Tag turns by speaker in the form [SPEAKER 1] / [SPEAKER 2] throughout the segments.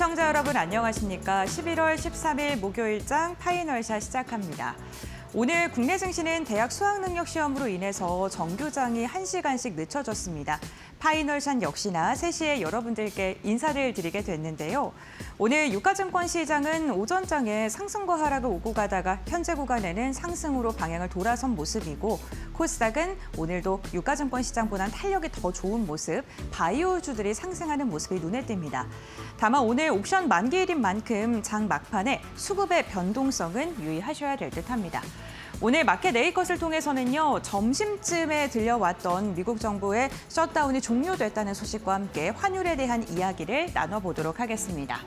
[SPEAKER 1] 시청자 여러분 안녕하십니까? 11월 13일 목요일장 파이널샷 시작합니다. 오늘 국내 증시는 대학 수학능력 시험으로 인해서 정규장이 1시간씩 늦춰졌습니다. 파이널샷 역시나 3시에 여러분들께 인사를 드리게 됐는데요. 오늘 유가증권 시장은 오전장에 상승과 하락을 오고 가다가 현재 구간에는 상승으로 방향을 돌아선 모습이고 코스닥은 오늘도 유가증권 시장보다는 탄력이 더 좋은 모습, 바이오주들이 상승하는 모습이 눈에 띕니다. 다만 오늘 옵션 만기일인 만큼 장 막판에 수급의 변동성은 유의하셔야 될 듯합니다. 오늘 마켓 네이컷을 통해서는요, 점심쯤에 들려왔던 미국 정부의 셧다운이 종료됐다는 소식과 함께 환율에 대한 이야기를 나눠보도록 하겠습니다.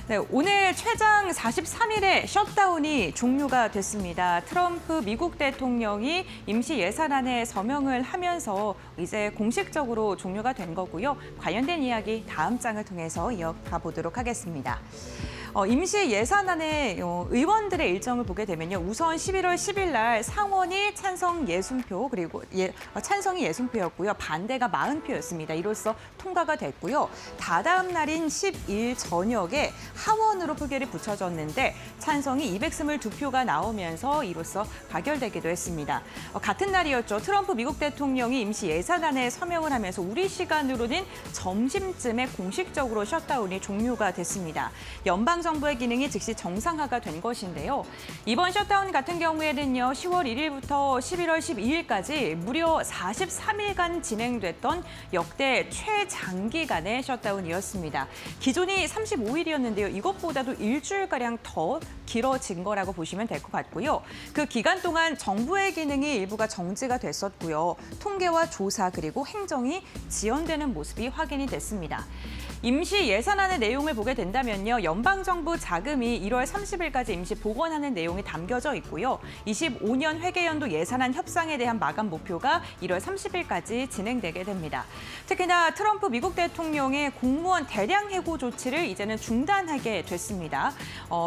[SPEAKER 1] 네, 오늘 최장 43일의 셧다운이 종료가 됐습니다. 트럼프 미국 대통령이 임시 예산안에 서명을 하면서 이제 공식적으로 종료가 된 거고요. 관련된 이야기 다음 장을 통해서 이어가 보도록 하겠습니다. 임시 예산안의 의원들의 일정을 보게 되면요. 우선 11월 10일 날 상원이 찬성 60표, 그리고 찬성이 60표였고요. 반대가 40표였습니다. 이로써 통과가 됐고요. 다다음 날인 12일 저녁에 하원으로 표결이 붙여졌는데 찬성이 222표가 나오면서 이로써 가결되기도 했습니다. 같은 날이었죠. 트럼프 미국 대통령이 임시 예산안에 서명을 하면서 우리 시간으로는 점심쯤에 공식적으로 셧다운이 종료가 됐습니다. 연방정부의 기능이 즉시 정상화가 된 것인데요. 이번 셧다운 같은 경우에는요. 10월 1일부터 11월 12일까지 무려 43일간 진행됐던 역대 최장기간의 셧다운이었습니다. 기존이 35일이었는데요. 이것보다도 일주일가량 더 길어진 거라고 보시면 될 것 같고요. 그 기간 동안 정부의 기능이 일부가 정지가 됐었고요. 통계와 조사 그리고 행정이 지연되는 모습이 확인이 됐습니다. 임시 예산안의 내용을 보게 된다면요. 연방정부 자금이 1월 30일까지 임시 복원하는 내용이 담겨져 있고요. 25년 회계연도 예산안 협상에 대한 마감 목표가 1월 30일까지 진행되게 됩니다. 특히나 트럼프 미국 대통령의 공무원 대량 해고 조치를 이제는 중단하게 됐습니다.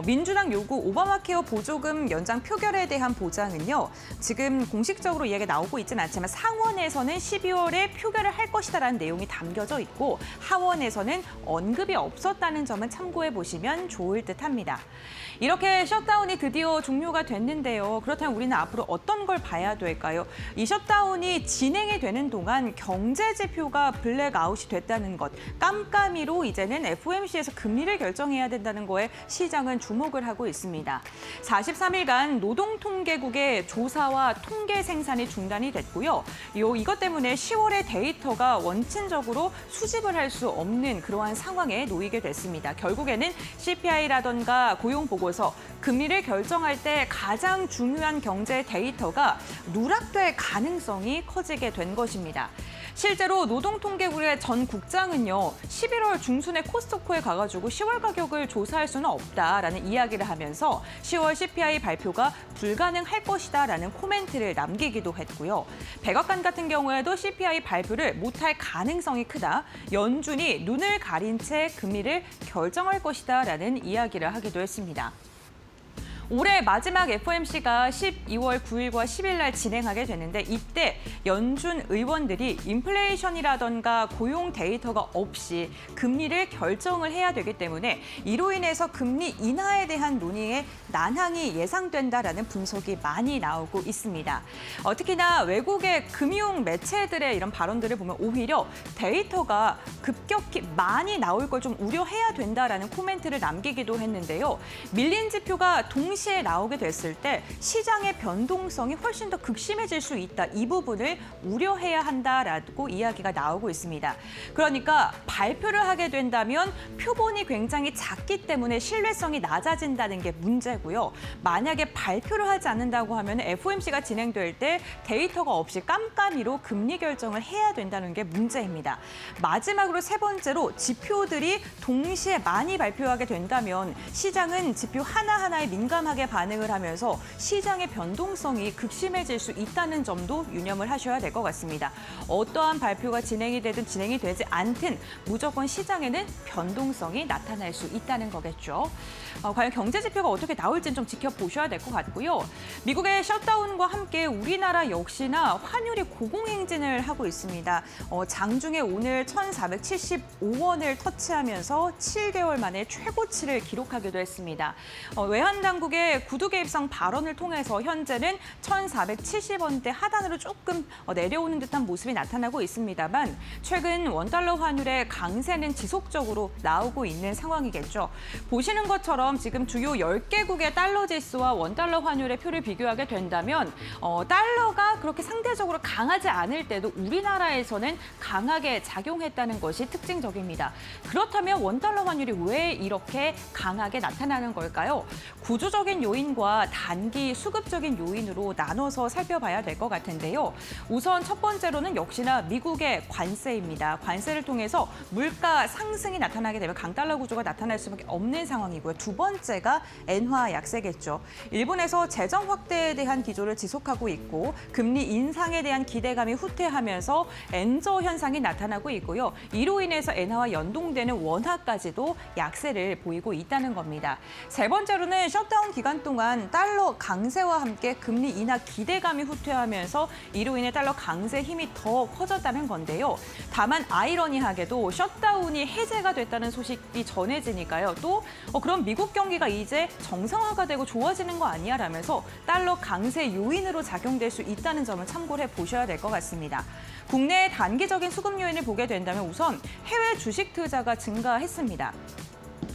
[SPEAKER 1] 민주당 요구 오바마 케어 보조금 연장 표결에 대한 보장은요. 지금 공식적으로 이야기가 나오고 있지는 않지만 상원에서는 12월에 표결을 할 것이다라는 내용이 담겨져 있고 하원에서는 언급이 없었다는 점은 참고해 보시면 좋을 듯합니다. 이렇게 셧다운이 드디어 종료가 됐는데요. 그렇다면 우리는 앞으로 어떤 걸 봐야 될까요? 이 셧다운이 진행이 되는 동안 경제 지표가 블랙아웃이 됐다는 것, 깜깜이로 이제는 FOMC에서 금리를 결정해야 된다는 거에 시장은 주목을 하고 있습니다. 43일간 노동통계국의 조사와 통계 생산이 중단이 됐고요. 이것 때문에 10월의 데이터가 원천적으로 수집을 할 수 없는 그러한 상황에 놓이게 됐습니다. 결국에는 CPI라던가 고용보고서, 금리를 결정할 때 가장 중요한 경제 데이터가 누락될 가능성이 커지게 된 것입니다. 실제로 노동통계국의 전 국장은요, 11월 중순에 코스트코에 가가지고 10월 가격을 조사할 수는 없다라는 이야기를 하면서 10월 CPI 발표가 불가능할 것이다라는 코멘트를 남기기도 했고요. 백악관 같은 경우에도 CPI 발표를 못할 가능성이 크다. 연준이 눈을 가린 채 금리를 결정할 것이다라는 이야기를 하기도 했습니다. 올해 마지막 FOMC가 12월 9일과 10일 날 진행하게 되는데 이때 연준 의원들이 인플레이션이라던가 고용 데이터가 없이 금리를 결정을 해야 되기 때문에 이로 인해서 금리 인하에 대한 논의에 난항이 예상된다라는 분석이 많이 나오고 있습니다. 특히나 외국의 금융 매체들의 이런 발언들을 보면 오히려 데이터가 급격히 많이 나올 걸 좀 우려해야 된다라는 코멘트를 남기기도 했는데요. 밀린 지표가 동시에 나오게 됐을 때 시장의 변동성이 훨씬 더 극심해질 수 있다. 이 부분을 우려해야 한다라고 이야기가 나오고 있습니다. 그러니까 발표를 하게 된다면 표본이 굉장히 작기 때문에 신뢰성이 낮아진다는 게 문제고요. 만약에 발표를 하지 않는다고 하면 FOMC가 진행될 때 데이터가 없이 깜깜이로 금리 결정을 해야 된다는 게 문제입니다. 마지막으로 세 번째로 지표들이 동시에 많이 발표하게 된다면 시장은 지표 하나하나에 민감하게 강하게 반응을 하면서 시장의 변동성이 극심해질 수 있다는 점도 유념을 하셔야 될 것 같습니다. 어떠한 발표가 진행이 되든 진행이 되지 않든 무조건 시장에는 변동성이 나타날 수 있다는 거겠죠. 과연 경제 지표가 어떻게 나올지는 좀 지켜보셔야 될 것 같고요. 미국의 셧다운과 함께 우리나라 역시나 환율이 고공행진을 하고 있습니다. 장중에 오늘 1,475원을 터치하면서 7개월 만에 최고치를 기록하기도 했습니다. 외환 당국의 구두 개입성 발언을 통해서 현재는 1,470원대 하단으로 조금 내려오는 듯한 모습이 나타나고 있습니다만 최근 원달러 환율의 강세는 지속적으로 나오고 있는 상황이겠죠. 보시는 것처럼 지금 주요 10개국의 달러 지수와 원달러 환율의 표를 비교하게 된다면 달러가 그렇게 상대적으로 강하지 않을 때도 우리나라에서는 강하게 작용했다는 것이 특징적입니다. 그렇다면 원달러 환율이 왜 이렇게 강하게 나타나는 걸까요? 구조적인 요인과 단기 수급적인 요인으로 나눠서 살펴봐야 될 것 같은데요. 우선 첫 번째로는 역시나 미국의 관세입니다. 관세를 통해서 물가 상승이 나타나게 되면 강달러 구조가 나타날 수밖에 없는 상황이고요. 두 번째가 엔화 약세겠죠. 일본에서 재정 확대에 대한 기조를 지속하고 있고 금리 인상에 대한 기대감이 후퇴하면서 엔저 현상이 나타나고 있고요. 이로 인해서 엔화와 연동되는 원화까지도 약세를 보이고 있다는 겁니다. 세 번째로는 셧다운 기간 동안 달러 강세와 함께 금리 인하 기대감이 후퇴하면서 이로 인해 달러 강세 힘이 더 커졌다는 건데요. 다만 아이러니하게도 셧다운이 해제가 됐다는 소식이 전해지니까요. 또 그럼 미국 경기가 이제 정상화가 되고 좋아지는 거 아니야? 라면서 달러 강세 요인으로 작용될 수 있다는 점을 참고를 해보셔야 될 것 같습니다. 국내의 단기적인 수급 요인을 보게 된다면 우선 해외 주식 투자가 증가했습니다.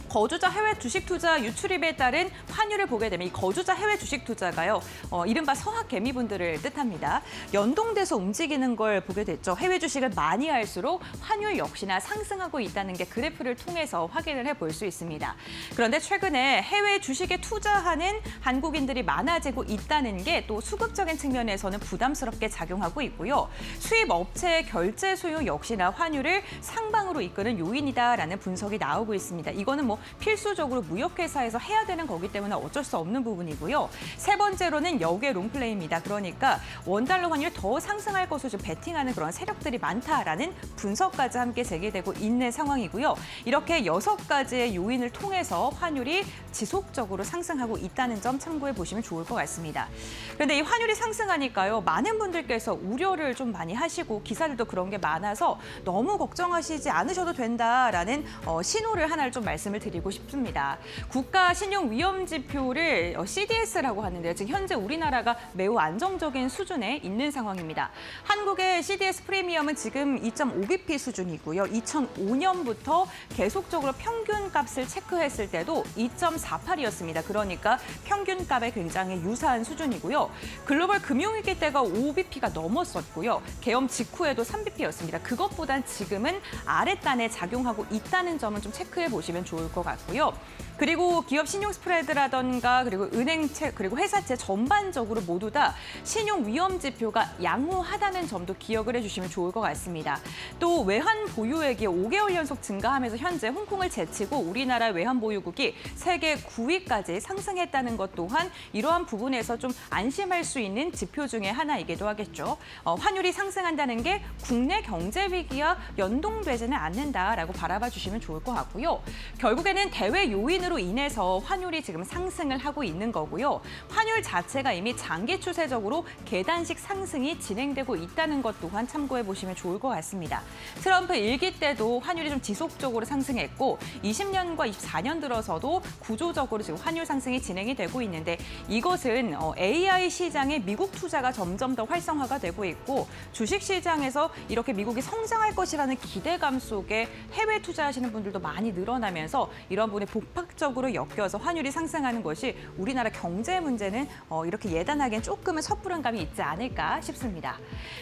[SPEAKER 1] 거주자 해외 주식 투자 유출입에 따른 환율을 보게 되면 이 거주자 해외 주식 투자가요. 이른바 서학 개미분들을 뜻합니다. 연동돼서 움직이는 걸 보게 됐죠. 해외 주식을 많이 할수록 환율 역시나 상승하고 있다는 게 그래프를 통해서 확인을 해볼 수 있습니다. 그런데 최근에 해외 주식에 투자하는 한국인들이 많아지고 있다는 게 또 수급적인 측면에서는 부담스럽게 작용하고 있고요. 수입 업체의 결제 수요 역시나 환율을 상방으로 이끄는 요인이다라는 분석이 나오고 있습니다. 이거는 뭐 필수적으로 무역회사에서 해야 되는 거기 때문에 어쩔 수 없는 부분이고요. 세 번째로는 역의 롱플레이입니다. 그러니까 원달러 환율이 더 상승할 것으로 좀 베팅하는 그런 세력들이 많다라는 분석까지 함께 제기되고 있는 상황이고요. 이렇게 6가지의 요인을 통해서 환율이 지속적으로 상승하고 있다는 점 참고해 보시면 좋을 것 같습니다. 그런데 이 환율이 상승하니까요. 많은 분들께서 우려를 좀 많이 하시고 기사들도 그런 게 많아서 너무 걱정하시지 않으셔도 된다라는 신호를 하나를 좀 말씀을 드리고 싶습니다. 국가 신용 위험 지표를 CDS라고 하는데요. 지금 현재 우리나라가 매우 안정적인 수준에 있는 상황입니다. 한국의 CDS 프리미엄은 지금 2.5bp 수준이고요. 2005년부터 계속적으로 평균 값을 체크했을 때도 2.48이었습니다. 그러니까 평균 값에 굉장히 유사한 수준이고요. 글로벌 금융위기 때가 5bp가 넘었었고요. 계엄 직후에도 3bp였습니다. 그것보단 지금은 아랫단에 작용하고 있다는 점은 좀 체크해 보시면 좋을 것 같고요. 그리고 기업 신용 스프레드라던가 그리고 은행채 그리고 회사채 전반적으로 모두 다 신용 위험 지표가 양호하다는 점도 기억을 해주시면 좋을 것 같습니다. 또 외환 보유액이 5개월 연속 증가하면서 현재 홍콩을 제치고 우리나라 외환 보유국이 세계 9위까지 상승했다는 것 또한 이러한 부분에서 좀 안심할 수 있는 지표 중에 하나이기도 하겠죠. 환율이 상승한다는 게 국내 경제 위기와 연동되지는 않는다라고 바라봐 주시면 좋을 것 같고요. 결국에는 대외 요인으로 인해서 환율이 지금 상승을 하고 있는 거고요. 환율 자체가 이미 장기 추세적으로 계단식 상승이 진행되고 있다는 것 또한 참고해 보시면 좋을 것 같습니다. 트럼프 일기 때도 환율이 좀 지속적으로 상승했고 20년과 24년 들어서도 구조적으로 지금 환율 상승이 진행이 되고 있는데 이것은 AI 시장의 미국 투자가 점점 더 활성화가 되고 있고 주식 시장에서 이렇게 미국이 성장할 것이라는 기대감 속에 해외 투자하시는 분들도 많이 늘어나면서 이런 부분에 복합적으로 엮여서 환율이 상승하는 것이 우리나라 경제 문제는 이렇게 예단하기엔 조금은 섣부른 감이 있지 않을까 싶습니다.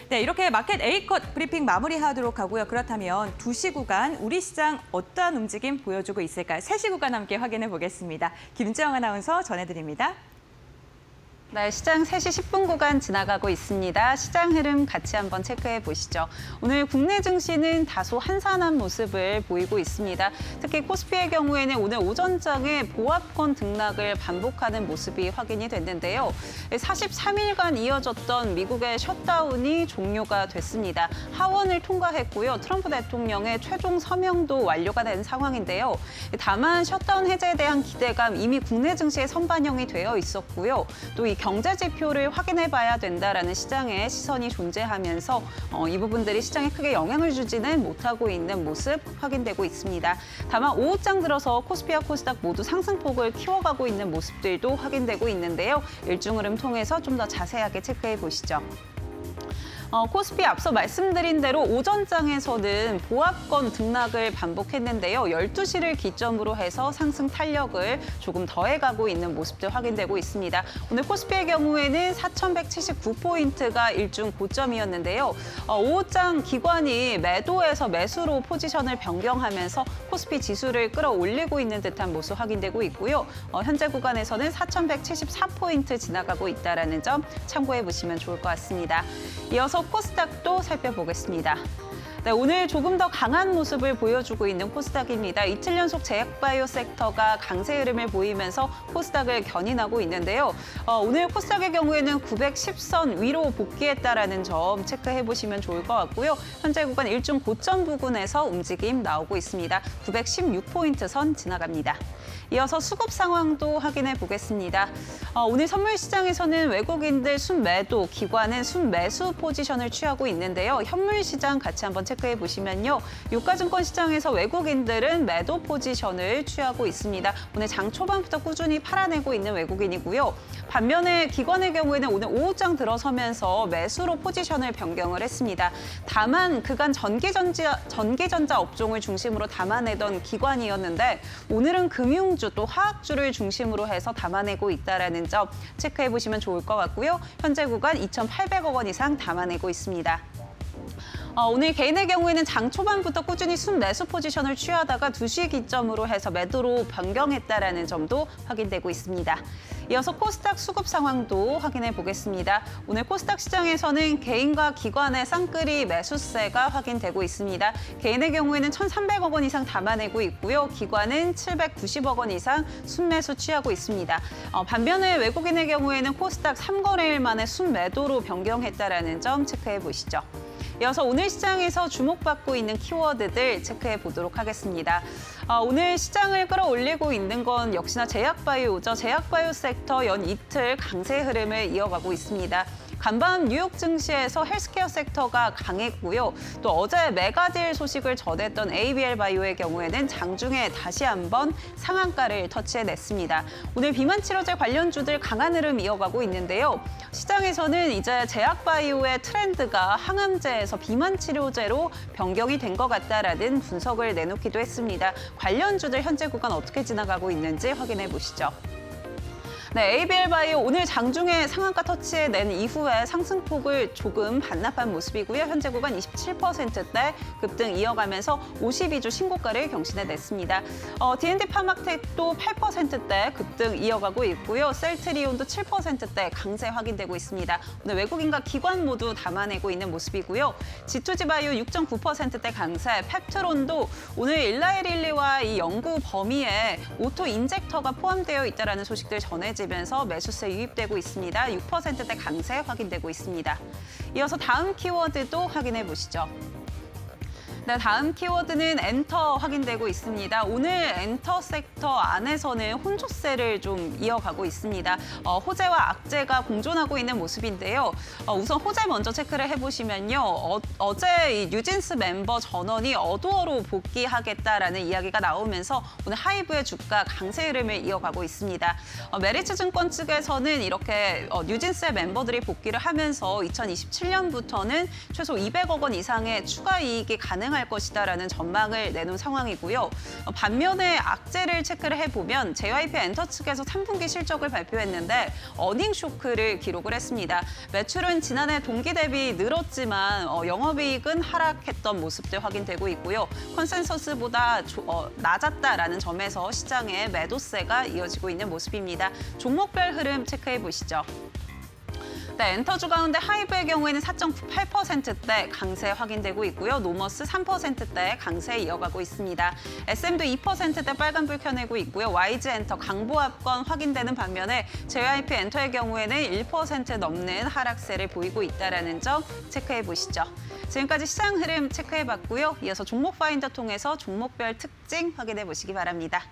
[SPEAKER 1] 네, 이렇게 마켓 A컷 브리핑 마무리하도록 하고요. 그렇다면 2시 구간 우리 시장 어떠한 움직임 보여주고 있을까요? 3시 구간 함께 확인해 보겠습니다. 김지영 아나운서 전해드립니다.
[SPEAKER 2] 네, 시장 3시 10분 구간 지나가고 있습니다. 시장 흐름 같이 한번 체크해 보시죠. 오늘 국내 증시는 다소 한산한 모습을 보이고 있습니다. 특히 코스피의 경우에는 오늘 오전장에 보합권 등락을 반복하는 모습이 확인이 됐는데요. 43일간 이어졌던 미국의 셧다운이 종료가 됐습니다. 하원을 통과했고요. 트럼프 대통령의 최종 서명도 완료가 된 상황인데요. 다만 셧다운 해제에 대한 기대감 이미 국내 증시에 선반영이 되어 있었고요. 또 이 경제 지표를 확인해 봐야 된다라는 시장의 시선이 존재하면서 이 부분들이 시장에 크게 영향을 주지는 못하고 있는 모습 확인되고 있습니다. 다만 오후장 들어서 코스피와 코스닥 모두 상승폭을 키워가고 있는 모습들도 확인되고 있는데요. 일중 흐름 통해서 좀 더 자세하게 체크해 보시죠. 코스피 앞서 말씀드린 대로 오전장에서는 보합권 등락을 반복했는데요. 12시를 기점으로 해서 상승 탄력을 조금 더해가고 있는 모습도 확인되고 있습니다. 오늘 코스피의 경우에는 4,179포인트가 일중 고점이었는데요. 오후장 기관이 매도에서 매수로 포지션을 변경하면서 코스피 지수를 끌어올리고 있는 듯한 모습 확인되고 있고요. 현재 구간에서는 4,174포인트 지나가고 있다는 점 참고해 보시면 좋을 것 같습니다. 이어서 코스닥도 살펴보겠습니다. 네, 오늘 조금 더 강한 모습을 보여주고 있는 코스닥입니다. 이틀 연속 제약바이오 섹터가 강세 흐름을 보이면서 코스닥을 견인하고 있는데요. 오늘 코스닥의 경우에는 910선 위로 복귀했다라는 점 체크해 보시면 좋을 것 같고요. 현재 구간 일중 고점 부근에서 움직임 나오고 있습니다. 916포인트 선 지나갑니다. 이어서 수급 상황도 확인해 보겠습니다. 오늘 선물 시장에서는 외국인들 순매도, 기관은 순매수 포지션을 취하고 있는데요. 현물 시장 같이 한번 체크해 보시면요. 유가증권 시장에서 외국인들은 매도 포지션을 취하고 있습니다. 오늘 장 초반부터 꾸준히 팔아내고 있는 외국인이고요. 반면에 기관의 경우에는 오늘 오후장 들어서면서 매수로 포지션을 변경을 했습니다. 다만 그간 전기전자 업종을 중심으로 담아내던 기관이었는데 오늘은 금융주 또 화학주를 중심으로 해서 담아내고 있다는 점 체크해 보시면 좋을 것 같고요. 현재 구간 2,800억 원 이상 담아내고 있습니다. 오늘 개인의 경우에는 장 초반부터 꾸준히 순매수 포지션을 취하다가 2시 기점으로 해서 매도로 변경했다는 점도 확인되고 있습니다. 이어서 코스닥 수급 상황도 확인해 보겠습니다. 오늘 코스닥 시장에서는 개인과 기관의 쌍끌이 매수세가 확인되고 있습니다. 개인의 경우에는 1,300억 원 이상 담아내고 있고요. 기관은 790억 원 이상 순매수 취하고 있습니다. 반면에 외국인의 경우에는 코스닥 3거래일 만에 순매도로 변경했다는 점 체크해 보시죠. 이어서 오늘 시장에서 주목받고 있는 키워드들 체크해 보도록 하겠습니다. 오늘 시장을 끌어올리고 있는 건 역시나 제약바이오죠. 제약바이오 섹터 연 이틀 강세 흐름을 이어가고 있습니다. 간밤 뉴욕 증시에서 헬스케어 섹터가 강했고요. 또 어제 메가딜 소식을 전했던 ABL 바이오의 경우에는 장중에 다시 한번 상한가를 터치해냈습니다. 오늘 비만 치료제 관련주들 강한 흐름 이어가고 있는데요. 시장에서는 이제 제약바이오의 트렌드가 항암제에서 비만 치료제로 변경이 된 것 같다라는 분석을 내놓기도 했습니다. 관련주들 현재 구간 어떻게 지나가고 있는지 확인해 보시죠. 네, ABL 바이오 오늘 장중에 상한가 터치해낸 이후에 상승폭을 조금 반납한 모습이고요. 현재 구간 27%대 급등 이어가면서 52주 신고가를 경신해냈습니다. D&D 파마텍도 8%대 급등 이어가고 있고요. 셀트리온도 7%대 강세 확인되고 있습니다. 오늘 외국인과 기관 모두 담아내고 있는 모습이고요. G2G 바이오 6.9%대 강세, 펩트론도 오늘 일라이릴리와 이 연구 범위에 오토 인젝터가 포함되어 있다는 소식들 전해지면서 매수세 유입되고 있습니다. 6%대 강세 확인되고 있습니다. 이어서 다음 키워드도 확인해 보시죠. 네, 다음 키워드는 엔터 확인되고 있습니다. 오늘 엔터 섹터 안에서는 혼조세를 좀 이어가고 있습니다. 호재와 악재가 공존하고 있는 모습인데요. 우선 호재 먼저 체크를 해보시면요. 어제 이 뉴진스 멤버 전원이 어도어로 복귀하겠다라는 이야기가 나오면서 오늘 하이브의 주가 강세 흐름을 이어가고 있습니다. 메리츠 증권 측에서는 이렇게 뉴진스의 멤버들이 복귀를 하면서 2027년부터는 최소 200억 원 이상의 추가 이익이 가능할 것이다라는 전망을 내놓은 상황이고요. 반면에 악재를 체크를 해보면 JYP 엔터 측에서 3분기 실적을 발표했는데 어닝 쇼크를 기록을 했습니다. 매출은 지난해 동기 대비 늘었지만 영업이익은 하락했던 모습들 확인되고 있고요. 컨센서스보다 낮았다라는 점에서 시장의 매도세가 이어지고 있는 모습입니다. 종목별 흐름 체크해 보시죠. 네, 엔터주 가운데 하이브의 경우에는 4.8%대 강세 확인되고 있고요. 노머스 3%대 강세 이어가고 있습니다. SM도 2%대 빨간불 켜내고 있고요. YG 엔터 강보합권 확인되는 반면에 JYP 엔터의 경우에는 1% 넘는 하락세를 보이고 있다는 점 체크해 보시죠. 지금까지 시장 흐름 체크해 봤고요. 이어서 종목 파인더 통해서 종목별 특징 확인해 보시기 바랍니다.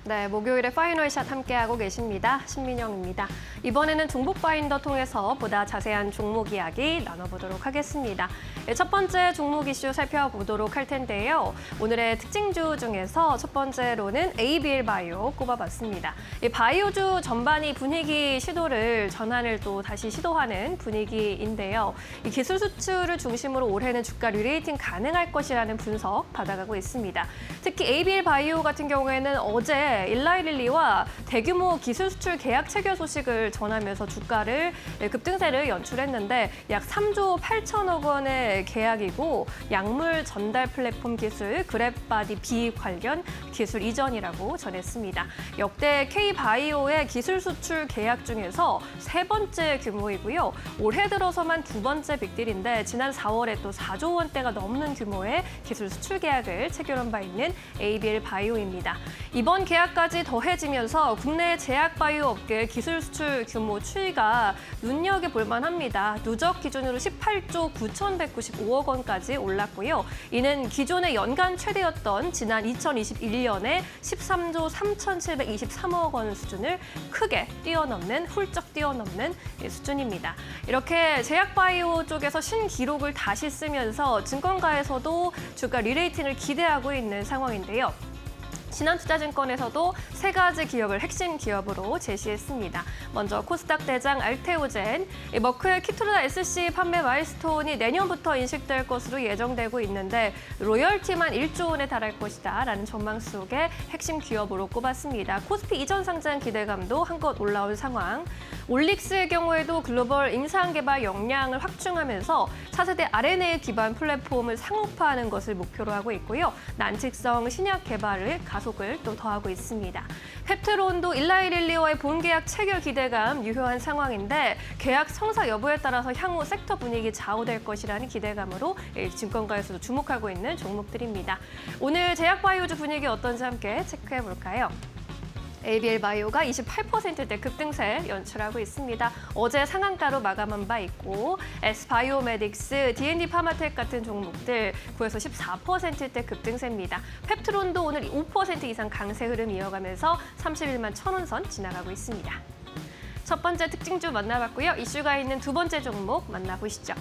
[SPEAKER 3] 네, 목요일에 파이널샷 함께하고 계십니다. 신민영입니다. 이번에는 종목 파인더 통해서 보다 자세한 종목 이야기 나눠보도록 하겠습니다. 첫 번째 종목 이슈 살펴보도록 할 텐데요. 오늘의 특징주 중에서 첫 번째로는 ABL 바이오 꼽아봤습니다. 이 바이오주 전반이 분위기 시도를 전환을 또 다시 시도하는 분위기인데요. 이 기술 수출을 중심으로 올해는 주가 리레이팅 가능할 것이라는 분석 받아가고 있습니다. 특히 ABL 바이오 같은 경우에는 어제 일라이릴리와 대규모 기술 수출 계약 체결 소식을 전하면서 주가를 급등세를 연출했는데 약 3조 8천억 원의 계약이고 약물 전달 플랫폼 기술 그랩바디 B 관련 기술 이전이라고 전했습니다. 역대 K바이오의 기술 수출 계약 중에서 세 번째 규모이고요. 올해 들어서만 두 번째 빅딜인데 지난 4월에 또 4조 원대가 넘는 규모의 기술 수출 계약을 체결한 바 있는 ABL 바이오입니다. 이번 계약까지 더해지면서 국내 제약바이오 업계 기술 수출 규모 추이가 눈여겨볼 만합니다. 누적 기준으로 18조 9,195억 원까지 올랐고요. 이는 기존의 연간 최대였던 지난 2021년에 13조 3,723억 원 수준을 크게 훌쩍 뛰어넘는 수준입니다. 이렇게 제약바이오 쪽에서 신기록을 다시 쓰면서 증권가에서도 주가 리레이팅을 기대하고 있는 상황인데요. 신한투자증권에서도 세 가지 기업을 핵심 기업으로 제시했습니다. 먼저 코스닥 대장 알테오젠, 머크의 키토르다 SC 판매 마일스톤이 내년부터 인식될 것으로 예정되고 있는데 로열티만 1조 원에 달할 것이다 라는 전망 속에 핵심 기업으로 꼽았습니다. 코스피 이전 상장 기대감도 한껏 올라온 상황. 올릭스의 경우에도 글로벌 임상개발 역량을 확충하면서 차세대 RNA 기반 플랫폼을 상업화하는 것을 목표로 하고 있고요. 난치성 신약 개발을 가속을 또 더하고 있습니다. 펩트론도 일라이릴리와의 본계약 체결 기대감 유효한 상황인데 계약 성사 여부에 따라서 향후 섹터 분위기 좌우될 것이라는 기대감으로 증권가에서도 주목하고 있는 종목들입니다. 오늘 제약바이오주 분위기 어떤지 함께 체크해 볼까요? ABL 바이오가 28%대 급등세 연출하고 있습니다. 어제 상한가로 마감한 바 있고 S바이오메딕스, D&D 파마텍 같은 종목들 9에서 14%대 급등세입니다. 펩트론도 오늘 5% 이상 강세 흐름 이어가면서 31만 1,000원 선 지나가고 있습니다. 첫 번째 특징주 만나봤고요. 이슈가 있는 두 번째 종목 만나보시죠.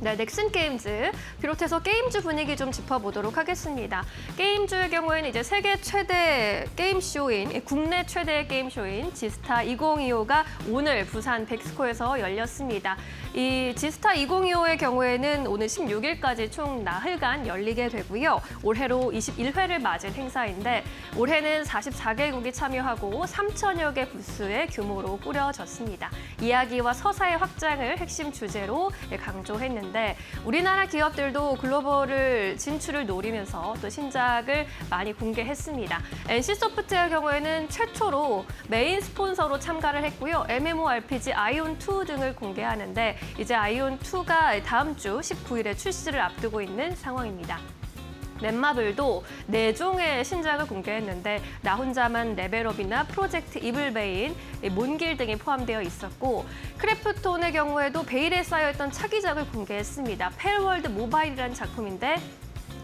[SPEAKER 3] 네, 넥슨 게임즈 비롯해서 게임주 분위기 좀 짚어보도록 하겠습니다. 게임주의 경우에는 이제 세계 최대 게임쇼인, 국내 최대 게임쇼인 지스타 2025가 오늘 부산 백스코에서 열렸습니다. 이 지스타 2025의 경우에는 오늘 16일까지 총 나흘간 열리게 되고요. 올해로 21회를 맞은 행사인데 올해는 44개국이 참여하고 3천여 개 부스의 규모로 꾸려졌습니다. 이야기와 서사의 확장을 핵심 주제로 강조했는데 우리나라 기업들도 글로벌을 진출을 노리면서 또 신작을 많이 공개했습니다. NC소프트의 경우에는 최초로 메인 스폰서로 참가를 했고요. MMORPG 아이온2 등을 공개하는데 이제 아이온2가 다음 주 19일에 출시를 앞두고 있는 상황입니다. 넷마블도 4종의 신작을 공개했는데 나 혼자만 레벨업이나 프로젝트 이블베인, 몬길 등이 포함되어 있었고 크래프톤의 경우에도 베일에 쌓여있던 차기작을 공개했습니다. 펠월드 모바일이라는 작품인데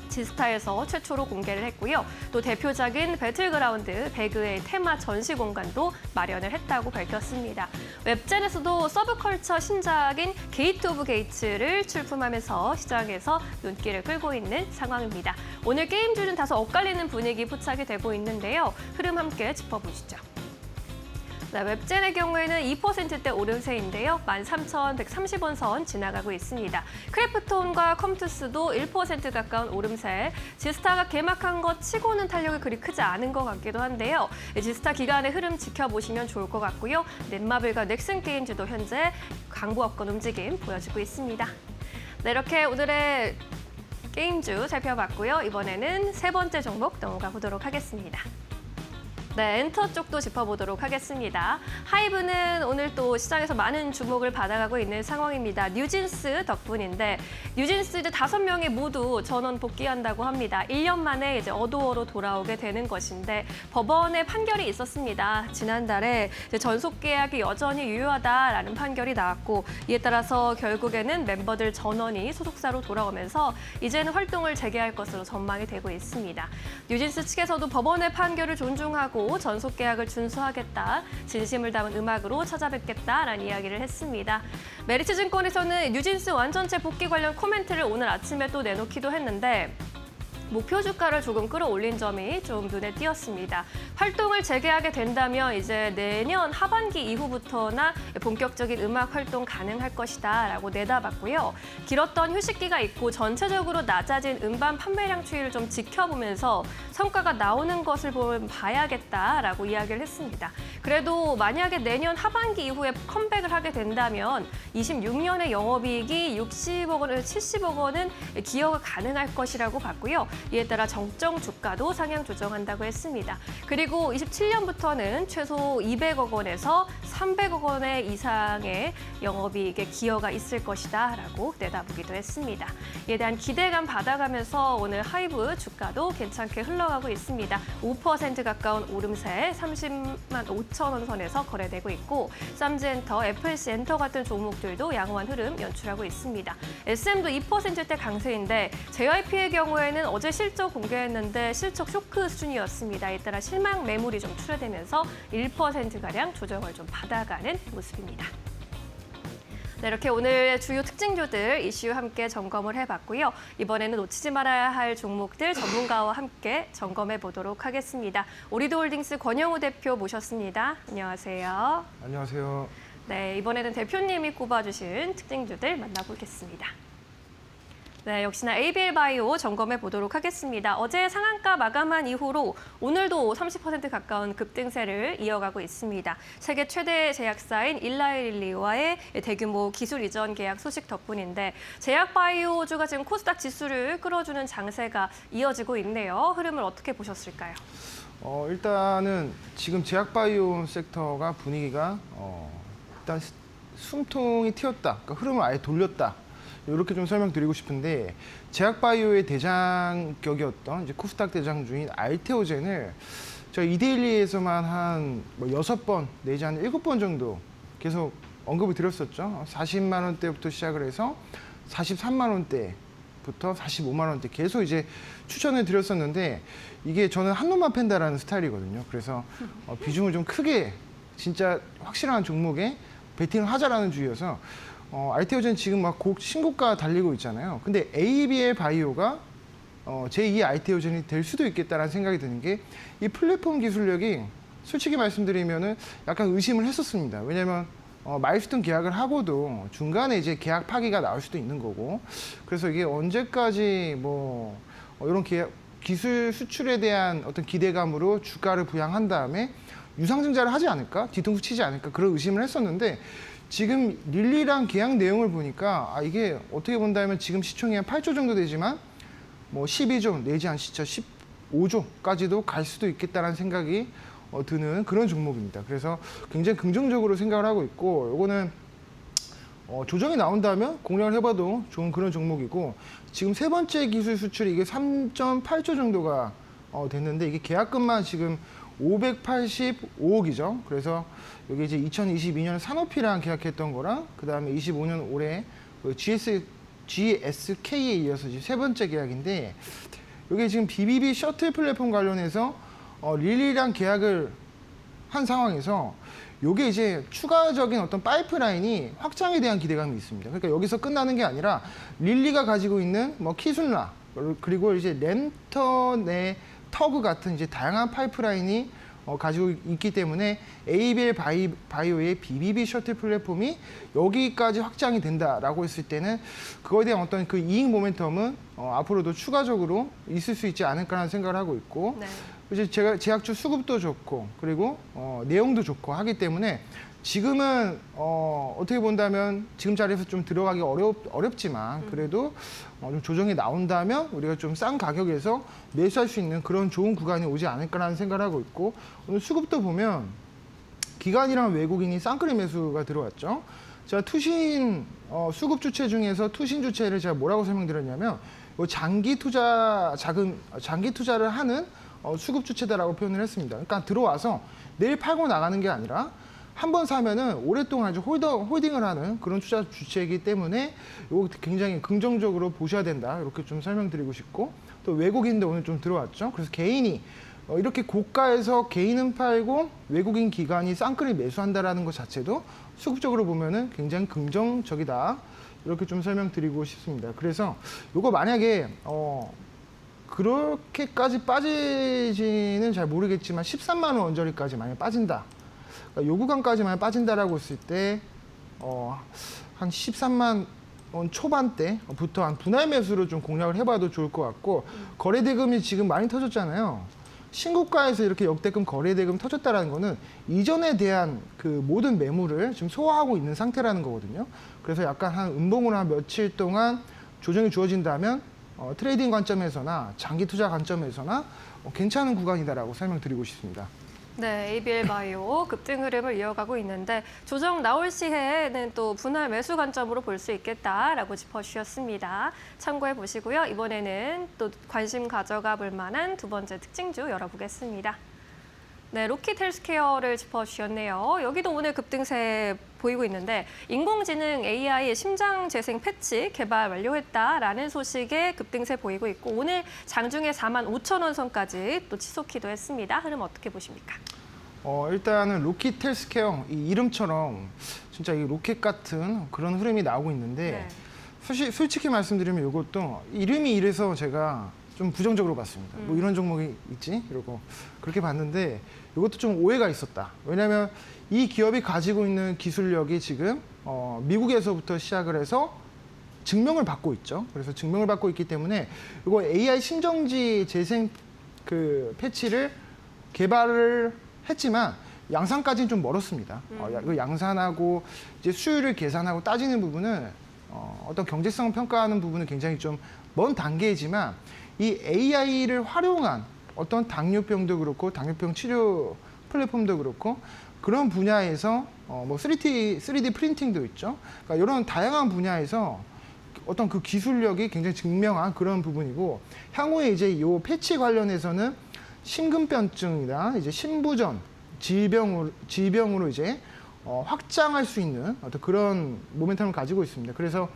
[SPEAKER 3] 지스타에서 최초로 공개를 했고요. 또 대표작인 배틀그라운드 배그의 테마 전시 공간도 마련을 했다고 밝혔습니다. 웹젠에서도 서브컬처 신작인 게이트 오브 게이츠를 출품하면서 시장에서 눈길을 끌고 있는 상황입니다. 오늘 게임주는 다소 엇갈리는 분위기 포착이 되고 있는데요. 흐름 함께 짚어보시죠. 네, 웹젠의 경우에는 2%대 오름세인데요. 13,130원 선 지나가고 있습니다. 크래프톤과 컴투스도 1% 가까운 오름세. 지스타가 개막한 것 치고는 탄력이 그리 크지 않은 것 같기도 한데요. 지스타 기간의 흐름 지켜보시면 좋을 것 같고요. 넷마블과 넥슨 게임즈도 현재 강보합권 움직임 보여주고 있습니다. 네, 이렇게 오늘의 게임주 살펴봤고요. 이번에는 세 번째 종목 넘어가 보도록 하겠습니다. 네, 엔터 쪽도 짚어보도록 하겠습니다. 하이브는 오늘 또 시장에서 많은 주목을 받아가고 있는 상황입니다. 뉴진스 덕분인데 뉴진스 이제 5명이 모두 전원 복귀한다고 합니다. 1년 만에 이제 어도어로 돌아오게 되는 것인데 법원의 판결이 있었습니다. 지난달에 이제 전속 계약이 여전히 유효하다라는 판결이 나왔고 이에 따라서 결국에는 멤버들 전원이 소속사로 돌아오면서 이제는 활동을 재개할 것으로 전망이 되고 있습니다. 뉴진스 측에서도 법원의 판결을 존중하고 전속 계약을 준수하겠다, 진심을 담은 음악으로 찾아뵙겠다라는 이야기를 했습니다. 메리츠증권에서는 뉴진스 완전체 복귀 관련 코멘트를 오늘 아침에 또 내놓기도 했는데 목표 주가를 조금 끌어올린 점이 좀 눈에 띄었습니다. 활동을 재개하게 된다면 이제 내년 하반기 이후부터나 본격적인 음악 활동 가능할 것이다라고 내다봤고요. 길었던 휴식기가 있고 전체적으로 낮아진 음반 판매량 추이를 좀 지켜보면서 성과가 나오는 것을 봐야겠다라고 이야기를 했습니다. 그래도 만약에 내년 하반기 이후에 컴백을 하게 된다면 26년의 영업이익이 60억 원, 70억 원은 기여가 가능할 것이라고 봤고요. 이에 따라 정정 주가도 상향 조정한다고 했습니다. 그리고 27년부터는 최소 200억 원에서 300억 원의 이상의 영업이익에 기여가 있을 것이다라고 내다보기도 했습니다. 이에 대한 기대감 받아가면서 오늘 하이브 주가도 괜찮게 흘러가고 있습니다. 5% 가까운 오름세 30만 5천 원 선에서 거래되고 있고 쌈즈엔터, FS엔터 같은 종목들도 양호한 흐름 연출하고 있습니다. SM도 2%대 강세인데 JYP의 경우에는 어제 실적 공개했는데 실적 쇼크 수준이었습니다. 이에 따라 실망 매물이 좀 출회되면서 1%가량 조정을 좀 받아가는 모습입니다. 네, 이렇게 오늘 주요 특징주들 이슈 함께 점검을 해봤고요. 이번에는 놓치지 말아야 할 종목들 전문가와 함께 점검해 보도록 하겠습니다. 오리도홀딩스 권영우 대표 모셨습니다. 안녕하세요.
[SPEAKER 4] 안녕하세요.
[SPEAKER 3] 네, 이번에는 대표님이 꼽아주신 특징주들 만나보겠습니다. 네, 역시나 ABL바이오 점검해 보도록 하겠습니다. 어제 상한가 마감한 이후로 오늘도 30% 가까운 급등세를 이어가고 있습니다. 세계 최대 제약사인 일라이릴리와의 대규모 기술 이전 계약 소식 덕분인데 제약바이오주가 지금 코스닥 지수를 끌어주는 장세가 이어지고 있네요. 흐름을 어떻게 보셨을까요?
[SPEAKER 4] 일단은 지금 제약바이오 섹터가 분위기가 일단 숨통이 튀었다. 그러니까 흐름을 아예 돌렸다. 이렇게 좀 설명드리고 싶은데 제약바이오의 대장격이었던 이제 코스닥 대장주인 알테오젠을 저희 이데일리에서만 한 6번 내지 한 7번 정도 계속 언급을 드렸었죠. 40만 원대부터 시작을 해서 43만 원대부터 45만 원대 계속 이제 추천을 드렸었는데 이게 저는 한 놈만 팬다라는 스타일이거든요. 그래서 비중을 좀 크게 진짜 확실한 종목에 베팅을 하자라는 주의여서 알테오젠 지금 막 신고가 달리고 있잖아요. 근데 ABL 바이오가 제2의 알테오젠이 될 수도 있겠다라는 생각이 드는 게 이 플랫폼 기술력이 솔직히 말씀드리면은 약간 의심을 했었습니다. 왜냐면 마일스톤 계약을 하고도 중간에 이제 계약 파기가 나올 수도 있는 거고 그래서 이게 언제까지 이런 기술 수출에 대한 어떤 기대감으로 주가를 부양한 다음에 유상증자를 하지 않을까? 뒤통수 치지 않을까? 그런 의심을 했었는데 지금 릴리랑 계약 내용을 보니까 이게 어떻게 본다면 지금 시총이 한 8조 정도 되지만 12조 내지 한 진짜 15조까지도 갈 수도 있겠다라는 생각이 드는 그런 종목입니다. 그래서 굉장히 긍정적으로 생각을 하고 있고 이거는 조정이 나온다면 공략을 해봐도 좋은 그런 종목이고 지금 세 번째 기술 수출이 이게 3.8조 정도가 됐는데 이게 계약금만 지금 585억이죠. 그래서 여기 이제 2022년 산오피랑 계약했던 거랑 그 다음에 25년 올해 GSK에 이어서 이제 세 번째 계약인데 여기 지금 BBB 셔틀 플랫폼 관련해서 릴리랑 계약을 한 상황에서 요게 이제 추가적인 어떤 파이프라인이 확장에 대한 기대감이 있습니다. 그러니까 여기서 끝나는 게 아니라 릴리가 가지고 있는 키순라 그리고 이제 랜턴의 터그 같은 이제 다양한 파이프라인이 가지고 있기 때문에 ABL 바이오의 BBB 셔틀 플랫폼이 여기까지 확장이 된다라고 했을 때는 그거에 대한 어떤 그 이익 모멘텀은 앞으로도 추가적으로 있을 수 있지 않을까라는 생각을 하고 있고
[SPEAKER 3] 네.
[SPEAKER 4] 이제 제약주 수급도 좋고 그리고 내용도 좋고 하기 때문에 지금은 어떻게 본다면 지금 자리에서 좀 들어가기 어렵지만 그래도 좀 조정이 나온다면 우리가 좀 싼 가격에서 매수할 수 있는 그런 좋은 구간이 오지 않을까라는 생각을 하고 있고, 오늘 수급도 보면 기관이랑 외국인이 쌍끌이 매수가 들어왔죠. 제가 투신 수급 주체 중에서 투신 주체를 제가 뭐라고 설명드렸냐면 장기 투자를 하는 수급 주체다라고 표현을 했습니다. 그러니까 들어와서 내일 팔고 나가는 게 아니라 한 번 사면은 오랫동안 아주 홀딩을 하는 그런 투자 주체이기 때문에 이거 굉장히 긍정적으로 보셔야 된다, 이렇게 좀 설명드리고 싶고, 또 외국인도 오늘 좀 들어왔죠. 그래서 개인이 이렇게 고가에서 개인은 팔고 외국인 기관이 쌍끌이 매수한다라는 것 자체도 수급적으로 보면은 굉장히 긍정적이다, 이렇게 좀 설명드리고 싶습니다. 그래서 이거 만약에 그렇게까지 빠지지는 잘 모르겠지만 13만 원 언저리까지 만약 빠진다, 그러니까 요 구간까지 만약 빠진다라고 했을 때 한 13만 원 초반대부터 한 분할 매수로 좀 공략을 해봐도 좋을 것 같고, 거래 대금이 지금 많이 터졌잖아요. 신고가에서 이렇게 역대급 거래 대금 터졌다라는 거는 이전에 대한 그 모든 매물을 지금 소화하고 있는 상태라는 거거든요. 그래서 약간 한 음봉으로 한 며칠 동안 조정이 주어진다면 트레이딩 관점에서나 장기 투자 관점에서나 괜찮은 구간이다라고 설명드리고 싶습니다.
[SPEAKER 3] 네, ABL 바이오 급등 흐름을 이어가고 있는데 조정 나올 시에는 또 분할 매수 관점으로 볼 수 있겠다라고 짚어주셨습니다. 참고해 보시고요. 이번에는 또 관심 가져가 볼 만한 두 번째 특징주 열어보겠습니다. 네, 로킷 헬스케어를 짚어주셨네요. 여기도 오늘 급등세 보이고 있는데 인공지능 AI 심장 재생 패치 개발 완료했다라는 소식에 급등세 보이고 있고, 오늘 장중에 45,000원 선까지 또 치솟기도 했습니다. 흐름 어떻게 보십니까?
[SPEAKER 4] 일단은 로킷 헬스케어 이 이름처럼 진짜 이 로켓 같은 그런 흐름이 나오고 있는데,
[SPEAKER 3] 네.
[SPEAKER 4] 솔직히 말씀드리면 이것도 이름이 이래서 제가 좀 부정적으로 봤습니다. 뭐 이런 종목이 있지? 이러고 그렇게 봤는데 이것도 좀 오해가 있었다. 왜냐하면 이 기업이 가지고 있는 기술력이 지금 미국에서부터 시작을 해서 증명을 받고 있죠. 그래서 증명을 받고 있기 때문에 이거 AI 심정지 재생 그 패치를 개발을 했지만 양산까지는 좀 멀었습니다. 이거 양산하고 이제 수율을 계산하고 따지는 부분은 어떤 경제성 평가하는 부분은 굉장히 좀 먼 단계이지만, 이 AI를 활용한 어떤 당뇨병도 그렇고 당뇨병 치료 플랫폼도 그렇고 그런 분야에서 뭐 3D 프린팅도 있죠. 그러니까 이런 다양한 분야에서 어떤 그 기술력이 굉장히 증명한 그런 부분이고, 향후에 이제 이 패치 관련해서는 심근병증이나 이제 심부전 질병으로 이제 확장할 수 있는 어떤 그런 모멘텀을 가지고 있습니다. 그래서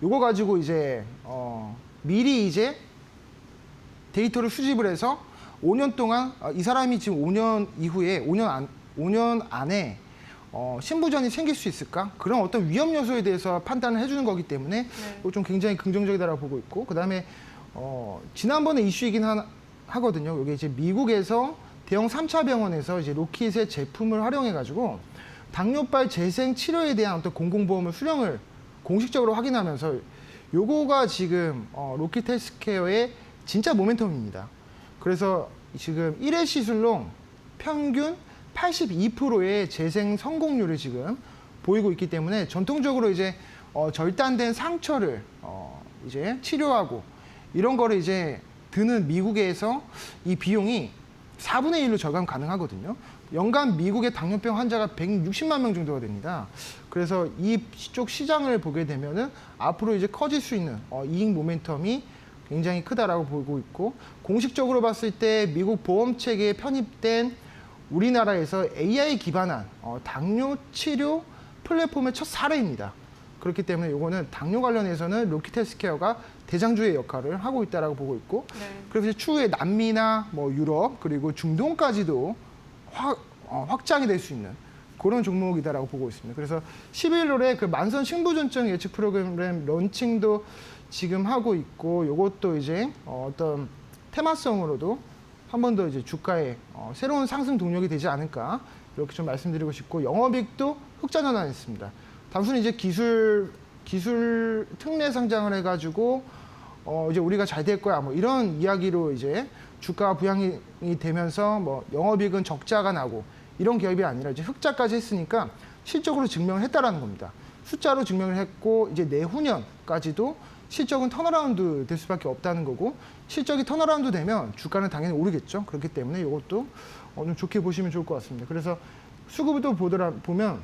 [SPEAKER 4] 이거 가지고 이제 미리 이제 데이터를 수집을 해서 5년 동안 이 사람이 지금 5년 이후에 5년 안에 심부전이 생길 수 있을까? 그런 어떤 위험 요소에 대해서 판단을 해주는 거기 때문에 이거 좀 굉장히 긍정적이다라고 보고 있고, 그다음에 지난번에 이슈이긴 하거든요. 이게 이제 미국에서 대형 3차 병원에서 이제 로킷의 제품을 활용해가지고 당뇨발 재생 치료에 대한 어떤 공공보험을 수령을 공식적으로 확인하면서 요거가 지금 로킷 헬스케어의 진짜 모멘텀입니다. 그래서 지금 1회 시술로 평균 82%의 재생 성공률을 지금 보이고 있기 때문에 전통적으로 이제 절단된 상처를 이제 치료하고 이런 거를 이제 드는 미국에서 이 비용이 4분의 1로 절감 가능하거든요. 연간 미국의 당뇨병 환자가 160만 명 정도가 됩니다. 그래서 이쪽 시장을 보게 되면은 앞으로 이제 커질 수 있는 이익 모멘텀이 굉장히 크다라고 보고 있고, 공식적으로 봤을 때 미국 보험 체계에 편입된 우리나라에서 AI 기반한 당뇨 치료 플랫폼의 첫 사례입니다. 그렇기 때문에 이거는 당뇨 관련해서는 로킷 헬스케어가 대장주의 역할을 하고 있다라고 보고 있고, 그래서 추후에 남미나 뭐 유럽 그리고 중동까지도 확장이 될 수 있는 그런 종목이다라고 보고 있습니다. 그래서 11월에 그 만선 심부전증 예측 프로그램 런칭도 지금 하고 있고, 이것도 이제 어떤 테마성으로도 한 번 더 이제 주가에 새로운 상승 동력이 되지 않을까, 이렇게 좀 말씀드리고 싶고, 영업이익도 흑자 전환했습니다. 단순히 이제 기술 특례 상장을 해가지고 이제 우리가 잘 될 거야 뭐 이런 이야기로 이제 주가가 부양이 되면서 뭐 영업이익은 적자가 나고 이런 기업이 아니라 이제 흑자까지 했으니까 실적으로 증명을 했다라는 겁니다. 숫자로 증명을 했고 이제 내후년까지도 실적은 턴어라운드 될 수밖에 없다는 거고 실적이 턴어라운드 되면 주가는 당연히 오르겠죠. 그렇기 때문에 이것도 좀 좋게 보시면 좋을 것 같습니다. 그래서 수급도 보면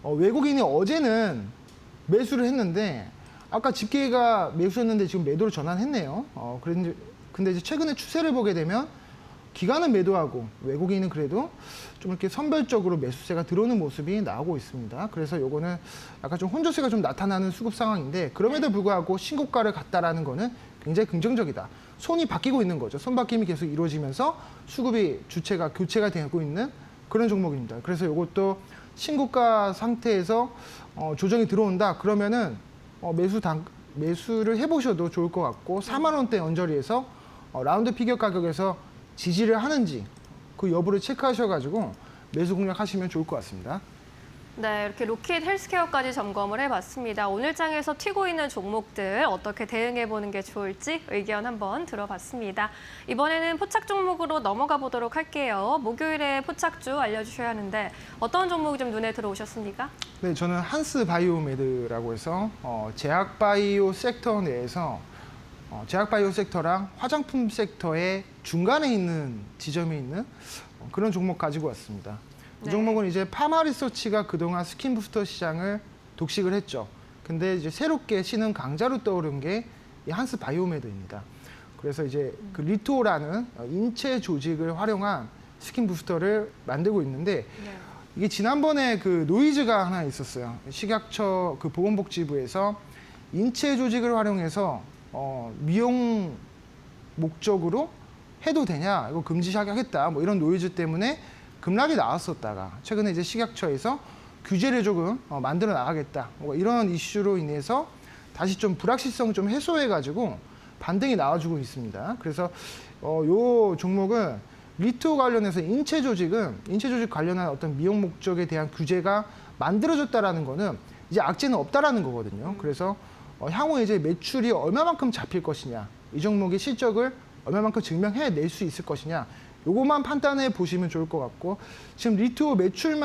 [SPEAKER 4] 외국인이 어제는 매수를 했는데 아까 집계가 매수였는데 지금 매도로 전환했네요. 근데 이제 최근에 추세를 보게 되면 기관은 매도하고 외국인은 그래도 좀 이렇게 선별적으로 매수세가 들어오는 모습이 나오고 있습니다. 그래서 요거는 약간 좀 혼조세가 좀 나타나는 수급 상황인데 그럼에도 불구하고 신고가를 갔다라는 거는 굉장히 긍정적이다. 손이 바뀌고 있는 거죠. 손바뀜이 계속 이루어지면서 수급이 주체가 교체가 되고 있는 그런 종목입니다. 그래서 이것도 신고가 상태에서 조정이 들어온다. 그러면은 매수를 해보셔도 좋을 것 같고 4만 원대 언저리에서 라운드 피겨 가격에서 지지를 하는지 그 여부를 체크하셔가지고 매수 공략하시면 좋을 것 같습니다.
[SPEAKER 3] 네, 이렇게 로킷 헬스케어까지 점검을 해봤습니다. 오늘 장에서 튀고 있는 종목들 어떻게 대응해보는 게 좋을지 의견 한번 들어봤습니다. 이번에는 포착 종목으로 넘어가 보도록 할게요. 목요일에 포착주 알려주셔야 하는데 어떤 종목이 좀 눈에 들어오셨습니까?
[SPEAKER 4] 네, 저는 한스바이오메드라고 해서 제약바이오 섹터 내에서 제약바이오 섹터랑 화장품 섹터의 중간에 있는 지점에 있는 그런 종목 가지고 왔습니다. 이
[SPEAKER 3] 네.
[SPEAKER 4] 종목은 이제 파마리서치가 그동안 스킨부스터 시장을 독식을 했죠. 근데 이제 새롭게 신흥 강자로 떠오른 게 이 한스바이오메드입니다. 그래서 이제 그 리토라는 인체 조직을 활용한 스킨부스터를 만들고 있는데
[SPEAKER 3] 네.
[SPEAKER 4] 이게 지난번에 그 노이즈가 하나 있었어요. 식약처 그 보건복지부에서 인체 조직을 활용해서 미용 목적으로 해도 되냐, 이거 금지하겠다, 뭐 이런 노이즈 때문에 급락이 나왔었다가 최근에 이제 식약처에서 규제를 조금 만들어 나가겠다, 뭐 이런 이슈로 인해서 다시 좀 불확실성 좀 해소해가지고 반등이 나와주고 있습니다. 그래서 요 종목은 리토 관련해서 인체 조직 관련한 어떤 미용 목적에 대한 규제가 만들어졌다라는 거는 이제 악재는 없다라는 거거든요. 그래서 향후 이제 매출이 얼마만큼 잡힐 것이냐, 이 종목의 실적을 얼마만큼 증명해낼 수 있을 것이냐, 요것만 판단해 보시면 좋을 것 같고 지금 리토 매출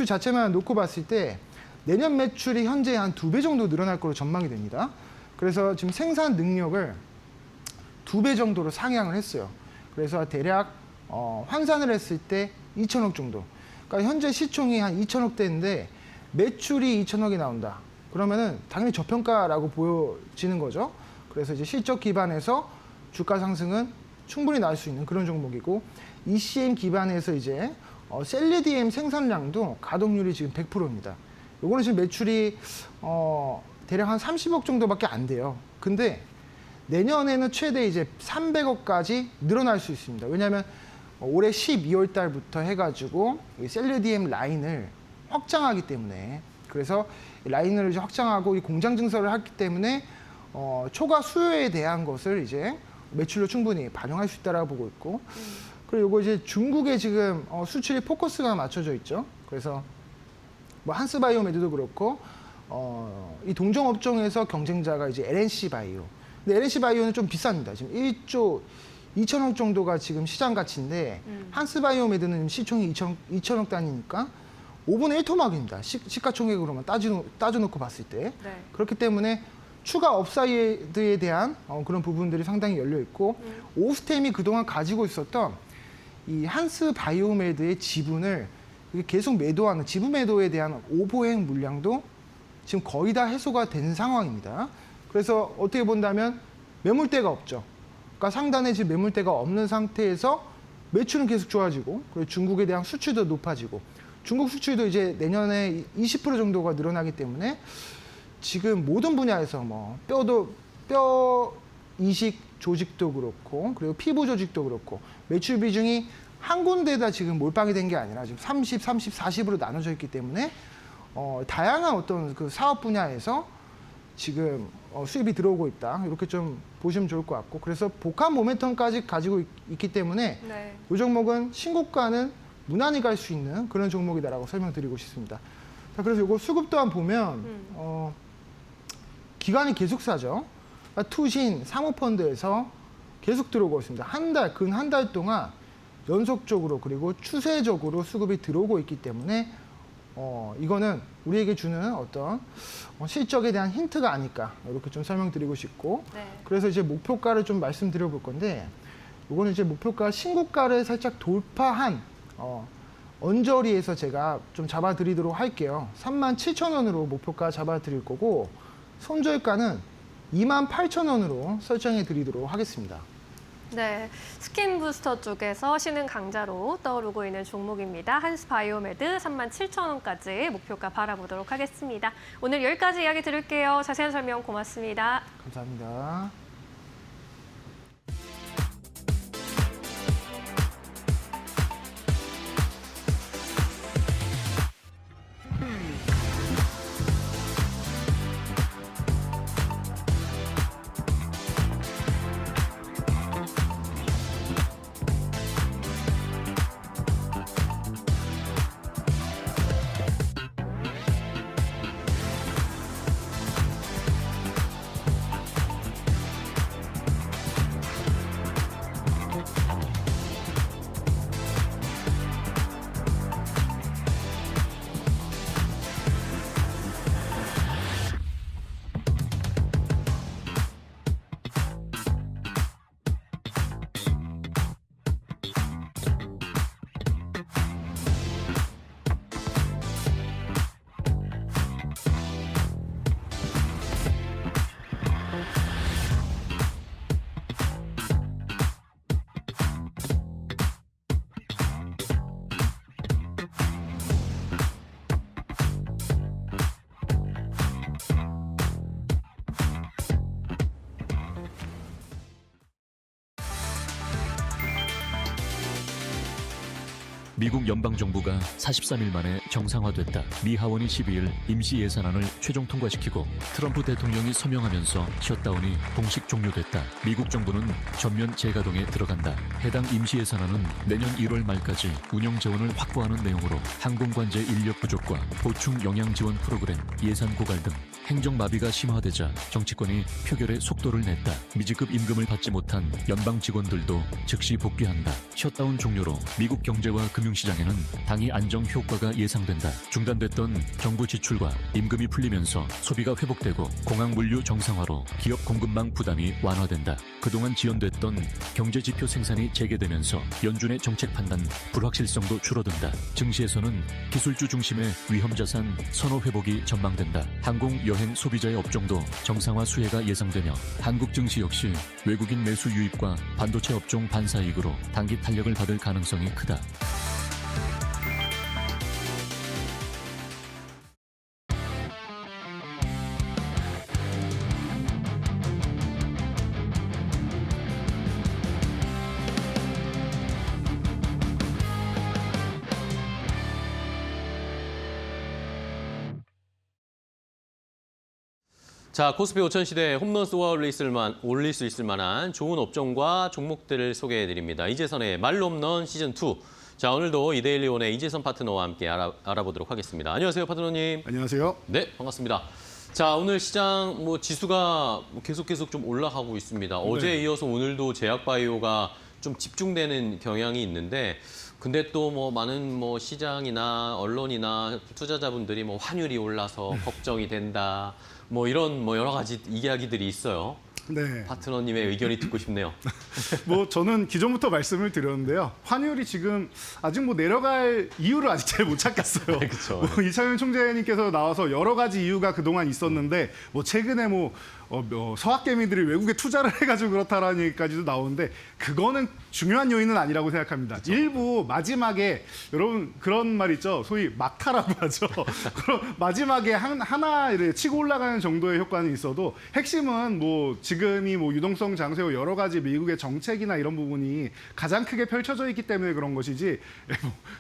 [SPEAKER 4] 자체만 놓고 봤을 때 내년 매출이 현재 한 2배 정도 늘어날 거로 전망이 됩니다. 그래서 지금 생산 능력을 2배 정도로 상향을 했어요. 그래서 대략 환산을 했을 때 2천억 정도. 그러니까 현재 시총이 한 2천억대인데 매출이 2천억이 나온다. 그러면은 당연히 저평가라고 보여지는 거죠. 그래서 이제 실적 기반에서 주가 상승은 충분히 나올 수 있는 그런 종목이고 ECM 기반에서 이제 셀리디엠 생산량도 가동률이 지금 100%입니다. 요거는 지금 매출이 대략 한 30억 정도밖에 안 돼요. 근데 내년에는 최대 이제 300억까지 늘어날 수 있습니다. 왜냐하면 올해 12월 달부터 해가지고 이 셀리디엠 라인을 확장하기 때문에 그래서 라인을 이제 확장하고 이 공장 증설을 했기 때문에 초과 수요에 대한 것을 이제 매출로 충분히 반영할 수 있다라고 보고 있고 그리고 이거 이제 중국에 지금 수출이 포커스가 맞춰져 있죠. 그래서 뭐 한스바이오메드도 그렇고 이 동종 업종에서 경쟁자가 이제 LNC 바이오. 근데 LNC 바이오는 좀 비쌉니다. 지금 1조 2천억 정도가 지금 시장 가치인데 한스바이오메드는 시총이 2천억 단위니까 5분의 1 토막입니다. 시가총액으로만 따져놓고 봤을 때.
[SPEAKER 3] 네.
[SPEAKER 4] 그렇기 때문에 추가 업사이드에 대한 그런 부분들이 상당히 열려 있고 오스템이 그동안 가지고 있었던 이 한스바이오메드의 지분을 계속 매도하는 지분 매도에 대한 오보행 물량도 지금 거의 다 해소가 된 상황입니다. 그래서 어떻게 본다면 매물대가 없죠. 그러니까 상단에 지금 매물대가 없는 상태에서 매출은 계속 좋아지고 그리고 중국에 대한 수출도 높아지고 중국 수출도 이제 내년에 20% 정도가 늘어나기 때문에 지금 모든 분야에서 뭐 뼈 이식 조직도 그렇고 그리고 피부 조직도 그렇고 매출 비중이 한 군데다 지금 몰빵이 된 게 아니라 지금 30, 40으로 나눠져 있기 때문에 다양한 어떤 그 사업 분야에서 지금 수입이 들어오고 있다. 이렇게 좀 보시면 좋을 것 같고 그래서 복합 모멘텀까지 가지고 있기 때문에
[SPEAKER 3] 네.
[SPEAKER 4] 이 종목은 신고가는 무난히 갈 수 있는 그런 종목이다라고 설명드리고 싶습니다. 자, 그래서 이거 수급 또한 보면 기간이 계속 사죠. 투신 사모펀드에서 계속 들어오고 있습니다. 근 한 달 동안 연속적으로 그리고 추세적으로 수급이 들어오고 있기 때문에 이거는 우리에게 주는 어떤 실적에 대한 힌트가 아닐까 이렇게 좀 설명드리고 싶고
[SPEAKER 3] 네.
[SPEAKER 4] 그래서 이제 목표가를 좀 말씀드려 볼 건데 이거는 이제 목표가 신고가를 살짝 돌파한 언저리에서 제가 좀 잡아드리도록 할게요. 37,000원으로 목표가 잡아드릴 거고 손절가는 28,000원으로 설정해 드리도록 하겠습니다.
[SPEAKER 3] 네, 스킨 부스터 쪽에서 신흥 강자로 떠오르고 있는 종목입니다. 한스바이오메드 37,000원까지 목표가 바라보도록 하겠습니다. 오늘 여기까지 이야기 들을게요. 자세한 설명 고맙습니다.
[SPEAKER 4] 감사합니다.
[SPEAKER 5] 미국 연방정부가 43일 만에 정상화됐다. 미 하원이 12일 임시 예산안을 최종 통과시키고 트럼프 대통령이 서명하면서 셧다운이 공식 종료됐다. 미국 정부는 전면 재가동에 들어간다. 해당 임시 예산안은 내년 1월 말까지 운영 재원을 확보하는 내용으로 항공관제 인력 부족과 보충 영양 지원 프로그램, 예산 고갈 등 행정 마비가 심화되자 정치권이 표결에 속도를 냈다. 미지급 임금을 받지 못한 연방 직원들도 즉시 복귀한다. 셧다운 종료로 미국 경제와 금융시장에는 당이 안정 효과가 예상된다. 중단됐던 정부 지출과 임금이 풀리면서 소비가 회복되고 공항 물류 정상화로 기업 공급망 부담이 완화된다. 그동안 지연됐던 경제지표 생산이 재개되면서 연준의 정책 판단 불확실성도 줄어든다. 증시에서는 기술주 중심의 위험자산 선호 회복이 전망된다. 항공 여행 소비자의 업종도 정상화 수혜가 예상되며 한국 증시 역시 외국인 매수 유입과 반도체 업종 반사이익으로 단기 탄력을 받을 가능성이 크다.
[SPEAKER 6] 자, 코스피 5000 시대에 홈런 쏘아 올릴 수 있을 만한 좋은 업종과 종목들을 소개해드립니다. 이재선의 말로 홈런 시즌2. 자, 오늘도 이데일리온의 이재선 파트너와 함께 알아보도록 하겠습니다. 안녕하세요, 파트너님.
[SPEAKER 7] 안녕하세요.
[SPEAKER 6] 네, 반갑습니다. 자, 오늘 시장 지수가 계속 좀 올라가고 있습니다. 어제에 이어서 오늘도 제약바이오가 좀 집중되는 경향이 있는데 근데 또 많은 시장이나 언론이나 투자자분들이 환율이 올라서 걱정이 된다. 이런 여러 가지 이야기들이 있어요.
[SPEAKER 7] 네.
[SPEAKER 6] 파트너님의 의견이 듣고 싶네요.
[SPEAKER 7] 저는 기존부터 말씀을 드렸는데요. 환율이 지금 아직 내려갈 이유를 아직 잘 못 찾겠어요.
[SPEAKER 6] 네, 그렇죠.
[SPEAKER 7] 이창용 총재님께서 나와서 여러 가지 이유가 그동안 있었는데 최근에 서학개미들이 외국에 투자를 해가지고 그렇다라는 얘기까지도 나오는데 그거는 중요한 요인은 아니라고 생각합니다. 그렇죠. 일부 마지막에 여러분 그런 말 있죠. 소위 막타라고 하죠. 그럼 마지막에 하나 치고 올라가는 정도의 효과는 있어도 핵심은 지금이 유동성 장세고 여러 가지 미국의 정책이나 이런 부분이 가장 크게 펼쳐져 있기 때문에 그런 것이지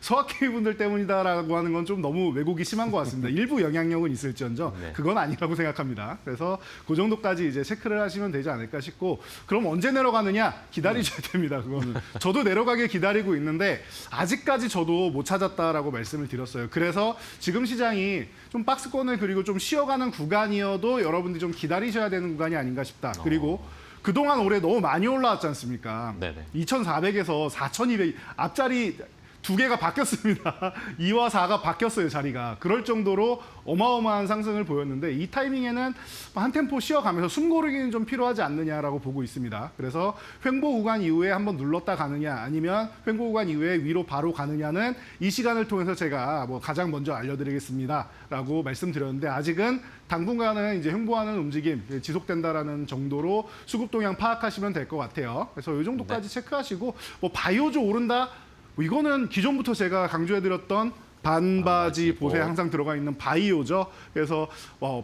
[SPEAKER 7] 서학개미분들 때문이다라고 하는 건 좀 너무 왜곡이 심한 것 같습니다. 일부 영향력은 있을지언정
[SPEAKER 6] 네.
[SPEAKER 7] 그건 아니라고 생각합니다. 그래서 그 정도까지 이제 체크를 하시면 되지 않을까 싶고 그럼 언제 내려가느냐 기다리셔야 됩니다. 그거는 저도 내려가길 기다리고 있는데 아직까지 저도 못 찾았다라고 말씀을 드렸어요. 그래서 지금 시장이 좀 박스권을 그리고 좀 쉬어가는 구간이어도 여러분들이 좀 기다리셔야 되는 구간이 아닌가 싶다. 그리고 그동안 올해 너무 많이 올라왔지 않습니까?
[SPEAKER 6] 네네.
[SPEAKER 7] 2,400에서 4,200 앞자리 두 개가 바뀌었습니다. 2와 4가 바뀌었어요, 자리가. 그럴 정도로 어마어마한 상승을 보였는데 이 타이밍에는 한 템포 쉬어가면서 숨 고르기는 좀 필요하지 않느냐라고 보고 있습니다. 그래서 횡보 구간 이후에 한번 눌렀다 가느냐 아니면 횡보 구간 이후에 위로 바로 가느냐는 이 시간을 통해서 제가 뭐 가장 먼저 알려드리겠습니다라고 말씀드렸는데 아직은 당분간은 이제 횡보하는 움직임 지속된다라는 정도로 수급 동향 파악하시면 될 것 같아요. 그래서 이 정도까지 체크하시고 뭐 바이오조 오른다. 이거는 기존부터 제가 강조해드렸던 반바지 보세 항상 들어가 있는 바이오죠. 그래서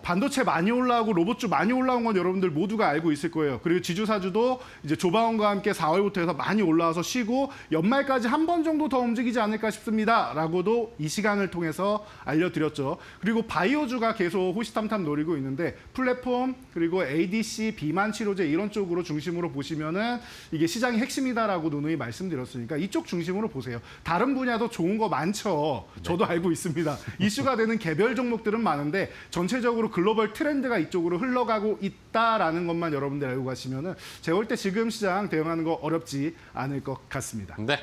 [SPEAKER 7] 반도체 많이 올라오고 로봇주 많이 올라온 건 여러분들 모두가 알고 있을 거예요. 그리고 지주사주도 이제 조방원과 함께 4월부터 해서 많이 올라와서 쉬고 연말까지 한 번 정도 더 움직이지 않을까 싶습니다. 라고도 이 시간을 통해서 알려드렸죠. 그리고 바이오주가 계속 호시탐탐 노리고 있는데 플랫폼 그리고 ADC, 비만 치료제 이런 쪽으로 중심으로 보시면은 이게 시장의 핵심이다라고 누누이 말씀드렸으니까 이쪽 중심으로 보세요. 다른 분야도 좋은 거 많죠. 저도 알고 있습니다. 이슈가 되는 개별 종목들은 많은데 전체적으로 글로벌 트렌드가 이쪽으로 흘러가고 있다라는 것만 여러분들 알고 가시면은 제가 볼 때 지금 시장 대응하는 거 어렵지 않을 것 같습니다.
[SPEAKER 6] 네.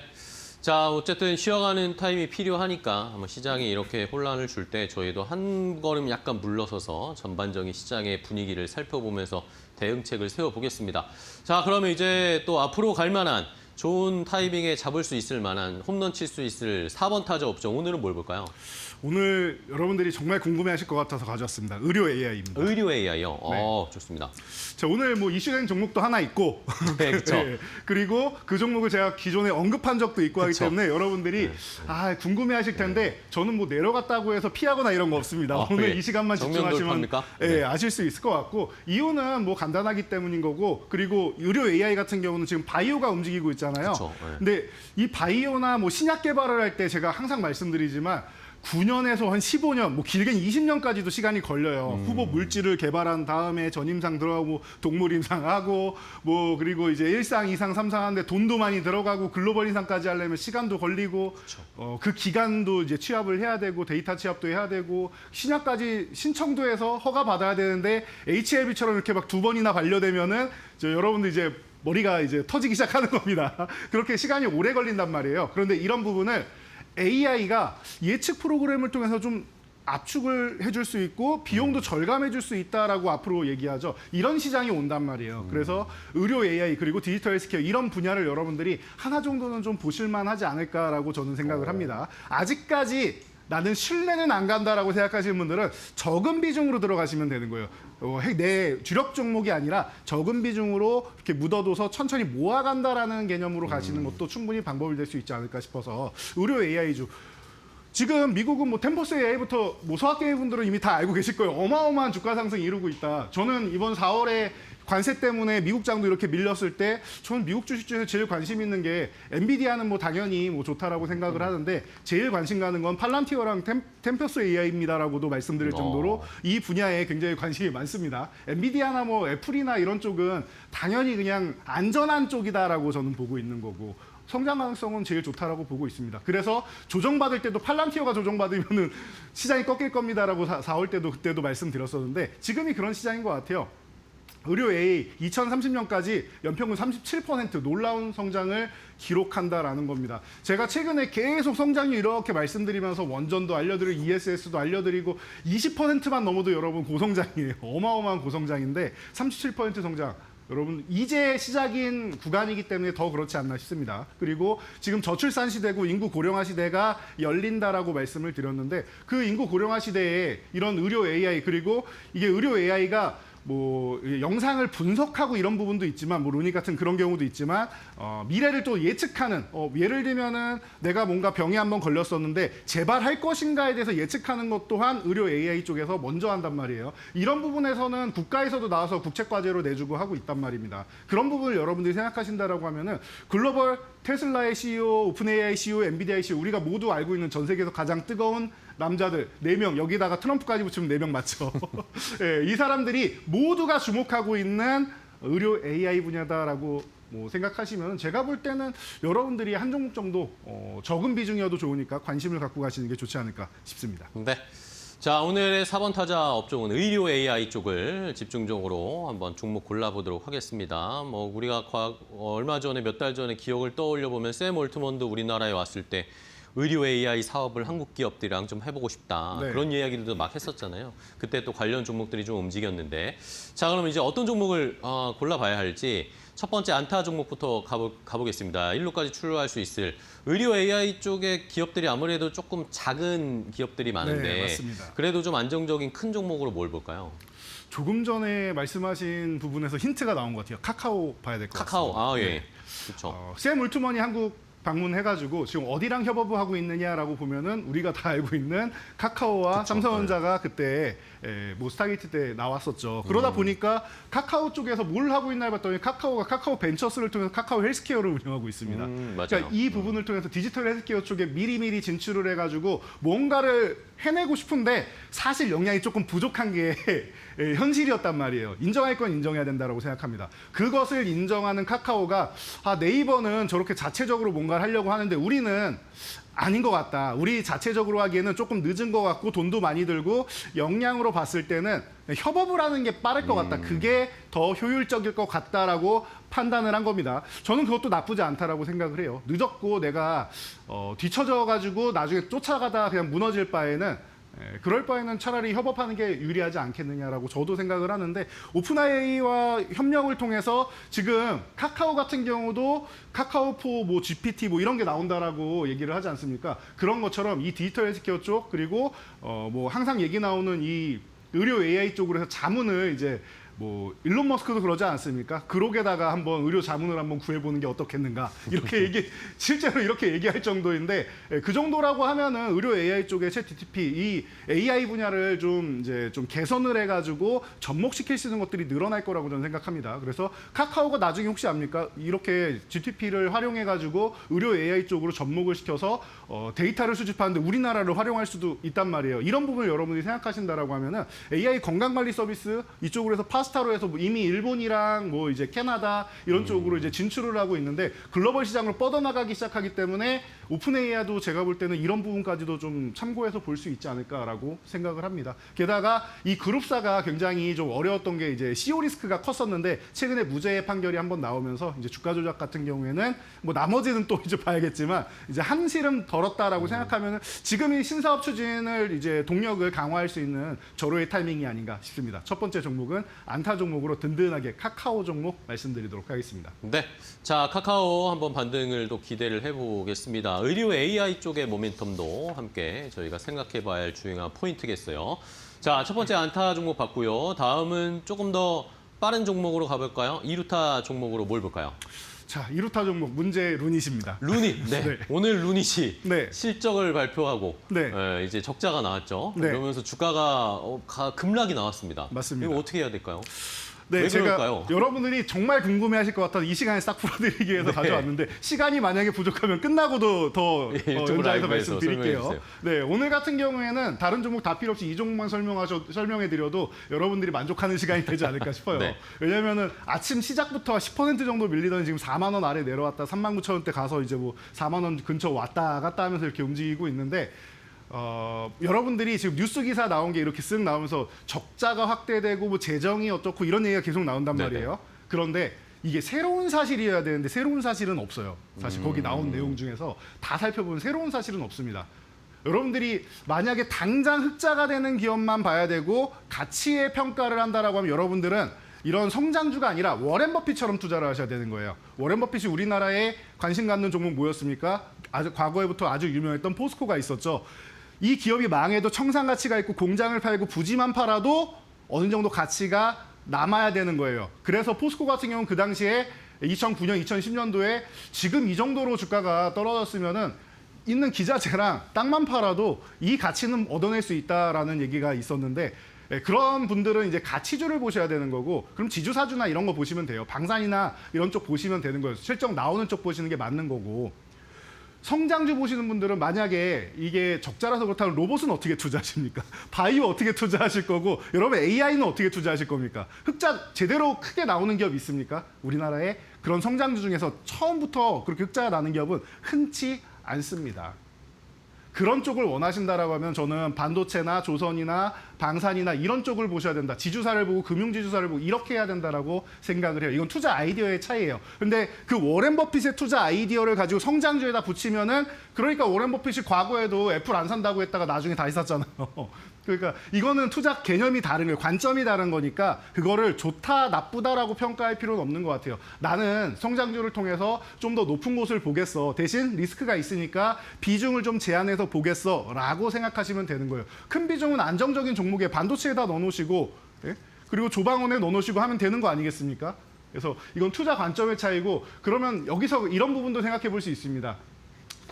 [SPEAKER 6] 자, 어쨌든 쉬어가는 타임이 필요하니까 한번 시장이 이렇게 혼란을 줄 때 저희도 한 걸음 약간 물러서서 전반적인 시장의 분위기를 살펴보면서 대응책을 세워보겠습니다. 자, 그러면 이제 또 앞으로 갈 만한 좋은 타이밍에 잡을 수 있을 만한 홈런 칠 수 있을 4번 타자 업종 오늘은 뭘 볼까요?
[SPEAKER 7] 오늘 여러분들이 정말 궁금해하실 것 같아서 가져왔습니다. 의료 AI입니다.
[SPEAKER 6] 의료 AI요.
[SPEAKER 7] 네.
[SPEAKER 6] 좋습니다.
[SPEAKER 7] 자, 오늘 뭐 이슈된 종목도 하나 있고
[SPEAKER 6] 네, 그렇죠.
[SPEAKER 7] 그리고 그 종목을 제가 기존에 언급한 적도 있고 하기
[SPEAKER 6] 그쵸.
[SPEAKER 7] 때문에 여러분들이 궁금해하실 텐데 저는 뭐 내려갔다고 해서 피하거나 이런 거 없습니다. 오늘 이 시간만 집중하시면
[SPEAKER 6] 정면돌파입니까? 네.
[SPEAKER 7] 아실 수 있을 것 같고 이유는 뭐 간단하기 때문인 거고 그리고 의료 AI 같은 경우는 지금 바이오가 움직이고 있잖아요.
[SPEAKER 6] 그쵸. 네.
[SPEAKER 7] 근데 이 바이오나 뭐 신약 개발을 할 때 제가 항상 말씀드리지만 9년에서 한 15년, 뭐 길게는 20년까지도 시간이 걸려요. 후보 물질을 개발한 다음에 전임상 들어가고 동물 임상하고 뭐 그리고 이제 1상, 2상, 3상 하는데 돈도 많이 들어가고 글로벌 임상까지 하려면 시간도 걸리고 그 기간도 이제 취합을 해야 되고 데이터 취합도 해야 되고 신약까지 신청도 해서 허가 받아야 되는데 HLB처럼 이렇게 막 2번이나 반려되면은 여러분들 이제 머리가 이제 터지기 시작하는 겁니다. 그렇게 시간이 오래 걸린단 말이에요. 그런데 이런 부분을 AI가 예측 프로그램을 통해서 좀 압축을 해줄 수 있고 비용도 절감해줄 수 있다라고 앞으로 얘기하죠. 이런 시장이 온단 말이에요. 그래서 의료 AI 그리고 디지털 헬스케어 이런 분야를 여러분들이 하나 정도는 좀 보실만하지 않을까라고 저는 생각을 합니다. 아직까지 나는 신뢰는 안 간다라고 생각하시는 분들은 적은 비중으로 들어가시면 되는 거예요. 내 주력 종목이 아니라 적은 비중으로 이렇게 묻어둬서 천천히 모아간다라는 개념으로 가시는 것도 충분히 방법이 될 수 있지 않을까 싶어서 의료 AI주. 지금 미국은 뭐 템퍼스 AI부터 뭐 소학개미 분들은 이미 다 알고 계실 거예요. 어마어마한 주가 상승이 이루고 있다. 저는 이번 4월에 관세 때문에 미국장도 이렇게 밀렸을 때 저는 미국 주식 중에서 제일 관심 있는 게 엔비디아는 뭐 당연히 뭐 좋다라고 생각을 하는데 제일 관심 가는 건 팔란티어랑 템퍼스 AI입니다라고도 말씀드릴 정도로 이 분야에 굉장히 관심이 많습니다. 엔비디아나 뭐 애플이나 이런 쪽은 당연히 그냥 안전한 쪽이다라고 저는 보고 있는 거고 성장 가능성은 제일 좋다라고 보고 있습니다. 그래서 조정받을 때도 팔란티어가 조정받으면은 시장이 꺾일 겁니다라고 4월 때도 그때도 말씀드렸었는데 지금이 그런 시장인 것 같아요. 의료 AI 2030년까지 연평균 37% 놀라운 성장을 기록한다라는 겁니다. 제가 최근에 계속 성장률 이렇게 말씀드리면서 원전도 알려드리고 ESS도 알려드리고 20%만 넘어도 여러분 고성장이에요. 어마어마한 고성장인데 37% 성장. 여러분 이제 시작인 구간이기 때문에 더 그렇지 않나 싶습니다. 그리고 지금 저출산 시대고 인구 고령화 시대가 열린다라고 말씀을 드렸는데 그 인구 고령화 시대에 이런 의료 AI 그리고 이게 의료 AI가 뭐 영상을 분석하고 이런 부분도 있지만 뭐 로닉 같은 그런 경우도 있지만 미래를 또 예측하는 예를 들면은 내가 뭔가 병에 한번 걸렸었는데 재발할 것인가에 대해서 예측하는 것 또한 의료 AI 쪽에서 먼저 한단 말이에요. 이런 부분에서는 국가에서도 나와서 국책과제로 내주고 하고 있단 말입니다. 그런 부분을 여러분들이 생각하신다라고 하면은 글로벌 테슬라의 CEO, 오픈 AI CEO, 엔비디아의 CEO 우리가 모두 알고 있는 전 세계에서 가장 뜨거운 남자들 4명 여기다가 트럼프까지 붙이면 4명 맞죠. 네, 이 사람들이 모두가 주목하고 있는 의료 AI 분야다라고 뭐 생각하시면 제가 볼 때는 여러분들이 한 종목 정도 적은 비중이어도 좋으니까 관심을 갖고 가시는 게 좋지 않을까 싶습니다.
[SPEAKER 6] 네. 자. 자, 오늘의 4번 타자 업종은 의료 AI 쪽을 집중적으로 한번 종목 골라보도록 하겠습니다. 뭐 우리가 얼마 전에 몇 달 전에 기억을 떠올려 보면 샘 올트먼도 우리나라에 왔을 때 의료 AI 사업을 한국 기업들이랑 좀 해보고 싶다.
[SPEAKER 7] 네.
[SPEAKER 6] 그런 이야기들도 막 했었잖아요. 그때 또 관련 종목들이 좀 움직였는데. 자, 그러면 이제 어떤 종목을 골라봐야 할지 첫 번째 안타 종목부터 가보겠습니다. 1루까지 출루할 수 있을 의료 AI 쪽의 기업들이 아무래도 조금 작은 기업들이 많은데
[SPEAKER 7] 네, 맞습니다.
[SPEAKER 6] 그래도 좀 안정적인 큰 종목으로 뭘 볼까요?
[SPEAKER 7] 조금 전에 말씀하신 부분에서 힌트가 나온 것 같아요. 카카오 봐야 될 것 같습니다.
[SPEAKER 6] 카카오, 아 예,
[SPEAKER 7] 네.
[SPEAKER 6] 그렇죠.
[SPEAKER 7] 샘 울트먼이 한국 방문해가지고 지금 어디랑 협업을 하고 있느냐라고 보면은 우리가 다 알고 있는 카카오와
[SPEAKER 6] 그쵸,
[SPEAKER 7] 삼성전자가 그때 뭐 스타게이트 때 나왔었죠. 그러다 보니까 카카오 쪽에서 뭘 하고 있나 봤더니 카카오가 카카오 벤처스를 통해서 카카오 헬스케어를 운영하고 있습니다.
[SPEAKER 6] 맞아요.
[SPEAKER 7] 그러니까 이 부분을 통해서 디지털 헬스케어 쪽에 미리미리 진출을 해가지고 뭔가를 해내고 싶은데 사실 역량이 조금 부족한 게 현실이었단 말이에요. 인정할 건 인정해야 된다고 생각합니다. 그것을 인정하는 카카오가 네이버는 저렇게 자체적으로 뭔가를 하려고 하는데 우리는 아닌 것 같다. 우리 자체적으로 하기에는 조금 늦은 것 같고 돈도 많이 들고 역량으로 봤을 때는 협업을 하는 게 빠를 것 같다. 그게 더 효율적일 것 같다라고 판단을 한 겁니다. 저는 그것도 나쁘지 않다라고 생각을 해요. 늦었고 내가 뒤처져가지고 나중에 쫓아가다 그냥 무너질 바에는 그럴 바에는 차라리 협업하는 게 유리하지 않겠느냐라고 저도 생각을 하는데 오픈AI와 협력을 통해서 지금 카카오 같은 경우도 카카오포 뭐 GPT 뭐 이런 게 나온다라고 얘기를 하지 않습니까? 그런 것처럼 이 디지털 헬스케어 쪽 그리고 뭐 항상 얘기 나오는 이 의료 AI 쪽으로 해서 자문을 이제 뭐 일론 머스크도 그러지 않습니까? 그록에다가 한번 의료 자문을 한번 구해보는 게 어떻겠는가 이렇게 실제로 이렇게 얘기할 정도인데 그 정도라고 하면은 의료 AI 쪽에 챗GPT 이 AI 분야를 좀 이제 좀 개선을 해가지고 접목시킬 수 있는 것들이 늘어날 거라고 저는 생각합니다. 그래서 카카오가 나중에 혹시 압니까? 이렇게 GTP를 활용해가지고 의료 AI 쪽으로 접목을 시켜서 데이터를 수집하는데 우리나라를 활용할 수도 있단 말이에요. 이런 부분을 여러분이 생각하신다라고 하면은 AI 건강관리 서비스 이쪽으로 해서 파스타로 해서 이미 일본이랑 뭐 이제 캐나다 이런 쪽으로 이제 진출을 하고 있는데 글로벌 시장으로 뻗어나가기 시작하기 때문에 오픈AI도 제가 볼 때는 이런 부분까지도 좀 참고해서 볼 수 있지 않을까라고 생각을 합니다. 게다가 이 그룹사가 굉장히 좀 어려웠던 게 이제 CEO 리스크가 컸었는데 최근에 무죄 판결이 한번 나오면서 이제 주가 조작 같은 경우에는 뭐 나머지는 또 이제 봐야겠지만 이제 한시름 덜었다라고 생각하면은 지금 이 신사업 추진을 이제 동력을 강화할 수 있는 절호의 타이밍이 아닌가 싶습니다. 첫 번째 종목은 안타 종목으로 든든하게 카카오 종목 말씀드리도록 하겠습니다.
[SPEAKER 6] 네, 자 카카오 한번 반등을 또 기대를 해보겠습니다. 의료 AI 쪽의 모멘텀도 함께 저희가 생각해봐야 할 중요한 포인트겠어요. 자, 첫 번째 안타 종목 봤고요. 다음은 조금 더 빠른 종목으로 가볼까요? 2루타 종목으로 뭘 볼까요?
[SPEAKER 7] 자, 2루타 종목 문제 루닛입니다.
[SPEAKER 6] 루닛, 네.
[SPEAKER 7] 네.
[SPEAKER 6] 오늘 루닛이
[SPEAKER 7] 네.
[SPEAKER 6] 실적을 발표하고
[SPEAKER 7] 네.
[SPEAKER 6] 이제 적자가 나왔죠.
[SPEAKER 7] 네.
[SPEAKER 6] 그러면서 주가가 급락이 나왔습니다.
[SPEAKER 7] 맞습니다.
[SPEAKER 6] 이거 어떻게 해야 될까요?
[SPEAKER 7] 네,
[SPEAKER 6] 왜
[SPEAKER 7] 제가
[SPEAKER 6] 그럴까요?
[SPEAKER 7] 여러분들이 정말 궁금해하실 것 같아서 이 시간에 싹 풀어드리기 위해서
[SPEAKER 6] 네.
[SPEAKER 7] 가져왔는데 시간이 만약에 부족하면 끝나고도 더
[SPEAKER 6] 예, 유튜브
[SPEAKER 7] 연장해서
[SPEAKER 6] 라이브에서
[SPEAKER 7] 말씀드릴게요.
[SPEAKER 6] 설명해
[SPEAKER 7] 네, 오늘 같은 경우에는 다른 종목 다 필요 없이 이 종목만 설명해드려도 여러분들이 만족하는 시간이 되지 않을까 싶어요.
[SPEAKER 6] 네.
[SPEAKER 7] 왜냐하면은 아침 시작부터 10% 정도 밀리더니 지금 4만 원 아래 내려왔다 39,000원대 가서 이제 뭐 4만 원 근처 왔다 갔다 하면서 이렇게 움직이고 있는데 여러분들이 지금 뉴스 기사 나온 게 이렇게 쓱 나오면서 적자가 확대되고 뭐 재정이 어떻고 이런 얘기가 계속 나온단
[SPEAKER 6] 네네.
[SPEAKER 7] 말이에요. 그런데 이게 새로운 사실이어야 되는데 새로운 사실은 없어요. 사실 거기 나온 내용 중에서 다 살펴보면 새로운 사실은 없습니다. 여러분들이 만약에 당장 흑자가 되는 기업만 봐야 되고 가치의 평가를 한다라고 하면 여러분들은 이런 성장주가 아니라 워렌 버핏처럼 투자를 하셔야 되는 거예요. 워렌 버핏이 우리나라에 관심 갖는 종목 뭐였습니까? 아주 과거에부터 아주 유명했던 포스코가 있었죠. 이 기업이 망해도 청산 가치가 있고 공장을 팔고 부지만 팔아도 어느 정도 가치가 남아야 되는 거예요. 그래서 포스코 같은 경우는 그 당시에 2009년, 2010년도에 지금 이 정도로 주가가 떨어졌으면은 있는 기자재랑 땅만 팔아도 이 가치는 얻어낼 수 있다라는 얘기가 있었는데 그런 분들은 이제 가치주를 보셔야 되는 거고 그럼 지주사주나 이런 거 보시면 돼요. 방산이나 이런 쪽 보시면 되는 거예요. 실적 나오는 쪽 보시는 게 맞는 거고 성장주 보시는 분들은 만약에 이게 적자라서 그렇다면 로봇은 어떻게 투자하십니까? 바이오 어떻게 투자하실 거고 여러분 AI는 어떻게 투자하실 겁니까? 흑자 제대로 크게 나오는 기업 있습니까? 우리나라에 그런 성장주 중에서 처음부터 그렇게 흑자가 나는 기업은 흔치 않습니다. 그런 쪽을 원하신다라고 하면 저는 반도체나 조선이나 방산이나 이런 쪽을 보셔야 된다. 지주사를 보고 금융지주사를 보고 이렇게 해야 된다라고 생각을 해요. 이건 투자 아이디어의 차이예요. 근데 그 워렌 버핏의 투자 아이디어를 가지고 성장주에다 붙이면은 그러니까 워렌 버핏이 과거에도 애플 안 산다고 했다가 나중에 다시 샀잖아요. 그러니까 이거는 투자 개념이 다른 거예요. 관점이 다른 거니까 그거를 좋다 나쁘다라고 평가할 필요는 없는 것 같아요. 나는 성장주를 통해서 좀 더 높은 곳을 보겠어. 대신 리스크가 있으니까 비중을 좀 제한해서 보겠어 라고 생각하시면 되는 거예요. 큰 비중은 안정적인 종목에 반도체에다 넣어놓으시고 예? 그리고 조방원에 넣어놓으시고 하면 되는 거 아니겠습니까? 그래서 이건 투자 관점의 차이고 그러면 여기서 이런 부분도 생각해 볼 수 있습니다.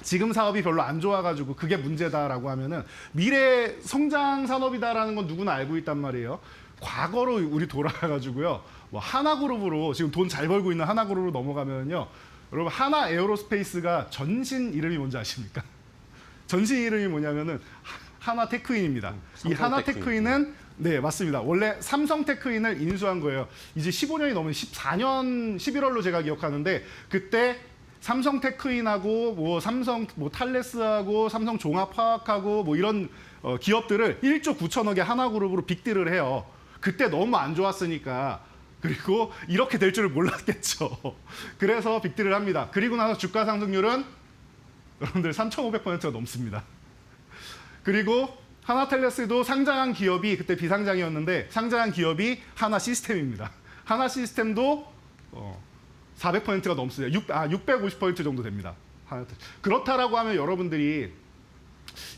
[SPEAKER 7] 지금 사업이 별로 안 좋아가지고 그게 문제다라고 하면은 미래 성장 산업이다라는 건 누구나 알고 있단 말이에요. 과거로 우리 돌아가가지고요. 뭐 하나그룹으로 지금 돈 잘 벌고 있는 하나그룹으로 넘어가면요. 여러분 하나 에어로스페이스가 전신 이름이 뭔지 아십니까? 전신 이름이 뭐냐면은 하나 테크인입니다. 이 하나 테크인은 네, 맞습니다. 원래 삼성 테크인을 인수한 거예요. 이제 15년이 넘은 14년 11월로 제가 기억하는데 그때 삼성 테크인하고 뭐 삼성 뭐 탈레스하고 삼성 종합화학하고 뭐 이런 기업들을 1조 9천억의 하나그룹으로 빅딜을 해요. 그때 너무 안 좋았으니까 그리고 이렇게 될 줄을 몰랐겠죠. 그래서 빅딜을 합니다. 그리고 나서 주가 상승률은 여러분들 3,500%가 넘습니다. 그리고 하나텔레스도 상장한 기업이 그때 비상장이었는데 상장한 기업이 하나 시스템입니다. 하나 시스템도 400%가 넘습니다. 650% 정도 됩니다. 그렇다라고 하면 여러분들이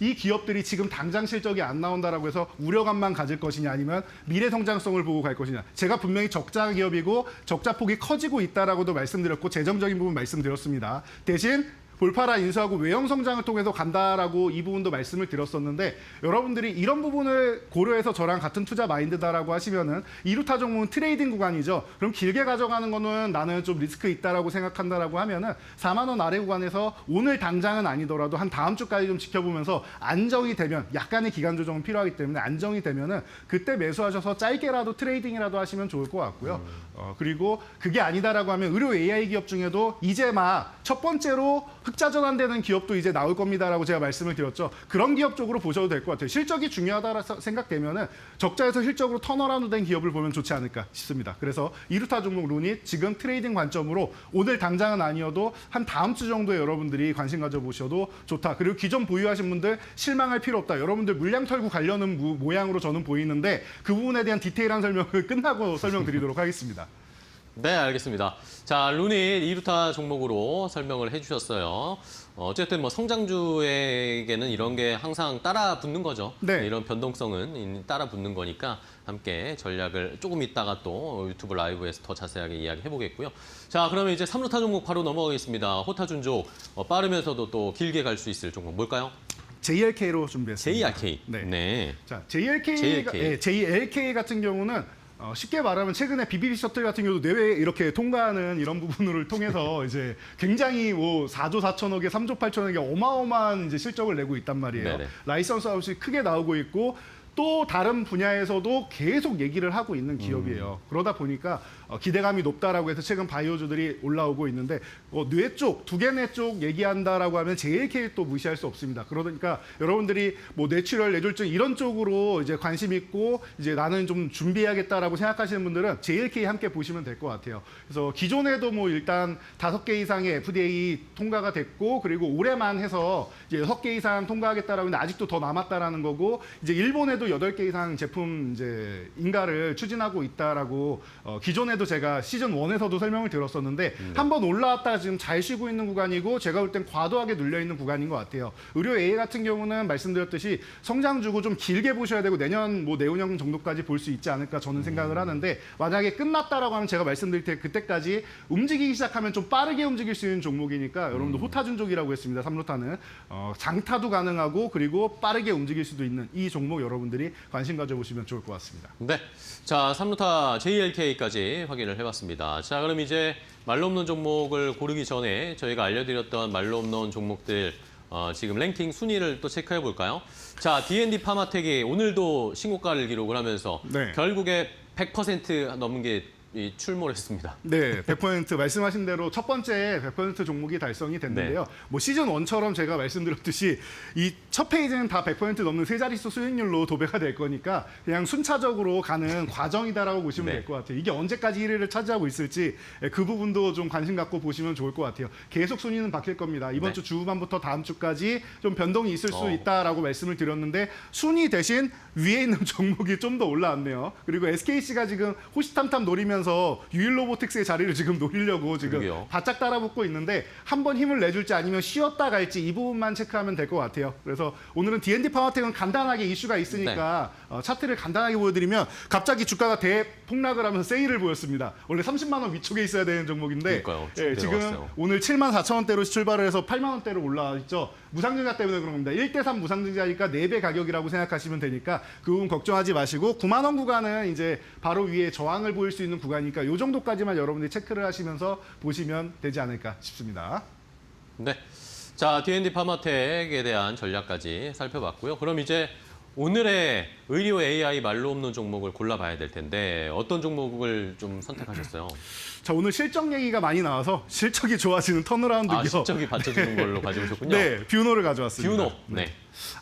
[SPEAKER 7] 이 기업들이 지금 당장 실적이 안 나온다라고 해서 우려감만 가질 것이냐 아니면 미래 성장성을 보고 갈 것이냐. 제가 분명히 적자 기업이고 적자 폭이 커지고 있다라고도 말씀드렸고 재정적인 부분 말씀드렸습니다. 대신 볼파라 인수하고 외형 성장을 통해서 간다라고 이 부분도 말씀을 드렸었는데 여러분들이 이런 부분을 고려해서 저랑 같은 투자 마인드다라고 하시면은 이루타 종목은 트레이딩 구간이죠. 그럼 길게 가져가는 거는 나는 좀 리스크 있다라고 생각한다라고 하면은 4만 원 아래 구간에서 오늘 당장은 아니더라도 한 다음 주까지 좀 지켜보면서 안정이 되면 약간의 기간 조정은 필요하기 때문에 안정이 되면은 그때 매수하셔서 짧게라도 트레이딩이라도 하시면 좋을 것 같고요. 그리고 그게 아니다라고 하면 의료 AI 기업 중에도 이제 막 첫 번째로 흑자 전환되는 기업도 이제 나올 겁니다라고 제가 말씀을 드렸죠. 그런 기업 쪽으로 보셔도 될 것 같아요. 실적이 중요하다고 생각되면은 적자에서 실적으로 턴어라운드 된 기업을 보면 좋지 않을까 싶습니다. 그래서 이루타 종목 루닛 지금 트레이딩 관점으로 오늘 당장은 아니어도 한 다음 주 정도에 여러분들이 관심 가져보셔도 좋다. 그리고 기존 보유하신 분들 실망할 필요 없다. 여러분들 물량 털고 가려는 모양으로 저는 보이는데 그 부분에 대한 디테일한 설명을 끝나고 설명드리도록 하겠습니다.
[SPEAKER 6] 네, 알겠습니다. 자, 루닛 이루타 종목으로 설명을 해주셨어요. 어쨌든 뭐 성장주에게는 이런 게 항상 따라 붙는 거죠.
[SPEAKER 7] 네.
[SPEAKER 6] 이런 변동성은 따라 붙는 거니까 함께 전략을 조금 있다가 또 유튜브 라이브에서 더 자세하게 이야기해 보겠고요. 자, 그러면 이제 3루타 종목 바로 넘어가겠습니다. 호타준족 빠르면서도 또 길게 갈 수 있을 종목 뭘까요?
[SPEAKER 7] JLK로 준비했습니다.
[SPEAKER 6] JRK.
[SPEAKER 7] 네.
[SPEAKER 6] 네.
[SPEAKER 7] 자, JLK 같은 경우는 쉽게 말하면 최근에 BBB 셔틀 같은 경우도 내외 이렇게 통과하는 이런 부분을 통해서 이제 굉장히 뭐 4조 4천억에 3조 8천억에 어마어마한 이제 실적을 내고 있단 말이에요.
[SPEAKER 6] 네네.
[SPEAKER 7] 라이선스 아웃이 크게 나오고 있고 또 다른 분야에서도 계속 얘기를 하고 있는 기업이에요. 그러다 보니까 기대감이 높다라고 해서 최근 바이오주들이 올라오고 있는데 뇌 쪽, 두개뇌 쪽 얘기한다라고 하면 JLK 또 무시할 수 없습니다. 그러니까 여러분들이 뭐 뇌출혈, 뇌졸중 이런 쪽으로 이제 관심 있고 이제 나는 좀 준비해야겠다라고 생각하시는 분들은 JLK 함께 보시면 될 것 같아요. 그래서 기존에도 뭐 일단 5개 이상의 FDA 통과가 됐고 그리고 올해만 해서 이제 6개 이상 통과하겠다라고 했는데 아직도 더 남았다라는 거고 이제 일본에도 8개 이상 제품 이제 인가를 추진하고 있다라고 기존에도 제가 시즌 1에서도 설명을 드렸었는데 한번 올라왔다가 지금 잘 쉬고 있는 구간이고 제가 볼 땐 과도하게 눌려 있는 구간인 것 같아요. 의료 A 같은 경우는 말씀드렸듯이 성장주고 좀 길게 보셔야 되고 내년 뭐 내후년 정도까지 볼 수 있지 않을까 저는 생각을 하는데 만약에 끝났다라고 하면 제가 말씀드릴 때 그때까지 움직이기 시작하면 좀 빠르게 움직일 수 있는 종목이니까 여러분들 호타준족이라고 했습니다. 3루타는 장타도 가능하고 그리고 빠르게 움직일 수도 있는 이 종목 여러분들이 관심 가져보시면 좋을 것 같습니다.
[SPEAKER 6] 네. 자, 3루타 JLK까지 확인을 해봤습니다. 자, 그럼 이제 말로 없는 종목을 고르기 전에 저희가 알려드렸던 말로 없는 종목들 지금 랭킹 순위를 또 체크해 볼까요? 자, D&D 파마텍이 오늘도 신고가를 기록을 하면서
[SPEAKER 7] 네.
[SPEAKER 6] 결국에 100% 넘은 게 출몰했습니다.
[SPEAKER 7] 네, 100% 말씀하신 대로 첫 번째 100% 종목이 달성이 됐는데요. 뭐 시즌 1처럼 제가 말씀드렸듯이 이 첫 페이지는 다 100% 넘는 세 자릿수 수익률로 도배가 될 거니까 그냥 순차적으로 가는 과정이다라고 보시면
[SPEAKER 6] 네.
[SPEAKER 7] 될 것 같아요. 이게 언제까지 1위를 차지하고 있을지 그 부분도 좀 관심 갖고 보시면 좋을 것 같아요. 계속 순위는 바뀔 겁니다. 이번
[SPEAKER 6] 네.
[SPEAKER 7] 주 주후반부터 다음 주까지 좀 변동이 있을 수
[SPEAKER 6] 어.
[SPEAKER 7] 있다라고 말씀을 드렸는데 순위 대신 위에 있는 종목이 좀 더 올라왔네요. 그리고 SKC가 지금 호시탐탐 노리면서 유일로보틱스의 자리를 지금 노리려고 지금
[SPEAKER 6] 그러게요.
[SPEAKER 7] 바짝 따라붙고 있는데 한번 힘을 내줄지 아니면 쉬었다 갈지 이 부분만 체크하면 될 것 같아요. 그래서 오늘은 D&D 파워텍은 간단하게 이슈가 있으니까 차트를 간단하게 보여드리면 갑자기 주가가 대폭락을 하면서 세일을 보였습니다. 원래 30만 원 위쪽에 있어야 되는 종목인데
[SPEAKER 6] 그러니까요. 쭉
[SPEAKER 7] 지금
[SPEAKER 6] 내려왔어요.
[SPEAKER 7] 오늘 7만 4천 원대로 출발을 해서 8만 원대로 올라와 있죠. 무상증자 때문에 그런 겁니다. 1대3 무상증자니까 4배 가격이라고 생각하시면 되니까 그 부분 걱정하지 마시고 9만 원 구간은 이제 바로 위에 저항을 보일 수 있는 구간이니까 이 정도까지만 여러분들이 체크를 하시면서 보시면 되지 않을까 싶습니다.
[SPEAKER 6] 네. 자, D&D 파마텍에 대한 전략까지 살펴봤고요. 그럼 이제 오늘의 의료 AI 말로 없는 종목을 골라봐야 될 텐데 어떤 종목을 좀 선택하셨어요?
[SPEAKER 7] 자, 오늘 실적 얘기가 많이 나와서 실적이 좋아지는 턴어라운드요.
[SPEAKER 6] 실적이 받쳐주는 걸로 가져오셨군요.
[SPEAKER 7] 네, 뷰노를 가져왔습니다.
[SPEAKER 6] 뷰노. 네.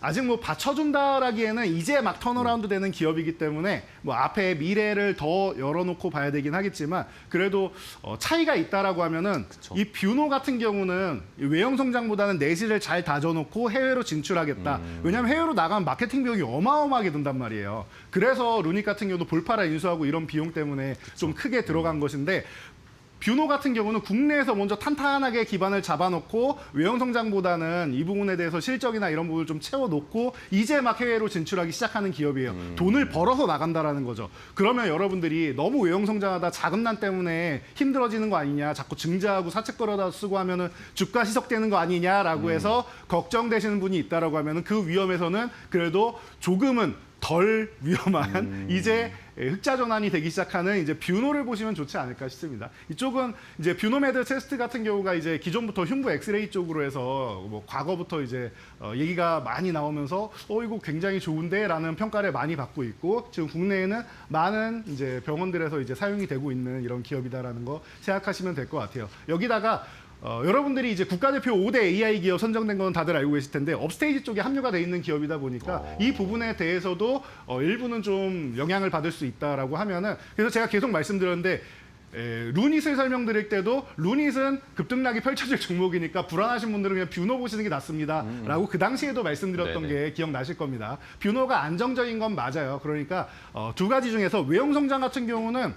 [SPEAKER 7] 아직 뭐 받쳐준다라기에는 이제 막 턴어라운드 되는 기업이기 때문에 뭐 앞에 미래를 더 열어놓고 봐야 되긴 하겠지만 그래도 차이가 있다라고 하면은 이 뷰노 같은 경우는 외형 성장보다는 내실을 잘 다져놓고 해외로 진출하겠다. 왜냐하면 해외로 나가면 마케팅 비용이 어마어마하게 든단 말이에요. 그래서 루닉 같은 경우도 볼파라 인수하고 이런 비용 때문에 좀 크게 들어간 것인데 뷰노 같은 경우는 국내에서 먼저 탄탄하게 기반을 잡아놓고 외형 성장보다는 이 부분에 대해서 실적이나 이런 부분을 좀 채워놓고 이제 막 해외로 진출하기 시작하는 기업이에요. 돈을 벌어서 나간다라는 거죠. 그러면 여러분들이 너무 외형 성장하다 자금난 때문에 힘들어지는 거 아니냐, 자꾸 증자하고 사채 끌어다 쓰고 하면은 주가 희석되는 거 아니냐라고 해서 걱정되시는 분이 있다라고 하면은 그 위험에서는 그래도 조금은 덜 위험한 이제 흑자 전환이 되기 시작하는 이제 뷰노를 보시면 좋지 않을까 싶습니다. 이쪽은 이제 뷰노메드 체스트 같은 경우가 이제 기존부터 흉부 엑스레이 쪽으로 해서 뭐 과거부터 이제 얘기가 많이 나오면서 이거 굉장히 좋은데라는 평가를 많이 받고 있고 지금 국내에는 많은 이제 병원들에서 이제 사용이 되고 있는 이런 기업이다라는 거 생각하시면 될 것 같아요. 여기다가 여러분들이 이제 국가대표 5대 AI 기업 선정된 건 다들 알고 계실 텐데 업스테이지 쪽에 합류가 돼 있는 기업이다 보니까 이 부분에 대해서도 일부는 좀 영향을 받을 수 있다라고 하면은 그래서 제가 계속 말씀드렸는데 루닛을 설명드릴 때도 루닛은 급등락이 펼쳐질 종목이니까 불안하신 분들은 그냥 뷰노 보시는 게 낫습니다. 라고 그 당시에도 말씀드렸던
[SPEAKER 6] 네네.
[SPEAKER 7] 게 기억나실 겁니다. 뷰노가 안정적인 건 맞아요. 그러니까 두 가지 중에서 외형 성장 같은 경우는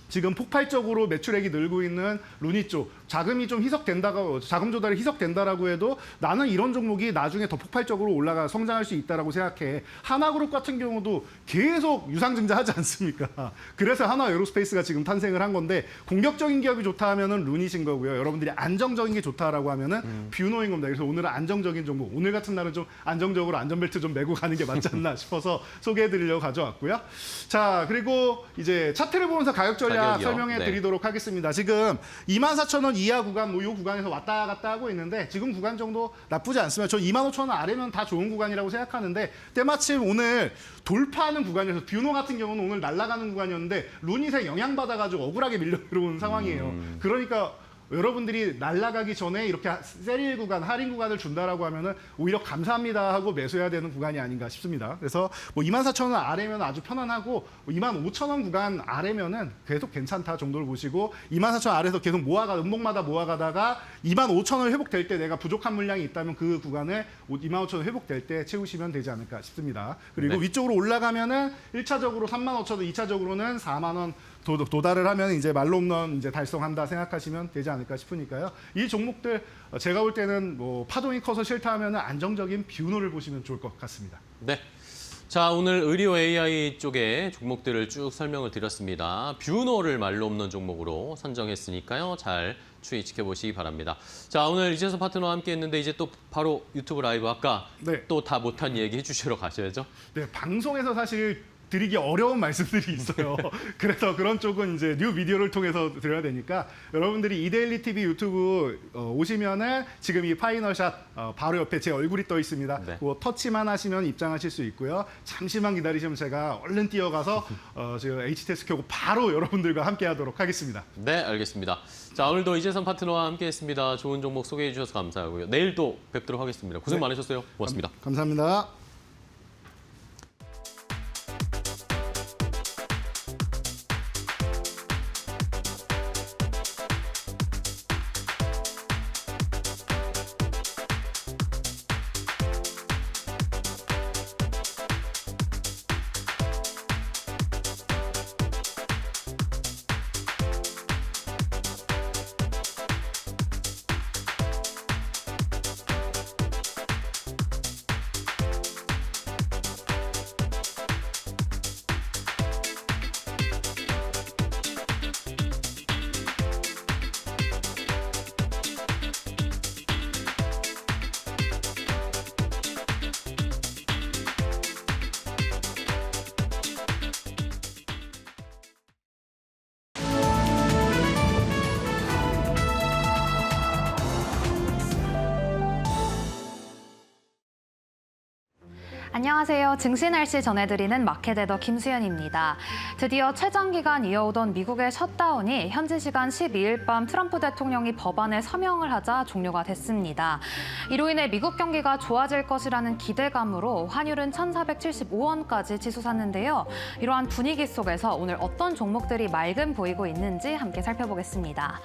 [SPEAKER 7] 지금 폭발적으로 매출액이 늘고 있는 루니 쪽 자금이 좀 희석된다고 자금 조달이 희석된다라고 해도 나는 이런 종목이 나중에 더 폭발적으로 올라가 성장할 수 있다라고 생각해. 하나그룹 같은 경우도 계속 유상증자하지 않습니까? 그래서 하나 에어로스페이스가 지금 탄생을 한 건데 공격적인 기업이 좋다 하면은 루닛인 거고요. 여러분들이 안정적인 게 좋다라고 하면은 뷰노인 겁니다. 그래서 오늘은 안정적인 종목. 오늘 같은 날은 좀 안정적으로 안전벨트 좀 메고 가는 게 맞지 않나 싶어서 소개해드리려고 가져왔고요. 자, 그리고 이제 차트를 보면서 가격 전략
[SPEAKER 6] 가격이요?
[SPEAKER 7] 설명해
[SPEAKER 6] 네.
[SPEAKER 7] 드리도록 하겠습니다. 지금 24,000원 이하 구간, 뭐 이 구간에서 왔다 갔다 하고 있는데 지금 구간 정도 나쁘지 않습니다. 저 25,000원 아래면 다 좋은 구간이라고 생각하는데 때마침 오늘 돌파하는 구간이어서 뷰노 같은 경우는 오늘 날아가는 구간이었는데 루닛에 영향받아가지고 억울하게 밀려 들어온 상황이에요. 그러니까 여러분들이 날아가기 전에 이렇게 세일 구간, 할인 구간을 준다라고 하면은 오히려 감사합니다 하고 매수해야 되는 구간이 아닌가 싶습니다. 그래서 뭐 24,000원 아래면 아주 편안하고 25,000원 구간 아래면은 계속 괜찮다 정도를 보시고 24,000원 아래에서 계속 음봉마다 모아가다가 25,000원 회복될 때 내가 부족한 물량이 있다면 그 구간을 25,000원 회복될 때 채우시면 되지 않을까 싶습니다. 그리고
[SPEAKER 6] 네.
[SPEAKER 7] 위쪽으로 올라가면은 1차적으로 35,000원, 2차적으로는 4만 원 도달을 하면 이제 말로 홈런 이제 달성한다 생각하시면 되지 않을까 싶으니까요. 이 종목들 제가 볼 때는 뭐 파동이 커서 싫다 하면은 안정적인 뷰노를 보시면 좋을 것 같습니다.
[SPEAKER 6] 네. 자, 오늘 의료 AI 쪽의 종목들을 쭉 설명을 드렸습니다. 뷰노를 말로 없는 종목으로 선정했으니까요. 잘 추이 지켜보시기 바랍니다. 자, 오늘 이재선 파트너와 함께 했는데 이제 또 바로 유튜브 라이브 아까
[SPEAKER 7] 네.
[SPEAKER 6] 또 다 못한 얘기 해주시러 가셔야죠.
[SPEAKER 7] 네, 방송에서 사실 드리기 어려운 말씀들이 있어요. 그래서 그런 쪽은 이제 뉴 미디어를 통해서 드려야 되니까 여러분들이 이데일리 TV 유튜브 오시면은 지금 이 파이널샷 바로 옆에 제 얼굴이 떠 있습니다.
[SPEAKER 6] 네.
[SPEAKER 7] 그거 터치만 하시면 입장하실 수 있고요. 잠시만 기다리시면 제가 얼른 뛰어가서 지금 HTS 켜고 바로 여러분들과 함께하도록 하겠습니다.
[SPEAKER 6] 네, 알겠습니다. 자, 오늘도 이재선 파트너와 함께했습니다. 좋은 종목 소개해 주셔서 감사하고요. 내일 또 뵙도록 하겠습니다. 고생 많으셨어요. 고맙습니다.
[SPEAKER 7] 감사합니다.
[SPEAKER 8] 안녕하세요. 증시 날씨 전해드리는 마켓에더 김수연입니다. 드디어 최장기간 이어오던 미국의 셧다운이 현지 시간 12일 밤 트럼프 대통령이 법안에 서명을 하자 종료가 됐습니다. 이로 인해 미국 경기가 좋아질 것이라는 기대감으로 환율은 1,475원까지 치솟았는데요. 이러한 분위기 속에서 오늘 어떤 종목들이 맑음 보이고 있는지 함께 살펴보겠습니다.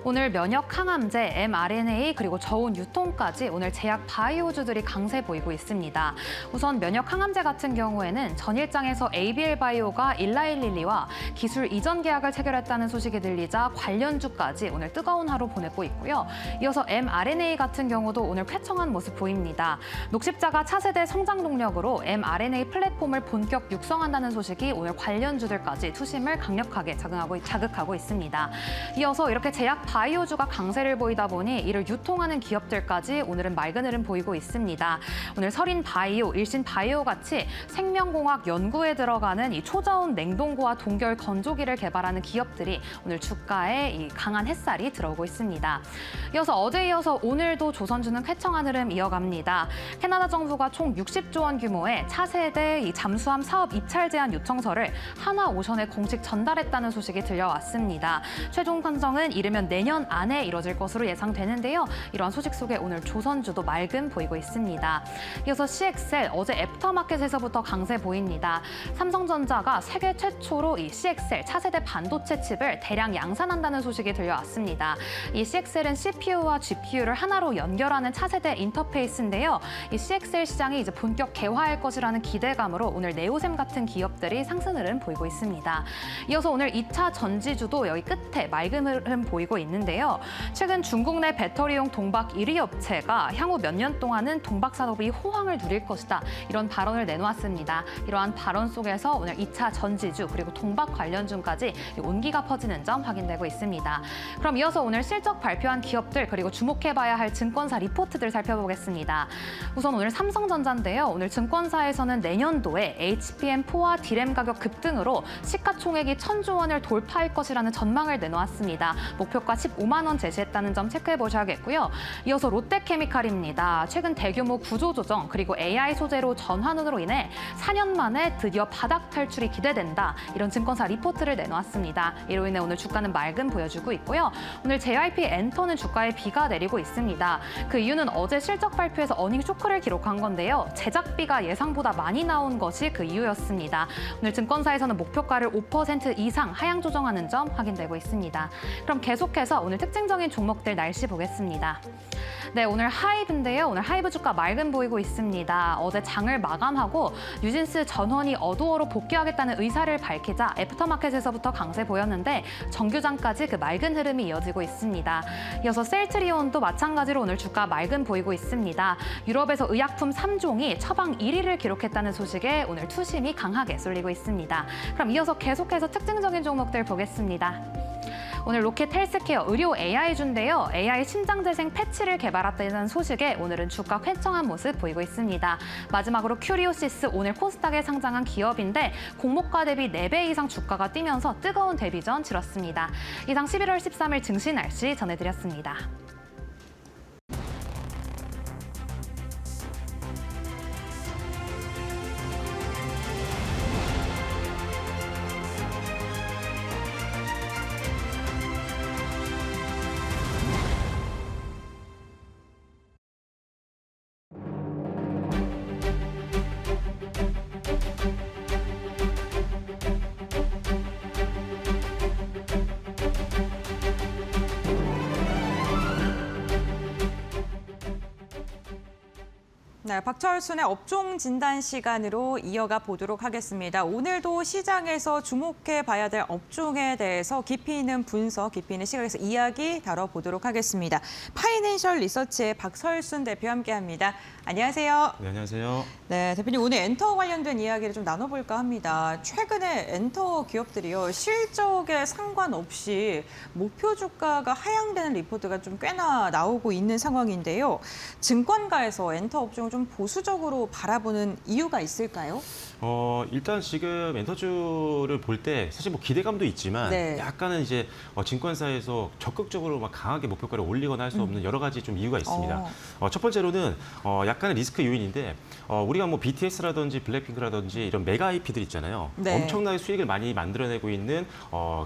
[SPEAKER 8] 오늘 면역 항암제, mRNA 그리고 저온 유통까지 오늘 제약 바이오주들이 강세 보이고 있습니다. 우선 면역 항암제 같은 경우에는 전일장에서 ABL 바이오가 일라일릴리와 기술 이전 계약을 체결했다는 소식이 들리자 관련주까지 오늘 뜨거운 하루 보내고 있고요. 이어서 mRNA 같은 경우도 오늘 쾌청한 모습 보입니다. 녹십자가 차세대 성장 동력으로 mRNA 플랫폼을 본격 육성한다는 소식이 오늘 관련주들까지 투심을 강력하게 자극하고 있습니다. 이어서 이렇게 제약 바이오주가 강세를 보이다 보니 이를 유통하는 기업들까지 오늘은 맑은 흐름 보이고 있습니다. 오늘 서린 바이오, 일신 바이오 같이 생명공학 연구에 들어가는 이 초저온 냉동고와 동결 건조기를 개발하는 기업들이 오늘 주가에 이 강한 햇살이 들어오고 있습니다. 이어서 어제 이어서 오늘도 조선주는 쾌청한 흐름 이어갑니다. 캐나다 정부가 총 60조 원 규모의 차세대 이 잠수함 사업 입찰 제한 요청서를 한화오션에 공식 전달했다는 소식이 들려왔습니다. 최종 판정은 이르면 내년 안에 이뤄질 것으로 예상되는데요. 이러한 소식 속에 오늘 조선주도 맑음 보이고 있습니다. 이어서 CXL 어제 애프터마켓에서부터 강세 보입니다. 삼성전자가 세계 최초로 이 CXL 차세대 반도체 칩을 대량 양산한다는 소식이 들려왔습니다. 이 CXL은 CPU와 GPU를 하나로 연결하는 차세대 인터페이스인데요. 이 CXL 시장이 이제 본격 개화할 것이라는 기대감으로 오늘 네오셈 같은 기업들이 상승 흐름 보이고 있습니다. 이어서 오늘 2차 전지주도 여기 끝에 맑은 흐름 보이고 있는데요. 최근 중국 내 배터리용 동박 1위 업체가 향후 몇 년 동안은 동박 산업이 호황을 누릴 것이다. 이런 발언을 내놓았습니다. 이러한 발언 속에서 오늘 2차 전지주 그리고 동박 관련주까지 온기가 퍼지는 점 확인되고 있습니다. 그럼 이어서 오늘 실적 발표한 기업들 그리고 주목해봐야 할 증권사 리포트들 살펴보겠습니다. 우선 오늘 삼성전자인데요. 오늘 증권사에서는 내년도에 HBM4와 D램 가격 급등으로 시가총액이 1,000조 원을 돌파할 것이라는 전망을 내놓았습니다. 목표가 15만 원 제시했다는 점 체크해 보셔야겠고요. 이어서 롯데케미칼입니다. 최근 대규모 구조조정 그리고 AI 소재로 전환으로 인해 4년 만에 드디어 바닥 탈출이 기대된다. 이런 증권사 리포트를 내놓았습니다. 이로 인해 오늘 주가는 맑음 보여주고 있고요. 오늘 JYP 엔터는 주가에 비가 내리고 있습니다. 그 이유는 어제 실적 발표에서 어닝 쇼크를 기록한 건데요. 제작비가 예상보다 많이 나온 것이 그 이유였습니다. 오늘 증권사에서는 목표가를 5% 이상 하향 조정하는 점 확인되고 있습니다. 그럼 계속해서 오늘 특징적인 종목들 날씨 보겠습니다. 네, 오늘 하이브인데요. 오늘 하이브 주가 맑음 보이고 있습니다. 어제 장을 마감하고 뉴진스 전원이 어두워로 복귀하겠다는 의사를 밝히자 애프터마켓에서부터 강세 보였는데 정규장까지 그 맑은 흐름이 이어지고 있습니다. 이어서 셀트리온도 마찬가지로 오늘 주가 맑음 보이고 있습니다. 유럽에서 의약품 3종이 처방 1위를 기록했다는 소식에 오늘 투심이 강하게 쏠리고 있습니다. 그럼 이어서 계속해서 특징적인 종목들 보겠습니다. 오늘 로켓 헬스케어 의료 AI주인데요. AI 심장재생 패치를 개발했다는 소식에 오늘은 주가 쾌청한 모습 보이고 있습니다. 마지막으로 큐리오시스 오늘 코스닥에 상장한 기업인데 공모가 대비 4배 이상 주가가 뛰면서 뜨거운 데뷔전 치렀습니다. 이상 11월 13일 증시 날씨 전해드렸습니다.
[SPEAKER 1] 네, 박철순의 업종 진단 시간으로 이어가 보도록 하겠습니다. 오늘도 시장에서 주목해 봐야 될 업종에 대해서 깊이 있는 분석, 깊이 있는 시각에서 이야기 다뤄보도록 하겠습니다. 파이낸셜 리서치의 박철순 대표 함께합니다. 안녕하세요.
[SPEAKER 9] 네, 안녕하세요.
[SPEAKER 1] 네, 대표님 오늘 엔터 관련된 이야기를 좀 나눠볼까 합니다. 최근에 엔터 기업들이요 실적에 상관없이 목표 주가가 하향되는 리포트가 좀 꽤나 나오고 있는 상황인데요. 증권가에서 엔터 업종을 좀 보수적으로 바라보는 이유가 있을까요?
[SPEAKER 9] 일단 지금 엔터주를 볼 때 사실 뭐 기대감도 있지만
[SPEAKER 1] 네.
[SPEAKER 9] 약간은 이제 증권사에서 적극적으로 막 강하게 목표가를 올리거나 할 수 없는 여러 가지 좀 이유가 있습니다. 첫 번째로는 약간의 리스크 요인인데 우리가 뭐 BTS라든지 블랙핑크라든지 이런 메가 IP들 있잖아요.
[SPEAKER 1] 네.
[SPEAKER 9] 엄청나게 수익을 많이 만들어내고 있는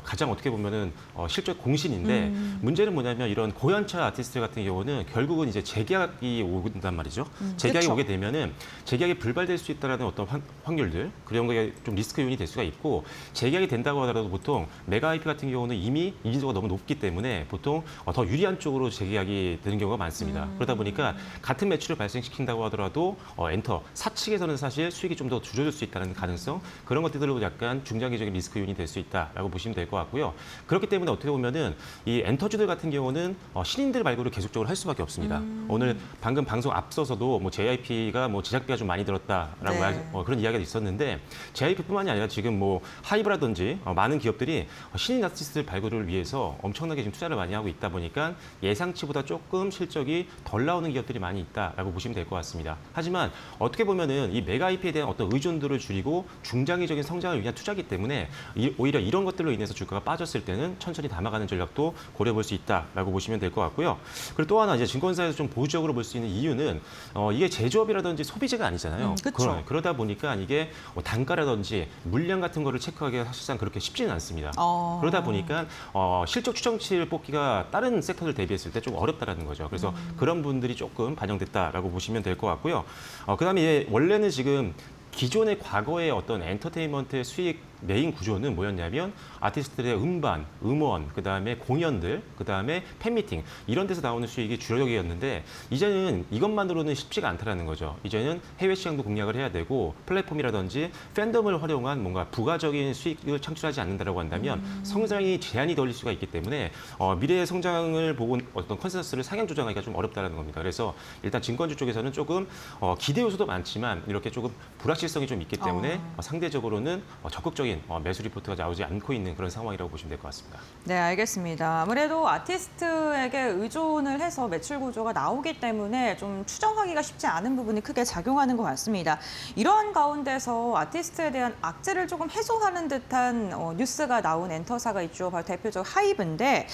[SPEAKER 9] 가장 어떻게 보면은 실적 공신인데 문제는 뭐냐면 이런 고연차 아티스트 같은 경우는 결국은 이제 재계약이 온단 말이죠. 재계약이
[SPEAKER 1] 그쵸.
[SPEAKER 9] 오게 되면은 재계약이 불발될 수 있다라는 어떤 확률들 그런 게 좀 리스크 요인이 될 수가 있고 재계약이 된다고 하더라도 보통 메가 IP 같은 경우는 이미 인지도가 너무 높기 때문에 보통 더 유리한 쪽으로 재계약이 되는 경우가 많습니다. 그러다 보니까 같은 매출을 발생시킨다고 하더라도 엔터 사측에서는 사실 수익이 좀 더 줄어들 수 있다는 가능성 그런 것들로 약간 중장기적인 리스크 요인이 될 수 있다라고 보시면 될 것 같고요. 그렇기 때문에 어떻게 보면은 이 엔터주들 같은 경우는 신인들 발굴을 계속적으로 할 수밖에 없습니다. 오늘 방금 방송 앞서서도 뭐 JIP가 뭐 제작비가 좀 많이 들었다라고
[SPEAKER 1] 네.
[SPEAKER 9] 그런 이야기가 있었는데 JIP뿐만이 아니라 지금 뭐 하이브라든지 많은 기업들이 신인 아티스트 발굴을 위해서 엄청나게 지금 투자를 많이 하고 있다 보니까 예상치보다 조금 실적이 덜 나오는 기업들이 많이 있다라고 보시면 될 것 같습니다. 하지만 어떻게 보면은 이 메가 IP에 대한 어떤 의존도를 줄이고 중장기적인 성장을 위한 투자이기 때문에 오히려 이런 것들로 인해서 주가가 빠졌을 때는 천천히 담아가는 전략도 고려해 볼 수 있다라고 보시면 될 것 같고요. 그리고 또 하나 이제 증권사에서 좀 보수적으로 볼 수 있는 이유는 이게 제조업이라든지 소비재가 아니잖아요.
[SPEAKER 1] 그쵸.
[SPEAKER 9] 그러다 보니까 이게 단가라든지 물량 같은 거를 체크하기가 사실상 그렇게 쉽지는 않습니다. 그러다 보니까 실적 추정치를 뽑기가 다른 섹터들 대비했을 때 좀 어렵다라는 거죠. 그래서 그런 분들이 조금 반영됐다라고 보시면 될 것 같고요. 그다음에 원래는 지금 기존의 과거의 어떤 엔터테인먼트의 수익 메인 구조는 뭐였냐면 아티스트들의 음반, 음원, 그다음에 공연들, 그다음에 팬미팅 이런 데서 나오는 수익이 주력이었는데 이제는 이것만으로는 쉽지가 않다라는 거죠. 이제는 해외 시장도 공략을 해야 되고 플랫폼이라든지 팬덤을 활용한 뭔가 부가적인 수익을 창출하지 않는다라고 한다면 성장이 제한이 걸릴 수가 있기 때문에 미래의 성장을 보고 어떤 컨센서스를 상향 조정하기가 좀 어렵다라는 겁니다. 그래서 일단 증권주 쪽에서는 조금 기대 요소도 많지만 이렇게 조금 불확실성이 좀 있기 때문에 상대적으로는 적극적인 매수 리포트가 나오지 않고 있는 그런 상황이라고 보시면 될 것 같습니다.
[SPEAKER 1] 네, 알겠습니다. 아무래도 아티스트에게 의존을 해서 매출 구조가 나오기 때문에 좀 추정하기가 쉽지 않은 부분이 크게 작용하는 것 같습니다. 이러한 가운데서 아티스트에 대한 악재를 조금 해소하는 듯한 뉴스가 나온 엔터사가 있죠. 바로 대표적 하이브인데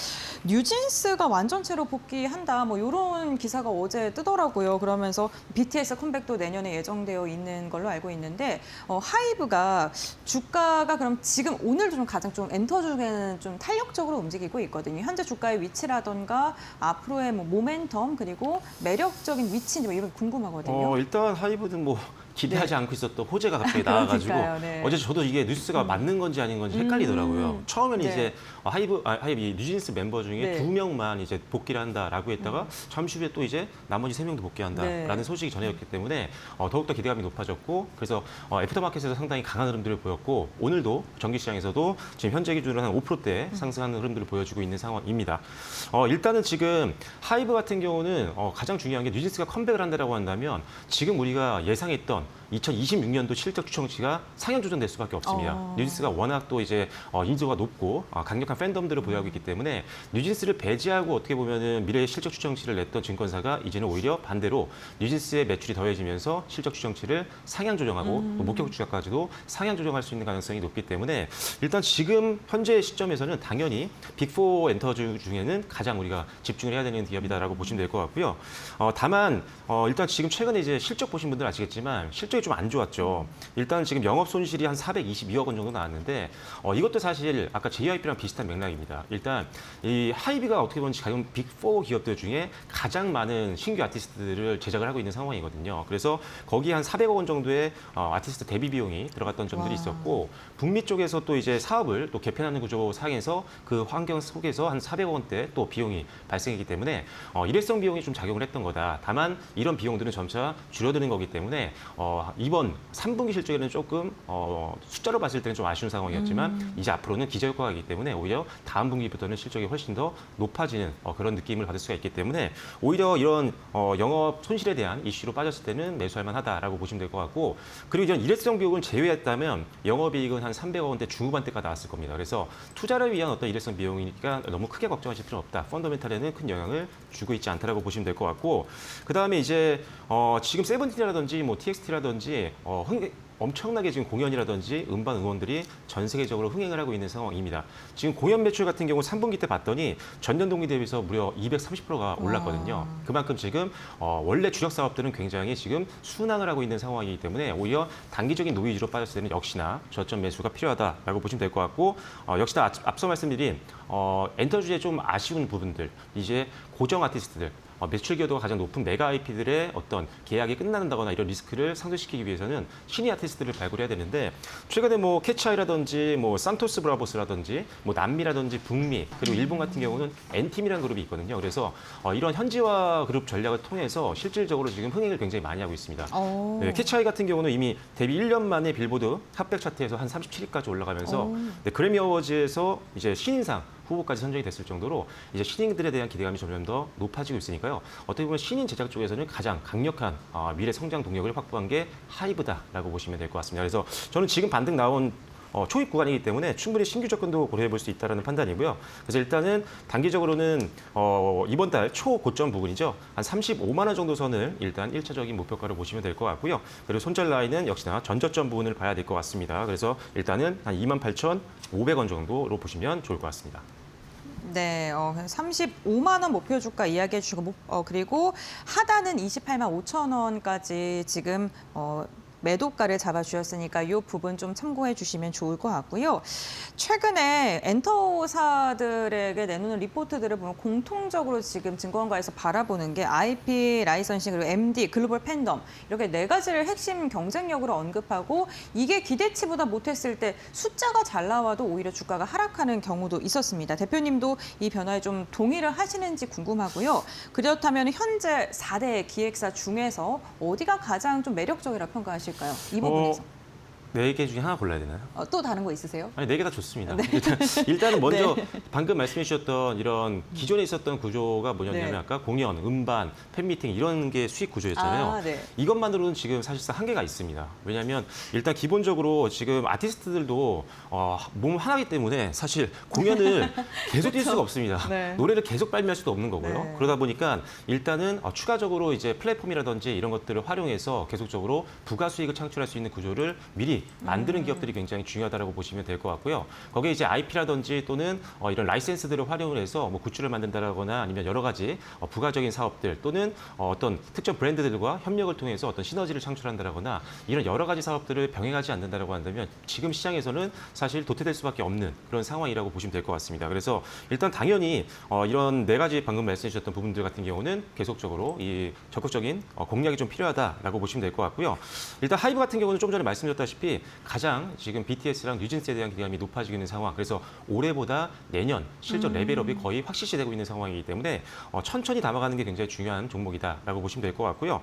[SPEAKER 1] 뉴진스가 완전체로 복귀한다. 뭐 이런 기사가 어제 뜨더라고요. 그러면서 BTS 컴백도 내년에 예정되어 있는 걸로 알고 있는데 하이브가 주가가 그럼 지금 오늘도 좀 가장 좀 엔터 중에는 좀 탄력적으로 움직이고 있거든요. 현재 주가의 위치라던가 앞으로의 뭐 모멘텀 그리고 매력적인 위치 뭐 이런 거 궁금하거든요.
[SPEAKER 9] 일단 하이브는 뭐 기대하지 않고 있었던 호재가 갑자기 나와가지고
[SPEAKER 1] 네.
[SPEAKER 9] 어제 저도 이게 뉴스가 맞는 건지 아닌 건지 헷갈리더라고요. 처음에는
[SPEAKER 1] 네.
[SPEAKER 9] 이제 하이브 뉴진스 멤버 중에
[SPEAKER 1] 네.
[SPEAKER 9] 2명만 이제 복귀를 한다라고 했다가 잠시 후에 또 이제 나머지 3명도 복귀한다라는
[SPEAKER 1] 네.
[SPEAKER 9] 소식이 전해졌기 때문에 더욱더 기대감이 높아졌고 그래서 애프터마켓에서 상당히 강한 흐름들을 보였고 오늘도 전기 시장에서도 지금 현재 기준으로 한 5%대 상승하는 흐름들을 보여주고 있는 상황입니다. 일단은 지금 하이브 같은 경우는 가장 중요한 게 뉴진스가 컴백을 한다라고 한다면 지금 우리가 예상했던 2026년도 실적 추정치가 상향 조정될 수밖에 없습니다. 뉴진스가 워낙 또 이제 인지도가 높고 강력한 팬덤들을 보유하고 있기 때문에 뉴진스를 배제하고 어떻게 보면은 미래의 실적 추정치를 냈던 증권사가 이제는 오히려 반대로 뉴진스의 매출이 더해지면서 실적 추정치를 상향 조정하고 또 목표 주가까지도 상향 조정할 수 있는 가능성이 높기 때문에 일단 지금 현재 시점에서는 당연히 빅4 엔터주 중에는 가장 우리가 집중을 해야 되는 기업이다라고 보시면 될 것 같고요. 다만 일단 지금 최근에 이제 실적 보신 분들 아시겠지만 실적이 좀 안 좋았죠. 일단 지금 영업 손실이 한 422억 원 정도 나왔는데 이것도 사실 아까 JYP랑 비슷한 맥락입니다. 일단 이 하이비가 어떻게 보면 지금 빅4 기업들 중에 가장 많은 신규 아티스트들을 제작을 하고 있는 상황이거든요. 그래서 거기에 한 400억 원 정도의 아티스트 데뷔 비용이 들어갔던 점들이 있었고 북미 쪽에서 또 이제 사업을 또 개편하는 구조 상에서 그 환경 속에서 한 400억 원대 또 비용이 발생했기 때문에 일회성 비용이 좀 작용을 했던 거다. 다만 이런 비용들은 점차 줄어드는 거기 때문에 이번 3분기 실적에는 조금 숫자로 봤을 때는 좀 아쉬운 상황이었지만 이제 앞으로는 기저효과이기 때문에 오히려 다음 분기부터는 실적이 훨씬 더 높아지는 그런 느낌을 받을 수가 있기 때문에 오히려 이런 영업 손실에 대한 이슈로 빠졌을 때는 매수할 만하다라고 보시면 될 것 같고 그리고 이런 일회성 비용을 제외했다면 영업이익은 한 300억 원대 중후반대가 나왔을 겁니다. 그래서 투자를 위한 어떤 일회성 비용이니까 너무 크게 걱정하실 필요는 없다. 펀더멘탈에는 큰 영향을 주고 있지 않다라고 보시면 될 것 같고 그다음에 이제 지금 세븐틴이라든지 뭐 TXT라든지 엄청나게 지금 공연이라든지 음반 응원들이 전 세계적으로 흥행을 하고 있는 상황입니다. 지금 공연 매출 같은 경우 3분기 때 봤더니 전년 동기 대비해서 무려 230%가 올랐거든요. 그만큼 지금 원래 주력 사업들은 굉장히 지금 순항을 하고 있는 상황이기 때문에 오히려 단기적인 노이즈로 빠졌을 때는 역시나 저점 매수가 필요하다라고 보시면 될 것 같고 역시나 앞서 말씀드린 엔터주의 좀 아쉬운 부분들 이제 고정 아티스트들 매출 기여도가 가장 높은 메가 IP들의 어떤 계약이 끝난다거나 이런 리스크를 상쇄시키기 위해서는 신의 아티스트를 발굴해야 되는데 최근에 뭐 캐치아이라든지 뭐 산토스 브라보스라든지 뭐 남미라든지 북미 그리고 일본 같은 경우는 N팀이라는 그룹이 있거든요. 그래서 이런 현지화 그룹 전략을 통해서 실질적으로 지금 흥행을 굉장히 많이 하고 있습니다. 네, 캐치아이 같은 경우는 이미 데뷔 1년 만에 빌보드 핫백 차트에서 한 37위까지 올라가면서 네, 그래미 어워즈에서 이제 신인상 후보까지 선정이 됐을 정도로 이제 신인들에 대한 기대감이 점점 더 높아지고 있으니까요. 어떻게 보면 신인 제작 쪽에서는 가장 강력한 미래 성장 동력을 확보한 게 하이브다라고 보시면 될 것 같습니다. 그래서 저는 지금 반등 나온 초입 구간이기 때문에 충분히 신규 접근도 고려해 볼 수 있다는 판단이고요. 그래서 일단은 단기적으로는 이번 달 초고점 부근이죠. 한 35만 원 정도 선을 일단 1차적인 목표가로 보시면 될 것 같고요. 그리고 손절 라인은 역시나 전저점 부분을 봐야 될 것 같습니다. 그래서 일단은 한 28,500원 정도로 보시면 좋을 것 같습니다.
[SPEAKER 1] 네, 35만 원 목표 주가 이야기해 주시고 그리고 하단은 28만 5천 원까지 지금 매도가를 잡아주셨으니까 이 부분 좀 참고해 주시면 좋을 것 같고요. 최근에 엔터사들에게 내놓는 리포트들을 보면 공통적으로 지금 증권가에서 바라보는 게 IP 라이선싱 그리고 MD 글로벌 팬덤 이렇게 네 가지를 핵심 경쟁력으로 언급하고 이게 기대치보다 못했을 때 숫자가 잘 나와도 오히려 주가가 하락하는 경우도 있었습니다. 대표님도 이 변화에 좀 동의를 하시는지 궁금하고요. 그렇다면 현재 4대 기획사 중에서 어디가 가장 좀 매력적이라 평가하실까요? 이 부분에서.
[SPEAKER 9] 4개 중에 하나 골라야 되나요?
[SPEAKER 1] 또 다른 거 있으세요?
[SPEAKER 9] 아니, 4개 다 좋습니다. 일단은 먼저 방금 말씀해 주셨던 이런 기존에 있었던 구조가 뭐였냐면 아까 공연, 음반, 팬미팅 이런 게 수익 구조였잖아요. 이것만으로는 지금 사실상 한계가 있습니다. 왜냐하면 일단 기본적으로 지금 아티스트들도 몸 하나이기 때문에 사실 공연을 계속 뛸 수가 없습니다. 노래를 계속 발매할 수도 없는 거고요. 그러다 보니까 일단은 추가적으로 이제 플랫폼이라든지 이런 것들을 활용해서 계속적으로 부가 수익을 창출할 수 있는 구조를 미리 만드는 기업들이 굉장히 중요하다고 보시면 될 것 같고요. 거기에 이제 IP라든지 또는 이런 라이센스들을 활용을 해서 뭐 굿즈를 만든다거나 아니면 여러 가지 부가적인 사업들 또는 어떤 특정 브랜드들과 협력을 통해서 어떤 시너지를 창출한다거나 이런 여러 가지 사업들을 병행하지 않는다라고 한다면 지금 시장에서는 사실 도태될 수밖에 없는 그런 상황이라고 보시면 될 것 같습니다. 그래서 일단 당연히 이런 4가지 방금 말씀해 주셨던 부분들 같은 경우는 계속적으로 이 적극적인 공략이 좀 필요하다라고 보시면 될 것 같고요. 일단 하이브 같은 경우는 좀 전에 말씀드렸다시피 아티스트들이 가장 지금 BTS랑 뉴진스에 대한 기대감이 높아지고 있는 상황. 그래서 올해보다 내년 실적 레벨업이 거의 확실시되고 있는 상황이기 때문에 천천히 담아가는 게 굉장히 중요한 종목이다라고 보시면 될 것 같고요.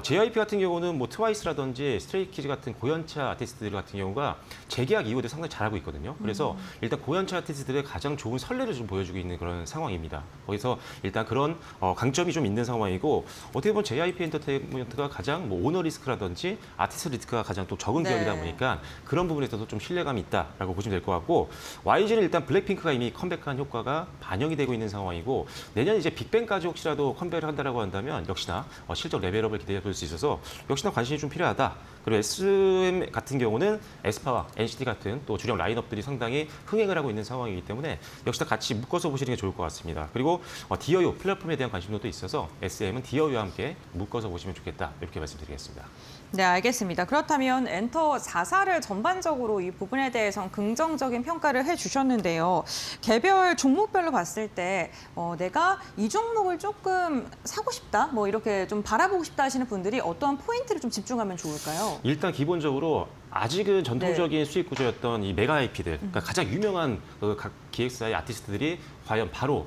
[SPEAKER 9] JYP 같은 경우는 뭐 트와이스라든지 스트레이키즈 같은 고연차 아티스트들 같은 경우가 재계약 이후에도 상당히 잘하고 있거든요. 그래서 일단 고연차 아티스트들의 가장 좋은 선례를 좀 보여주고 있는 그런 상황입니다. 거기서 일단 그런 강점이 좀 있는 상황이고 어떻게 보면 JYP 엔터테인먼트가 가장 뭐 오너 리스크라든지 아티스트 리스크가 가장 또 적은
[SPEAKER 1] 네.
[SPEAKER 9] 기업이다 보니까 그런 부분에서도 좀 신뢰감이 있다라고 보시면 될 것 같고 YG는 일단 블랙핑크가 이미 컴백한 효과가 반영이 되고 있는 상황이고 내년 이제 빅뱅까지 혹시라도 컴백을 한다라고 한다면 역시나 실적 레벨업을 기대해 볼 수 있어서 역시나 관심이 좀 필요하다. 그리고 SM 같은 경우는 에스파와 NCT 같은 또 주력 라인업들이 상당히 흥행을 하고 있는 상황이기 때문에 역시나 같이 묶어서 보시는 게 좋을 것 같습니다. 그리고 디어유 플랫폼에 대한 관심도 또 있어서 SM은 디어유와 함께 묶어서 보시면 좋겠다 이렇게 말씀드리겠습니다.
[SPEAKER 1] 네, 알겠습니다. 그렇다면 엔터 4사를 전반적으로 이 부분에 대해서는 긍정적인 평가를 해주셨는데요. 개별 종목별로 봤을 때 내가 이 종목을 조금 사고 싶다, 뭐 이렇게 좀 바라보고 싶다 하시는 분들이 어떠한 포인트를 좀 집중하면 좋을까요?
[SPEAKER 9] 일단 기본적으로 아직은 전통적인 수익 구조였던 이 메가 IP들, 그러니까 가장 유명한 각 기획사의 아티스트들이 과연 바로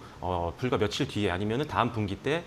[SPEAKER 9] 불과 며칠 뒤에 아니면은 다음 분기 때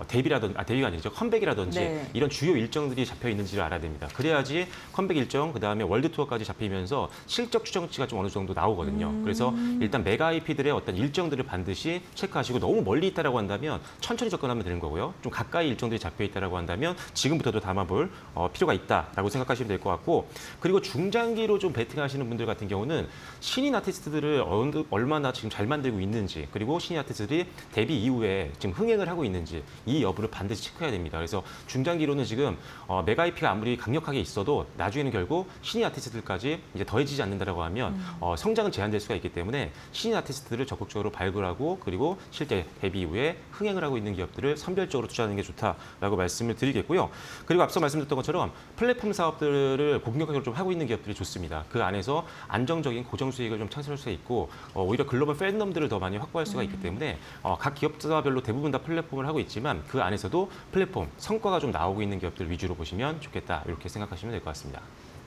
[SPEAKER 9] 데뷔가 아니죠 컴백이라든지
[SPEAKER 1] 네.
[SPEAKER 9] 이런 주요 일정들이 잡혀 있는지를 알아야 됩니다. 그래야지 컴백 일정 그다음에 월드 투어까지 잡히면서 실적 추정치가 좀 어느 정도 나오거든요. 그래서 일단 메가 IP들의 어떤 일정들을 반드시 체크하시고 너무 멀리 있다라고 한다면 천천히 접근하면 되는 거고요. 좀 가까이 일정들이 잡혀 있다라고 한다면 지금부터도 담아볼 필요가 있다라고 생각하시면 될 것 같고 그리고 중장기로 좀 베팅하시는 분들 같은 경우는 신인 아티스트들을 얼마나 지금 잘 만들고 있는지 그리고 신인 아티스트들이 데뷔 이후에 지금 흥행을 하고 있는지 이 여부를 반드시 체크해야 됩니다. 그래서 중장기로는 지금 메가 IP가 아무리 강력하게 있어도 나중에는 결국 신인 아티스트들까지 이제 더해지지 않는다라고 하면 성장은 제한될 수가 있기 때문에 신인 아티스트들을 적극적으로 발굴하고 그리고 실제 데뷔 이후에 흥행을 하고 있는 기업들을 선별적으로 투자하는 게 좋다라고 말씀을 드리겠고요. 그리고 앞서 말씀드렸던 것처럼 플랫폼 사업들을 공격적으로 좀 하고 있는 기업들이 좋습니다. 그 안에서 안정적인 고정 수익을 좀 창출할 수 있고 오히려 글로벌 팬덤들을 더 많이 확보할 수가 있기 때문에 각 기업사별로 대부분 다 플랫폼을 하고 있지만 그 안에서도 플랫폼 성과가 좀 나오고 있는 기업들 위주로 보시면 좋겠다 이렇게 생각하시면 될 것 같습니다.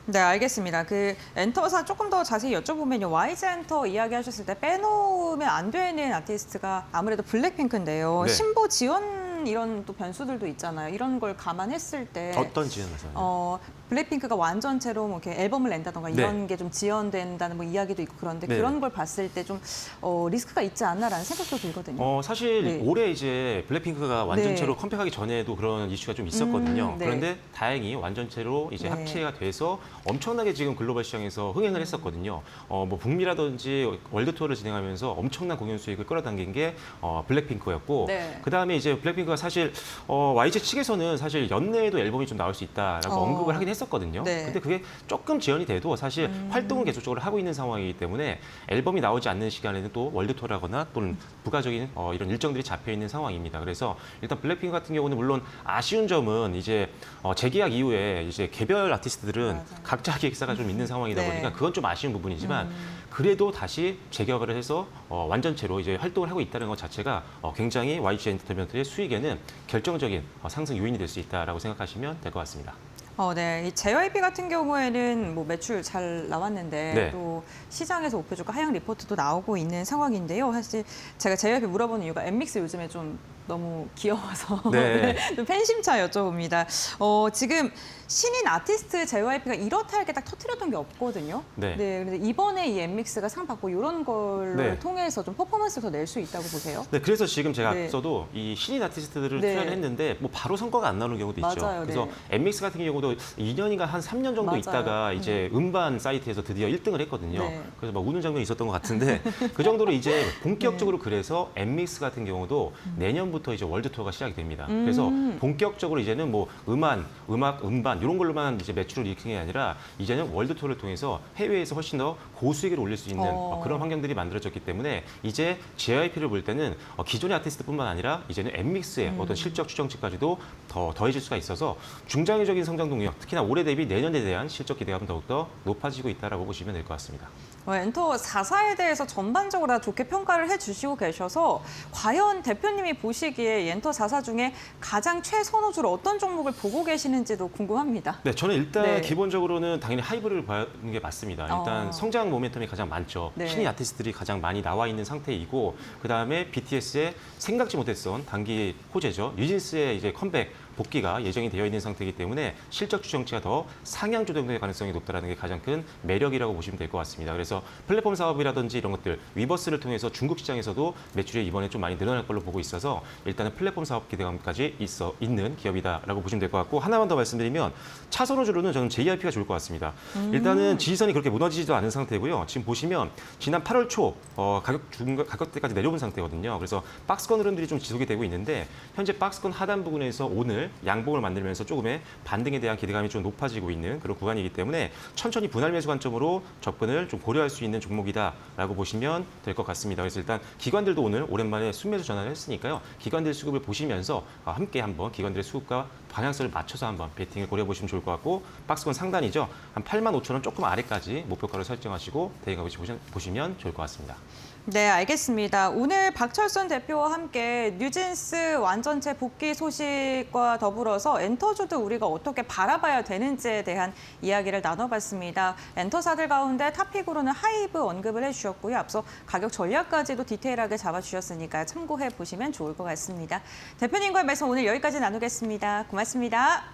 [SPEAKER 1] 네, 알겠습니다. 그 엔터사 조금 더 자세히 여쭤보면요. YG 엔터 이야기하셨을 때 빼놓으면 안 되는 아티스트가 아무래도 블랙핑크인데요.
[SPEAKER 9] 네.
[SPEAKER 1] 신보 지원 이런 또 변수들도 있잖아요. 이런 걸 감안했을 때
[SPEAKER 9] 어떤 지원에서요?
[SPEAKER 1] 블랙핑크가 완전체로 뭐 이렇게 앨범을 낸다던가 이런 게 좀 지연된다는 뭐 이야기도 있고 그런데
[SPEAKER 9] 네.
[SPEAKER 1] 그런 걸 봤을 때 좀 리스크가 있지 않나라는 생각도 들거든요.
[SPEAKER 9] 사실
[SPEAKER 1] 네.
[SPEAKER 9] 올해 이제 블랙핑크가 완전체로
[SPEAKER 1] 네.
[SPEAKER 9] 컴백하기 전에도 그런 이슈가 좀 있었거든요.
[SPEAKER 1] 네.
[SPEAKER 9] 그런데 다행히 완전체로 이제
[SPEAKER 1] 네.
[SPEAKER 9] 합체가 돼서 엄청나게 지금 글로벌 시장에서 흥행을 했었거든요. 뭐 북미라든지 월드 투어를 진행하면서 엄청난 공연 수익을 끌어당긴 게 블랙핑크였고
[SPEAKER 1] 네.
[SPEAKER 9] 그다음에 이제 블랙핑크가 사실 YG 측에서는 사실 연내에도 앨범이 좀 나올 수 있다라고 언급을 하긴 했었거든요.
[SPEAKER 1] 네.
[SPEAKER 9] 근데 그게 조금 지연이 돼도 사실 활동은 계속적으로 하고 있는 상황이기 때문에 앨범이 나오지 않는 시간에는 또 월드 투어라거나 또는 부가적인 이런 일정들이 잡혀 있는 상황입니다. 그래서 일단 블랙핑크 같은 경우는 물론 아쉬운 점은 이제 재계약 이후에 이제 개별 아티스트들은
[SPEAKER 1] 맞아요.
[SPEAKER 9] 각자 기획사가 좀 있는 상황이다
[SPEAKER 1] 네.
[SPEAKER 9] 보니까 그건 좀 아쉬운 부분이지만 그래도 다시 재계약을 해서 완전체로 이제 활동을 하고 있다는 것 자체가 굉장히 YG 엔터테인먼트의 수익에는 결정적인 상승 요인이 될 수 있다라고 생각하시면 될 것 같습니다.
[SPEAKER 1] 네. 이 JYP 같은 경우에는 뭐 매출 잘 나왔는데
[SPEAKER 9] 네.
[SPEAKER 1] 또 시장에서 우표주가 하향 리포트도 나오고 있는 상황인데요. 사실 제가 JYP 물어보는 이유가 엠믹스 요즘에 좀 너무 귀여워서
[SPEAKER 9] 네.
[SPEAKER 1] 좀 팬심차 여쭤봅니다. 지금 신인 아티스트 JYP가 이렇다 이렇게 딱 터뜨렸던 게 없거든요.
[SPEAKER 9] 네.
[SPEAKER 1] 그런데 이번에 이 엠믹스가 상 받고 이런 걸
[SPEAKER 9] 네.
[SPEAKER 1] 통해서 좀 퍼포먼스를 더 낼 수 있다고 보세요?
[SPEAKER 9] 네, 그래서 지금 제가
[SPEAKER 1] 네.
[SPEAKER 9] 앞서도 이 신인 아티스트들을
[SPEAKER 1] 네.
[SPEAKER 9] 투자를 했는데 뭐 바로 성과가 안 나오는 경우도 있죠.
[SPEAKER 1] 맞아요,
[SPEAKER 9] 그래서
[SPEAKER 1] 네.
[SPEAKER 9] 엠믹스 같은 경우도 2년인가 한 3년 정도
[SPEAKER 1] 맞아요.
[SPEAKER 9] 있다가 이제 음반 사이트에서 드디어 1등을 했거든요.
[SPEAKER 1] 네.
[SPEAKER 9] 그래서 막 우는 장면이 있었던 것 같은데 그 정도로 이제 본격적으로 그래서 엠믹스 같은 경우도 내년부터 이제 월드 투어가 시작이 됩니다. 그래서 본격적으로 이제는 뭐 음반 이런 걸로만 이제 매출을 일으키는 게 아니라 이제는 월드 투어를 통해서 해외에서 훨씬 더 고수익을 올릴 수 있는 그런 환경들이 만들어졌기 때문에 이제 JYP를 볼 때는 기존의 아티스트뿐만 아니라 이제는 엠믹스의 어떤 실적 추정치까지도 더 더해질 수가 있어서 중장기적인 성장 동력, 특히나 올해 대비 내년에 대한 실적 기대감은 더욱더 높아지고 있다라고 보시면 될 것 같습니다.
[SPEAKER 1] 엔터 4사에 대해서 전반적으로 다 좋게 평가를 해주시고 계셔서 과연 대표님이 보시기에 엔터 4사 중에 가장 최선호주로 어떤 종목을 보고 계시는지도 궁금합니다.
[SPEAKER 9] 네, 저는 일단
[SPEAKER 1] 네.
[SPEAKER 9] 기본적으로는 당연히 하이브를 보는 게 맞습니다. 일단 성장 모멘텀이 가장 많죠.
[SPEAKER 1] 네.
[SPEAKER 9] 신인 아티스트들이 가장 많이 나와 있는 상태이고, 그다음에 BTS의 생각지 못했던 단기 호재죠. 뉴진스의 이제 컴백 복귀가 예정이 되어 있는 상태이기 때문에 실적 추정치가 더 상향 조정될 가능성이 높다는 게 가장 큰 매력이라고 보시면 될 것 같습니다. 그래서 플랫폼 사업이라든지 이런 것들, 위버스를 통해서 중국 시장에서도 매출이 이번에 좀 많이 늘어날 걸로 보고 있어서 일단은 플랫폼 사업 기대감까지 있는 기업이다라고 보시면 될 것 같고, 하나만 더 말씀드리면 차선호주로는 저는 JYP가 좋을 것 같습니다. 일단은 지지선이 그렇게 무너지지도 않은 상태고요. 지금 보시면 지난 8월 초 가격대까지 내려온 상태거든요. 그래서 박스권 흐름들이 좀 지속이 되고 있는데, 현재 박스권 하단 부분에서 오늘 양봉을 만들면서 조금의 반등에 대한 기대감이 좀 높아지고 있는 그런 구간이기 때문에 천천히 분할 매수 관점으로 접근을 좀 고려할 수 있는 종목이다라고 보시면 될 것 같습니다. 그래서 일단 기관들도 오늘 오랜만에 순매수 전환을 했으니까요. 기관들 수급을 보시면서 함께 한번 기관들의 수급과 방향성을 맞춰서 한번 베팅을 고려해 보시면 좋을 것 같고, 박스권 상단이죠. 한 85,000원 조금 아래까지 목표가를 설정하시고 대응해 보시면 좋을 것 같습니다.
[SPEAKER 1] 네, 알겠습니다. 오늘 박철순 대표와 함께 뉴진스 완전체 복귀 소식과 더불어서 엔터주도 우리가 어떻게 바라봐야 되는지에 대한 이야기를 나눠봤습니다. 엔터사들 가운데 탑픽으로는 하이브 언급을 해주셨고요. 앞서 가격 전략까지도 디테일하게 잡아주셨으니까 참고해 보시면 좋을 것 같습니다. 대표님과의 말씀 오늘 여기까지 나누겠습니다. 고맙습니다.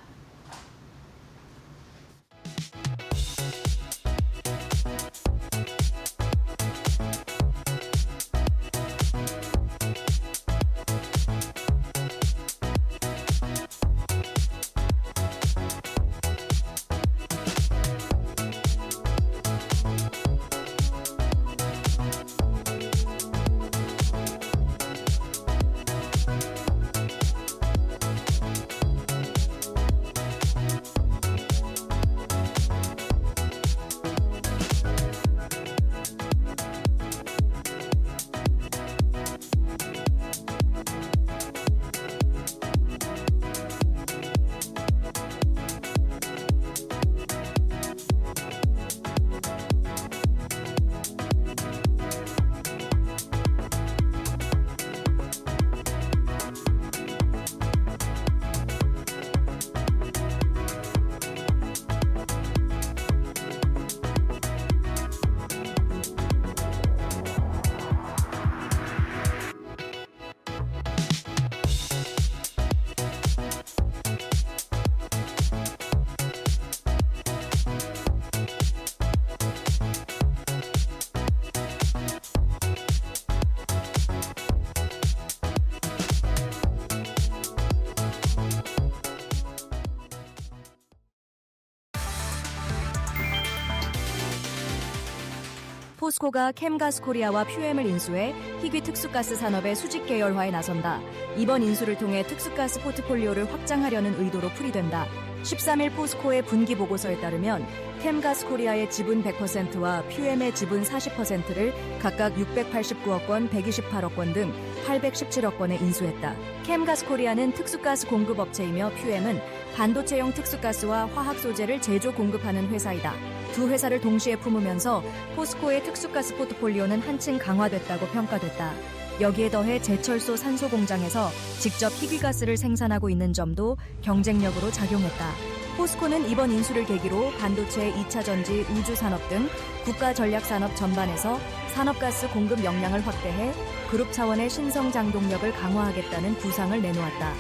[SPEAKER 10] 포스코가 캠가스코리아와 퓨엠을 인수해 희귀 특수가스 산업의 수직 계열화에 나선다. 이번 인수를 통해 특수가스 포트폴리오를 확장하려는 의도로 풀이된다. 13일 포스코의 분기 보고서에 따르면 캠가스코리아의 지분 100%와 퓨엠의 지분 40%를 각각 689억 원, 128억 원 등 817억 원에 인수했다. 캠가스코리아는 특수가스 공급업체이며 퓨엠은 반도체용 특수가스와 화학 소재를 제조 공급하는 회사이다. 두 회사를 동시에 품으면서 포스코의 특수가스 포트폴리오는 한층 강화됐다고 평가됐다. 여기에 더해 제철소 산소 공장에서 직접 희귀가스를 생산하고 있는 점도 경쟁력으로 작용했다. 포스코는 이번 인수를 계기로 반도체, 2차 전지, 우주 산업 등 국가 전략 산업 전반에서 산업가스 공급 역량을 확대해 그룹 차원의 신성장동력을 강화하겠다는 구상을 내놓았다.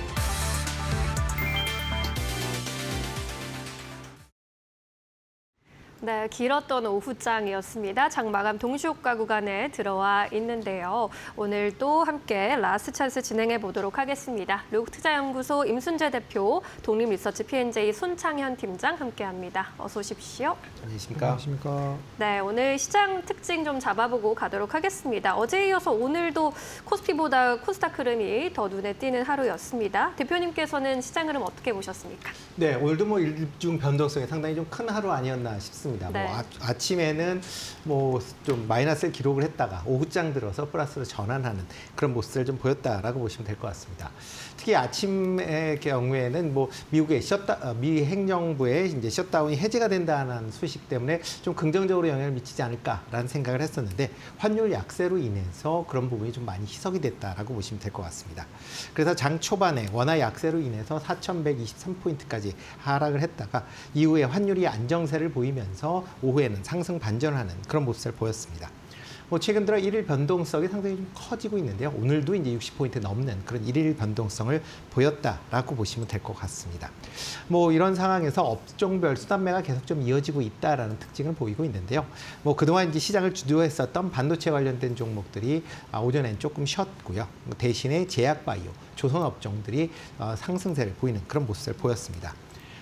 [SPEAKER 3] 네, 길었던 오후장이었습니다. 장마감 동시효과 구간에 들어와 있는데요. 오늘 또 함께 라스트 찬스 진행해 보도록 하겠습니다. 르옥투자연구소 임순재 대표, 독립리서치 P&J 손창현 팀장 함께합니다. 어서 오십시오.
[SPEAKER 11] 안녕하십니까.
[SPEAKER 3] 네, 오늘 시장 특징 좀 잡아보고 가도록 하겠습니다. 어제에 이어서 오늘도 코스피보다 코스닥 흐름이 더 눈에 띄는 하루였습니다. 대표님께서는 시장 흐름 어떻게 보셨습니까?
[SPEAKER 11] 네, 오늘도 일중 변동성이 상당히 좀 큰 하루 아니었나 싶습니다. 같습니다.
[SPEAKER 3] 네.
[SPEAKER 11] 뭐 아침에는 뭐 좀 마이너스를 기록을 했다가 오후장 들어서 플러스로 전환하는 그런 모습을 좀 보였다라고 보시면 될 것 같습니다. 특히 아침의 경우에는 뭐 미국의 미 행정부의 이제 셧다운이 해제가 된다는 소식 때문에 좀 긍정적으로 영향을 미치지 않을까라는 생각을 했었는데 환율 약세로 인해서 그런 부분이 좀 많이 희석이 됐다라고 보시면 될 것 같습니다. 그래서 장 초반에 원화 약세로 인해서 4,123포인트까지 하락을 했다가 이후에 환율이 안정세를 보이면서 오후에는 상승 반전하는 그런 모습을 보였습니다. 뭐 최근 들어 일일 변동성이 상당히 좀 커지고 있는데요. 오늘도 이제 60포인트 넘는 그런 일일 변동성을 보였다라고 보시면 될 것 같습니다. 뭐 이런 상황에서 업종별 수단매가 계속 좀 이어지고 있다라는 특징을 보이고 있는데요. 뭐 그동안 이제 시장을 주도했었던 반도체 관련된 종목들이 오전엔 조금 쉬었고요. 대신에 제약바이오, 조선업종들이 상승세를 보이는 그런 모습을 보였습니다.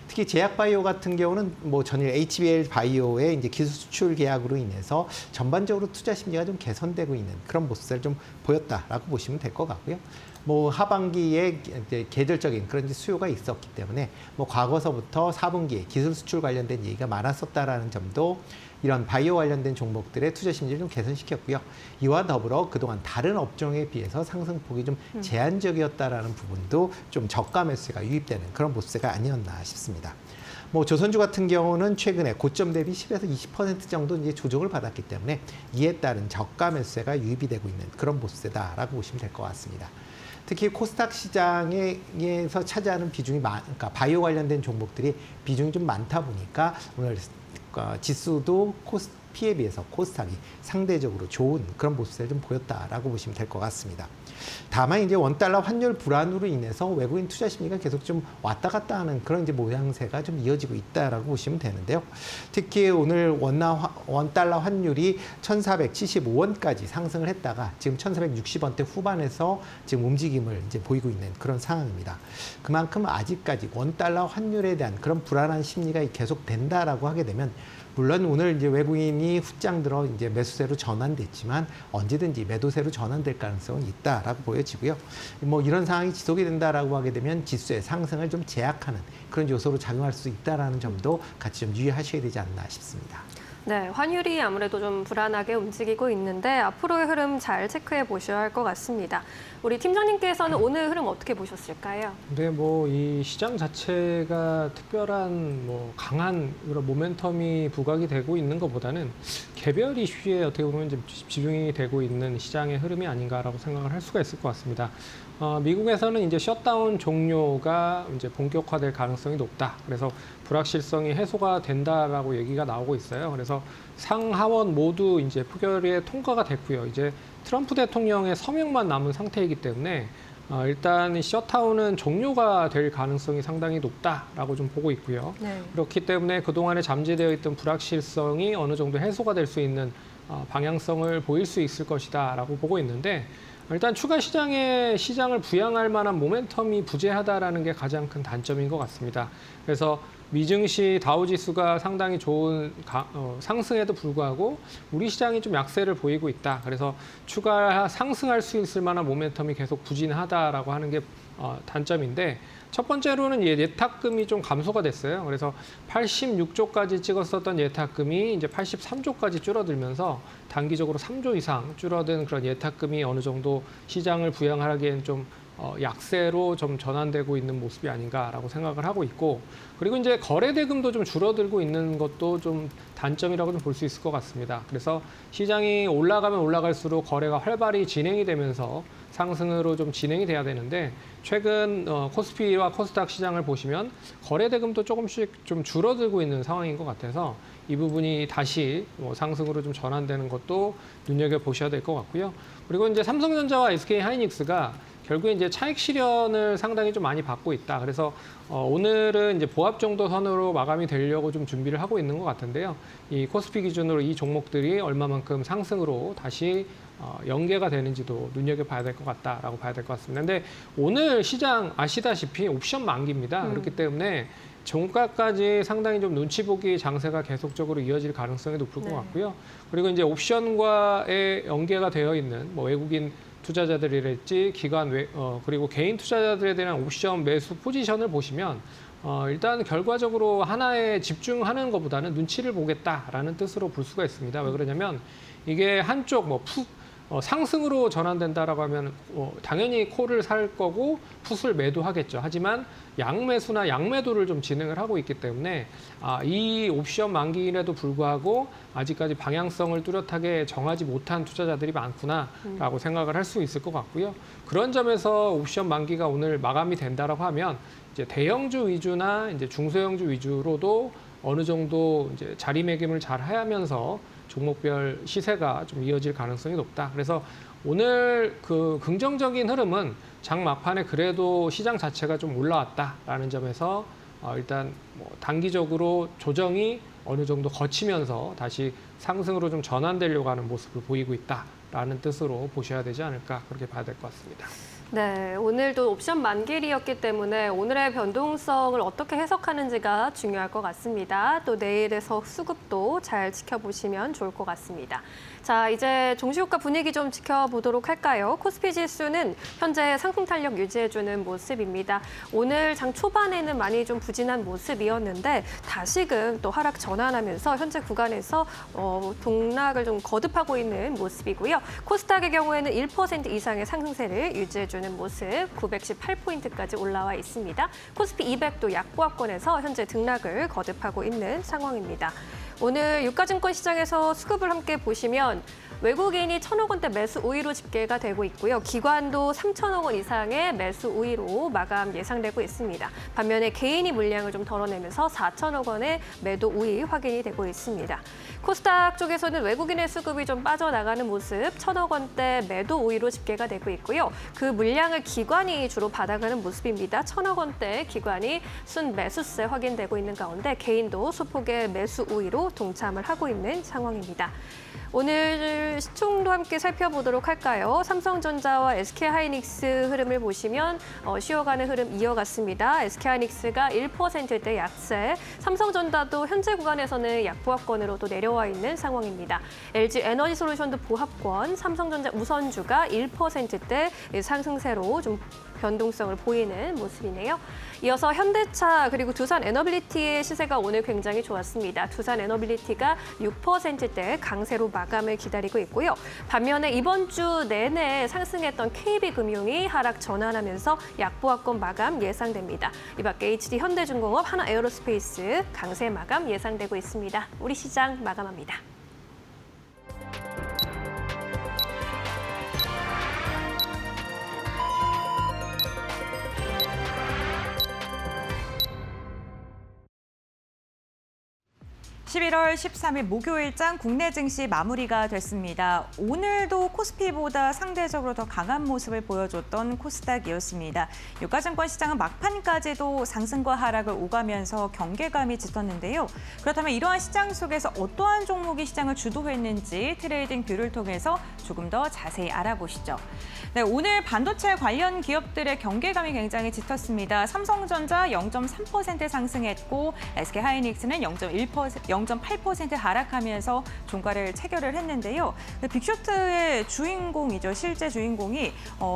[SPEAKER 11] 특히 제약바이오 같은 경우는 뭐 전일 HBL 바이오의 이제 기술 수출 계약으로 인해서 전반적으로 투자 심리가 좀 개선되고 있는 그런 모습을 좀 보였다라고 보시면 될 것 같고요. 뭐 하반기에 이제 계절적인 그런 수요가 있었기 때문에 뭐 과거서부터 4분기에 기술 수출 관련된 얘기가 많았었다라는 점도 이런 바이오 관련된 종목들의 투자 심리를 좀 개선시켰고요. 이와 더불어 그동안 다른 업종에 비해서 상승폭이 좀 제한적이었다라는 부분도 좀 저가 매수가 유입되는 그런 모습가 아니었나 싶습니다. 뭐 조선주 같은 경우는 최근에 고점 대비 10에서 20% 정도 이제 조정을 받았기 때문에 이에 따른 저가 매수가 유입이 되고 있는 그런 모습다라고 보시면 될 것 같습니다. 특히 코스닥 시장에서 차지하는 비중이 그러니까 바이오 관련된 종목들이 비중이 좀 많다 보니까 오늘 지수도 코스피에 비해서 코스닥이 상대적으로 좋은 그런 모습을 좀 보였다라고 보시면 될 것 같습니다. 다만 이제 원달러 환율 불안으로 인해서 외국인 투자 심리가 계속 좀 왔다 갔다 하는 그런 이제 모양새가 좀 이어지고 있다라고 보시면 되는데요. 특히 오늘 원달러 환율이 1,475원까지 상승을 했다가 지금 1,460원대 후반에서 지금 움직임을 이제 보이고 있는 그런 상황입니다. 그만큼 아직까지 원달러 환율에 대한 그런 불안한 심리가 계속 된다라고 하게 되면 물론 오늘 이제 외국인이 훗장 들어 이제 매수세로 전환됐지만 언제든지 매도세로 전환될 가능성은 있다라고 보여지고요. 뭐 이런 상황이 지속이 된다라고 하게 되면 지수의 상승을 좀 제약하는 그런 요소로 작용할 수 있다라는 점도 같이 좀 유의하셔야 되지 않나 싶습니다.
[SPEAKER 3] 네, 환율이 아무래도 좀 불안하게 움직이고 있는데 앞으로의 흐름 잘 체크해 보셔야 할 것 같습니다. 우리 팀장님께서는 오늘 흐름 어떻게 보셨을까요?
[SPEAKER 12] 네, 뭐 이 시장 자체가 특별한 뭐 강한 그런 모멘텀이 부각이 되고 있는 것보다는 개별 이슈에 어떻게 보면 좀 집중이 되고 있는 시장의 흐름이 아닌가라고 생각을 할 수가 있을 것 같습니다. 미국에서는 이제 셧다운 종료가 이제 본격화될 가능성이 높다. 그래서 불확실성이 해소가 된다라고 얘기가 나오고 있어요. 그래서 상하원 모두 이제 표결에 통과가 됐고요. 이제 트럼프 대통령의 서명만 남은 상태이기 때문에 일단 셧다운은 종료가 될 가능성이 상당히 높다라고 좀 보고 있고요.
[SPEAKER 3] 네.
[SPEAKER 12] 그렇기 때문에 그동안에 잠재되어 있던 불확실성이 어느 정도 해소가 될 수 있는 방향성을 보일 수 있을 것이다라고 보고 있는데 일단 추가 시장을 부양할 만한 모멘텀이 부재하다라는 게 가장 큰 단점인 것 같습니다. 그래서 미증시 다우지수가 상당히 좋은 상승에도 불구하고 우리 시장이 좀 약세를 보이고 있다. 그래서 추가 상승할 수 있을 만한 모멘텀이 계속 부진하다라고 하는 게 단점인데 첫 번째로는 예탁금이 좀 감소가 됐어요. 그래서 86조까지 찍었었던 예탁금이 이제 83조까지 줄어들면서 단기적으로 3조 이상 줄어든 그런 예탁금이 어느 정도 시장을 부양하기엔 좀 약세로 좀 전환되고 있는 모습이 아닌가라고 생각을 하고 있고 그리고 이제 거래 대금도 좀 줄어들고 있는 것도 좀 단점이라고 좀 볼 수 있을 것 같습니다. 그래서 시장이 올라가면 올라갈수록 거래가 활발히 진행이 되면서 상승으로 좀 진행이 돼야 되는데 최근 코스피와 코스닥 시장을 보시면 거래 대금도 조금씩 좀 줄어들고 있는 상황인 것 같아서 이 부분이 다시 상승으로 좀 전환되는 것도 눈여겨 보셔야 될 것 같고요. 그리고 이제 삼성전자와 SK 하이닉스가 결국에 이제 차익 실현을 상당히 좀 많이 받고 있다. 그래서 오늘은 이제 보합 정도 선으로 마감이 되려고 좀 준비를 하고 있는 것 같은데요. 이 코스피 기준으로 이 종목들이 얼마만큼 상승으로 다시 연계가 되는지도 눈여겨봐야 될 것 같다라고 봐야 될 것 같습니다. 근데 오늘 시장 아시다시피 옵션 만기입니다. 그렇기 때문에 종가까지 상당히 좀 눈치 보기 장세가 계속적으로 이어질 가능성이 높을 것 같고요. 그리고 이제 옵션과의 연계가 되어 있는 뭐 외국인 투자자들이랄지 기관 그리고 개인 투자자들에 대한 옵션 매수 포지션을 보시면 일단 결과적으로 하나에 집중하는 것보다는 눈치를 보겠다라는 뜻으로 볼 수가 있습니다. 왜 그러냐면 이게 한쪽 상승으로 전환된다라고 하면 당연히 콜을 살 거고 풋을 매도하겠죠. 하지만 양매수나 양매도를 좀 진행을 하고 있기 때문에 이 옵션 만기임에도 불구하고 아직까지 방향성을 뚜렷하게 정하지 못한 투자자들이 많구나라고 생각을 할 수 있을 것 같고요. 그런 점에서 옵션 만기가 오늘 마감이 된다라고 하면 이제 대형주 위주나 이제 중소형주 위주로도 어느 정도 이제 자리매김을 잘 하면서 종목별 시세가 좀 이어질 가능성이 높다. 그래서 오늘 그 긍정적인 흐름은 장 막판에 그래도 시장 자체가 좀 올라왔다라는 점에서 일단 단기적으로 조정이 어느 정도 거치면서 다시 상승으로 좀 전환되려고 하는 모습을 보이고 있다라는 뜻으로 보셔야 되지 않을까 그렇게 봐야 될 것 같습니다.
[SPEAKER 3] 네, 오늘도 옵션 만기일이었기 때문에 오늘의 변동성을 어떻게 해석하는지가 중요할 것 같습니다. 또 내일에서 수급도 잘 지켜보시면 좋을 것 같습니다. 자, 이제 종시효과 분위기 좀 지켜보도록 할까요? 코스피 지수는 현재 상승 탄력 유지해주는 모습입니다. 오늘 장 초반에는 많이 좀 부진한 모습이었는데 다시금 또 하락 전환하면서 현재 구간에서 동락을 좀 거듭하고 있는 모습이고요. 코스닥의 경우에는 1% 이상의 상승세를 유지해주는 모습, 918포인트까지 올라와 있습니다. 코스피 200도 약보합권에서 현재 등락을 거듭하고 있는 상황입니다. 오늘 유가증권 시장에서 수급을 함께 보시면 외국인이 1,000억 원대 매수 우위로 집계가 되고 있고요. 기관도 3,000억 원 이상의 매수 우위로 마감 예상되고 있습니다. 반면에 개인이 물량을 좀 덜어내면서 4,000억 원의 매도 우위 확인이 되고 있습니다. 코스닥 쪽에서는 외국인의 수급이 좀 빠져나가는 모습, 1,000억 원대 매도 우위로 집계가 되고 있고요. 그 물량을 기관이 주로 받아가는 모습입니다. 1,000억 원대 기관이 순 매수세 확인되고 있는 가운데 개인도 소폭의 매수 우위로 동참을 하고 있는 상황입니다. 오늘 시총도 함께 살펴보도록 할까요? 삼성전자와 SK하이닉스 흐름을 보시면 쉬어가는 흐름 이어갔습니다. SK하이닉스가 1%대 약세, 삼성전자도 현재 구간에서는 약보합권으로 또 내려와 있는 상황입니다. LG에너지솔루션도 보합권, 삼성전자 우선주가 1%대 상승세로 좀 변동성을 보이는 모습이네요. 이어서 현대차 그리고 두산에너빌리티의 시세가 오늘 굉장히 좋았습니다. 두산에너빌리티가 6%대 강세로 마감을 기다리고 있고요. 반면에 이번 주 내내 상승했던 KB금융이 하락 전환하면서 약보합권 마감 예상됩니다. 이 밖에 HD 현대중공업, 하나에어로스페이스 강세 마감 예상되고 있습니다. 우리 시장 마감합니다.
[SPEAKER 1] (11월 13일) 목요일장 국내 증시 마무리가 됐습니다. 오늘도 코스피보다 상대적으로 더 강한 모습을 보여줬던 코스닥이었습니다. 유가증권 시장은 막판까지도 상승과 하락을 오가면서 경계감이 짙었는데요. 그렇다면 이러한 시장 속에서 어떠한 종목이 시장을 주도했는지 트레이딩 뷰를 통해서 조금 더 자세히 알아보시죠. 네, 오늘 반도체 관련 기업들의 경계감이 굉장히 짙었습니다. 삼성전자 0.3% 상승했고 SK하이닉스는 0.8% 하락하면서 종가를 체결을 했는데요. 빅쇼트의 주인공이죠. 실제 주인공이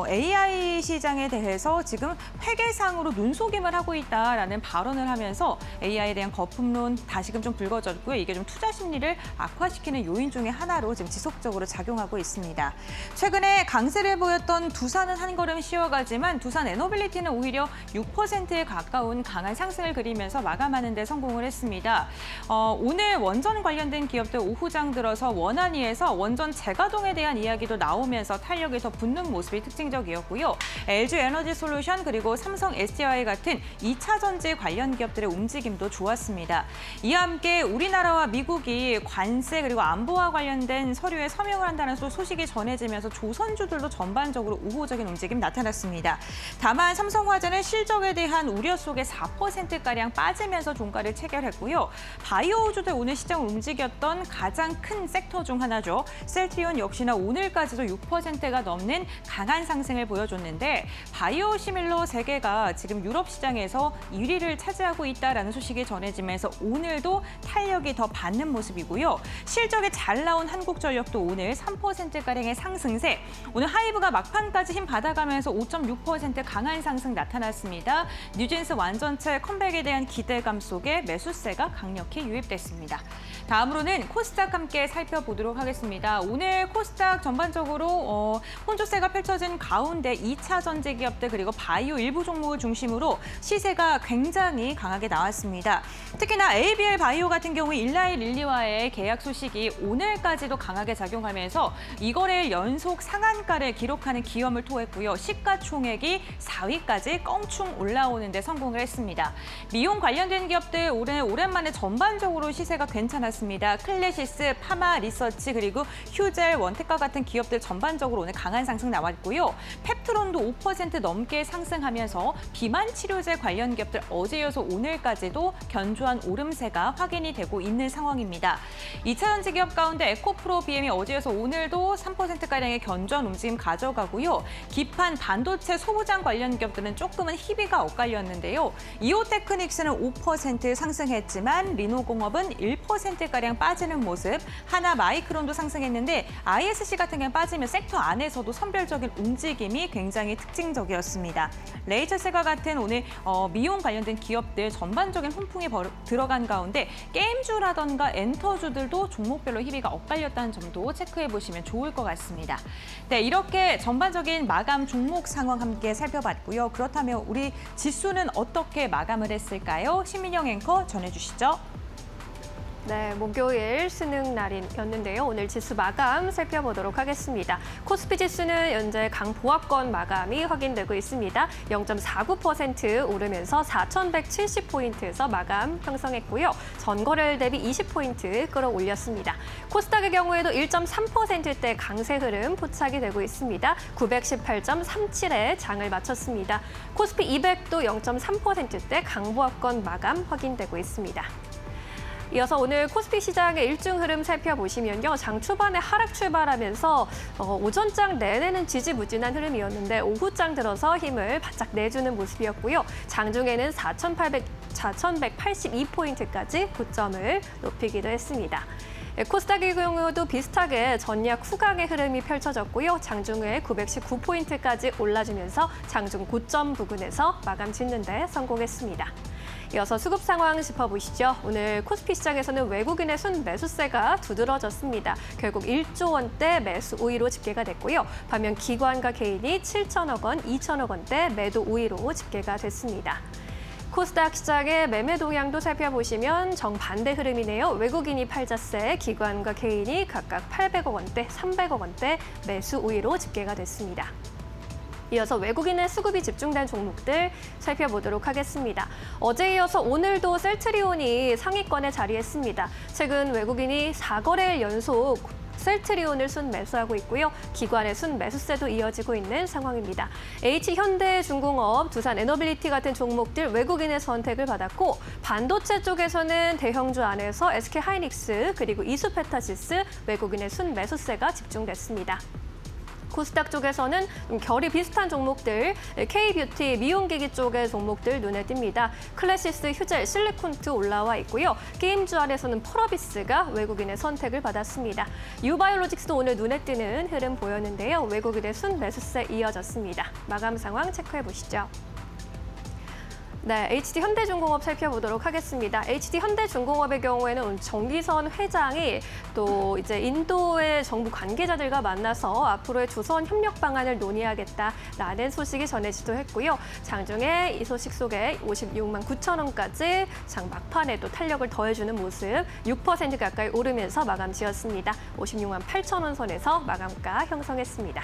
[SPEAKER 1] AI 시장에 대해서 지금 회계상으로 눈속임을 하고 있다라는 발언을 하면서 AI에 대한 거품론 다시금 좀 불거졌고요. 이게 좀 투자 심리를 악화시키는 요인 중에 하나로 지금 지속적으로 작용하고 있습니다. 최근에 강세를 보였던 두산은 한 걸음 쉬어가지만 두산에너빌리티는 오히려 6%에 가까운 강한 상승을 그리면서 마감하는 데 성공을 했습니다. 오늘 원전 관련된 기업들 오후장 들어서 원안위에서 원전 재가동에 대한 이야기도 나오면서 탄력이 더 붙는 모습이 특징적이었고요. LG에너지솔루션 그리고 삼성 SDI 같은 2차 전지 관련 기업들의 움직임도 좋았습니다. 이와 함께 우리나라와 미국이 관세 그리고 안보와 관련된 서류에 서명을 한다는 소식이 전해지면서 조선주들도 전반적으로 우호적인 움직임 나타났습니다. 다만 삼성화재는 실적에 대한 우려 속에 4%가량 빠지면서 종가를 체결했고요. 바이오주도 초대 오늘 시장을 움직였던 가장 큰 섹터 중 하나죠. 셀트리온 역시나 오늘까지도 6%가 넘는 강한 상승을 보여줬는데 바이오 시밀러 세계가 지금 유럽 시장에서 1위를 차지하고 있다라는 소식이 전해지면서 오늘도 탄력이 더 받는 모습이고요. 실적이 잘 나온 한국전력도 오늘 3%가량의 상승세. 오늘 하이브가 막판까지 힘 받아가면서 5.6% 강한 상승 나타났습니다. 뉴진스 완전체 컴백에 대한 기대감 속에 매수세가 강력히 유입됐습니다. 다음으로는 코스닥 함께 살펴보도록 하겠습니다. 오늘 코스닥 전반적으로 혼조세가 펼쳐진 가운데 2차 전지 기업들 그리고 바이오 일부 종목을 중심으로 시세가 굉장히 강하게 나왔습니다. 특히나 ABL 바이오 같은 경우 일라이 릴리와의 계약 소식이 오늘까지도 강하게 작용하면서 이거래일 연속 상한가를 기록하는 기염을 토했고요. 시가총액이 4위까지 껑충 올라오는 데 성공을 했습니다. 미용 관련된 기업들 오랜만에 전반적으로 시세가 괜찮았습니다. 클래시스, 파마 리서치 그리고 휴젤, 원텍과 같은 기업들 전반적으로 오늘 강한 상승 나왔고요. 펩트론도 5% 넘게 상승하면서 비만 치료제 관련 기업들 어제 이어서 오늘까지도 견조한 오름세가 확인이 되고 있는 상황입니다. 2차 전지 기업 가운데 에코프로 BM이 어제 이어서 오늘도 3%가량의 견조한 움직임 가져가고요. 기판, 반도체, 소부장 관련 기업들은 조금은 희비가 엇갈렸는데요. 이오테크닉스는 5% 상승했지만 리노공업은 1%가량 빠지는 모습, 하나 마이크론도 상승했는데 ISC 같은 경우는 빠지면 섹터 안에서도 선별적인 움직임이 굉장히 특징적이었습니다. 레이처스과 같은 오늘 미용 관련된 기업들 전반적인 훈풍이 들어간 가운데 게임주라던가 엔터주들도 종목별로 희비가 엇갈렸다는 점도 체크해 보시면 좋을 것 같습니다. 네, 이렇게 전반적인 마감 종목 상황 함께 살펴봤고요. 그렇다면 우리 지수는 어떻게 마감을 했을까요? 신민영 앵커 전해주시죠.
[SPEAKER 3] 네, 목요일 수능 날이었는데요. 오늘 지수 마감 살펴보도록 하겠습니다. 코스피 지수는 현재 강보합권 마감이 확인되고 있습니다. 0.49% 오르면서 4,170포인트에서 마감 형성했고요. 전거래일 대비 20포인트 끌어올렸습니다. 코스닥의 경우에도 1.3%대 강세 흐름 포착이 되고 있습니다. 918.37에 장을 마쳤습니다. 코스피 200도 0.3%대 강보합권 마감 확인되고 있습니다. 이어서 오늘 코스피 시장의 일중 흐름 살펴보시면요. 장 초반에 하락 출발하면서 오전장 내내는 지지부진한 흐름이었는데 오후장 들어서 힘을 바짝 내주는 모습이었고요. 장중에는 4,182포인트까지 고점을 높이기도 했습니다. 코스닥의 경우도 비슷하게 전약 후강의 흐름이 펼쳐졌고요. 장중에 919포인트까지 올라주면서 장중 고점 부근에서 마감 짓는 데 성공했습니다. 이어서 수급 상황 짚어보시죠. 오늘 코스피 시장에서는 외국인의 순매수세가 두드러졌습니다. 결국 1조 원대 매수 우위로 집계가 됐고요. 반면 기관과 개인이 7천억 원, 2천억 원대 매도 우위로 집계가 됐습니다. 코스닥 시장의 매매 동향도 살펴보시면 정반대 흐름이네요. 외국인이 팔자세, 기관과 개인이 각각 800억 원대, 300억 원대 매수 우위로 집계가 됐습니다. 이어서 외국인의 수급이 집중된 종목들 살펴보도록 하겠습니다. 어제 이어서 오늘도 셀트리온이 상위권에 자리했습니다. 최근 외국인이 4거래일 연속 셀트리온을 순매수하고 있고요. 기관의 순매수세도 이어지고 있는 상황입니다. H현대중공업, 두산에너빌리티 같은 종목들 외국인의 선택을 받았고 반도체 쪽에서는 대형주 안에서 SK하이닉스 그리고 이수페타시스 외국인의 순매수세가 집중됐습니다. 코스닥 쪽에서는 결이 비슷한 종목들, K뷰티, 미용기기 쪽의 종목들 눈에 띕니다. 클래시스, 휴젤, 실리콘트 올라와 있고요. 게임주 안에서는 펄어비스가 외국인의 선택을 받았습니다. 유바이오로직스도 오늘 눈에 띄는 흐름 보였는데요. 외국인의 순매수세 이어졌습니다. 마감 상황 체크해 보시죠. 네, HD현대중공업 살펴보도록 하겠습니다. HD현대중공업의 경우에는 정기선 회장이 또 이제 인도의 정부 관계자들과 만나서 앞으로의 조선 협력 방안을 논의하겠다라는 소식이 전해지도 했고요. 장중에 이 소식 속에 56만 9천 원까지 장 막판에 또 탄력을 더해주는 모습 6% 가까이 오르면서 마감 지었습니다. 56만 8천 원 선에서 마감가 형성했습니다.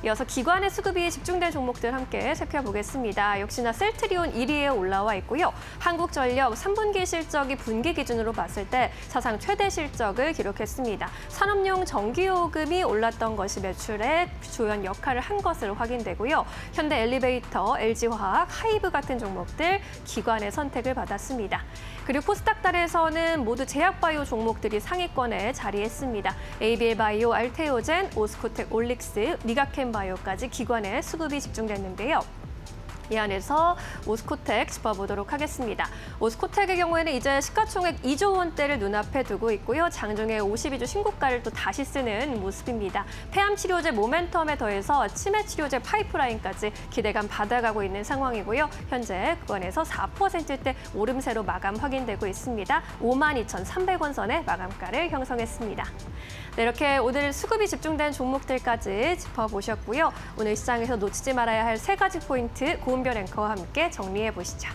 [SPEAKER 3] 이어서 기관의 수급이 집중된 종목들 함께 살펴보겠습니다. 역시나 셀트리온 1위에 올라와 있고요. 한국전력 3분기 실적이 분기 기준으로 봤을 때 사상 최대 실적을 기록했습니다. 산업용 전기요금이 올랐던 것이 매출에 주연 역할을 한 것으로 확인되고요. 현대 엘리베이터, LG화학, 하이브 같은 종목들 기관의 선택을 받았습니다. 그리고 코스닥달에서는 모두 제약바이오 종목들이 상위권에 자리했습니다. ABL바이오, 알테오젠, 오스코텍, 올릭스, 리가켄바이오까지 기관에 수급이 집중됐는데요. 이 안에서 오스코텍 짚어보도록 하겠습니다. 오스코텍의 경우에는 이제 시가총액 2조 원대를 눈앞에 두고 있고요. 장중에 52주 신고가를 또 다시 쓰는 모습입니다. 폐암 치료제 모멘텀에 더해서 치매 치료제 파이프라인까지 기대감 받아가고 있는 상황이고요. 현재 구간에서 4%대 오름세로 마감 확인되고 있습니다. 52,300원 선의 마감가를 형성했습니다. 네, 이렇게 오늘 수급이 집중된 종목들까지 짚어보셨고요. 오늘 시장에서 놓치지 말아야 할 3가지 포인트 고은별 앵커와 함께 정리해 보시죠.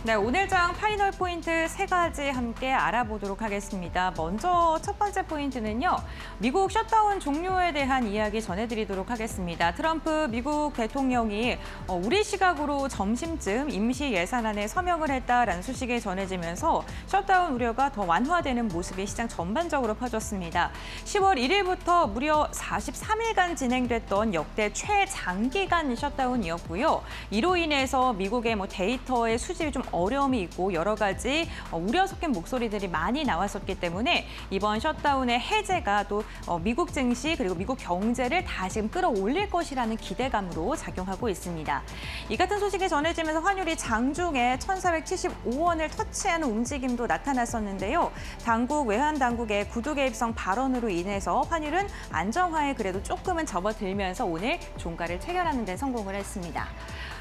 [SPEAKER 1] 네, 오늘 장 파이널 포인트 3가지 함께 알아보도록 하겠습니다. 먼저 첫 번째 포인트는요. 미국 셧다운 종료에 대한 이야기 전해드리도록 하겠습니다. 트럼프 미국 대통령이 우리 시각으로 점심쯤 임시 예산안에 서명을 했다라는 소식이 전해지면서 셧다운 우려가 더 완화되는 모습이 시장 전반적으로 퍼졌습니다. 10월 1일부터 무려 43일간 진행됐던 역대 최장기간 셧다운이었고요. 이로 인해서 미국의 데이터의 수집이 좀 어려움이 있고 여러 가지 우려 섞인 목소리들이 많이 나왔었기 때문에 이번 셧다운의 해제가 또 미국 증시 그리고 미국 경제를 다시 끌어올릴 것이라는 기대감으로 작용하고 있습니다. 이 같은 소식이 전해지면서 환율이 장중에 1,475원을 터치하는 움직임도 나타났었는데요. 당국 외환 당국의 구두 개입성 발언으로 인해서 환율은 안정화에 그래도 조금은 접어들면서 오늘 종가를 체결하는 데 성공을 했습니다.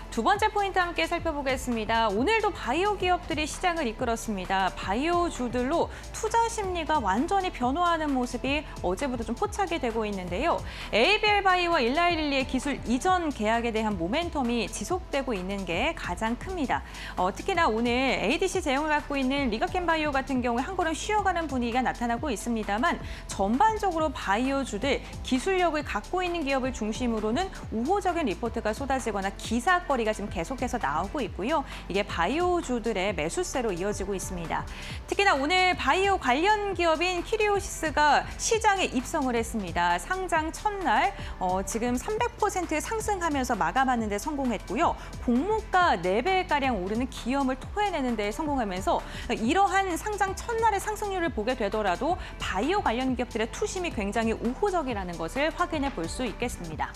[SPEAKER 1] 두 번째 포인트 함께 살펴보겠습니다. 오늘도 바이오 기업들이 시장을 이끌었습니다. 바이오주들로 투자 심리가 완전히 변화하는 모습이 어제부터 좀 포착이 되고 있는데요. ABL바이오와 일라이릴리의 기술 이전 계약에 대한 모멘텀이 지속되고 있는 게 가장 큽니다. 특히나 오늘 ADC 제형을 갖고 있는 리가켄바이오 같은 경우에 한 걸음 쉬어가는 분위기가 나타나고 있습니다만 전반적으로 바이오주들 기술력을 갖고 있는 기업을 중심으로는 우호적인 리포트가 쏟아지거나 기사거리가 지금 계속해서 나오고 있고요. 이게 바이오주들의 매수세로 이어지고 있습니다. 특히나 오늘 바이오 관련 기업인 키리오시스가 시장에 입성을 했습니다. 상장 첫날 지금 300% 상승하면서 마감하는 데 성공했고요. 공모가 4배가량 오르는 기염을 토해내는 데 성공하면서 이러한 상장 첫날의 상승률을 보게 되더라도 바이오 관련 기업들의 투심이 굉장히 우호적이라는 것을 확인해 볼 수 있겠습니다.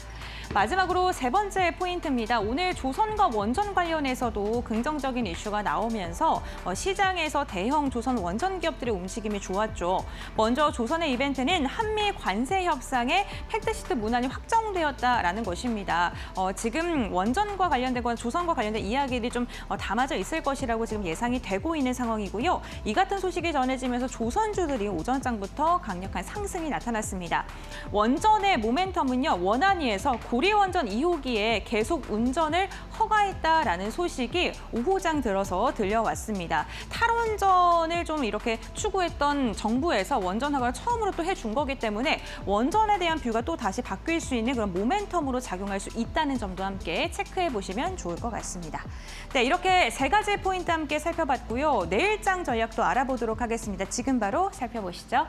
[SPEAKER 1] 마지막으로 세 번째 포인트입니다. 오늘 조선과 원전 관련해서도 긍정적인 이슈가 나오면서 시장에서 대형 조선 원전 기업들의 움직임이 좋았죠. 먼저 조선의 이벤트는 한미 관세 협상에 팩트시트 문안이 확정되었다라는 것입니다. 지금 원전과 관련되거나 조선과 관련된 이야기들이 좀 담아져 있을 것이라고 지금 예상이 되고 있는 상황이고요. 이 같은 소식이 전해지면서 조선주들이 오전장부터 강력한 상승이 나타났습니다. 원전의 모멘텀은요. 원안위에서 고리원전 2호기에 계속 운전을 허가했다라는 소식이 오후장 들어서 들려왔습니다. 탈원전을 좀 이렇게 추구했던 정부에서 원전 허가를 처음으로 또 해준 거기 때문에 원전에 대한 뷰가 또 다시 바뀔 수 있는 그런 모멘텀으로 작용할 수 있다는 점도 함께 체크해 보시면 좋을 것 같습니다. 네, 이렇게 3가지 포인트 함께 살펴봤고요. 내일장 전략도 알아보도록 하겠습니다. 지금 바로 살펴보시죠.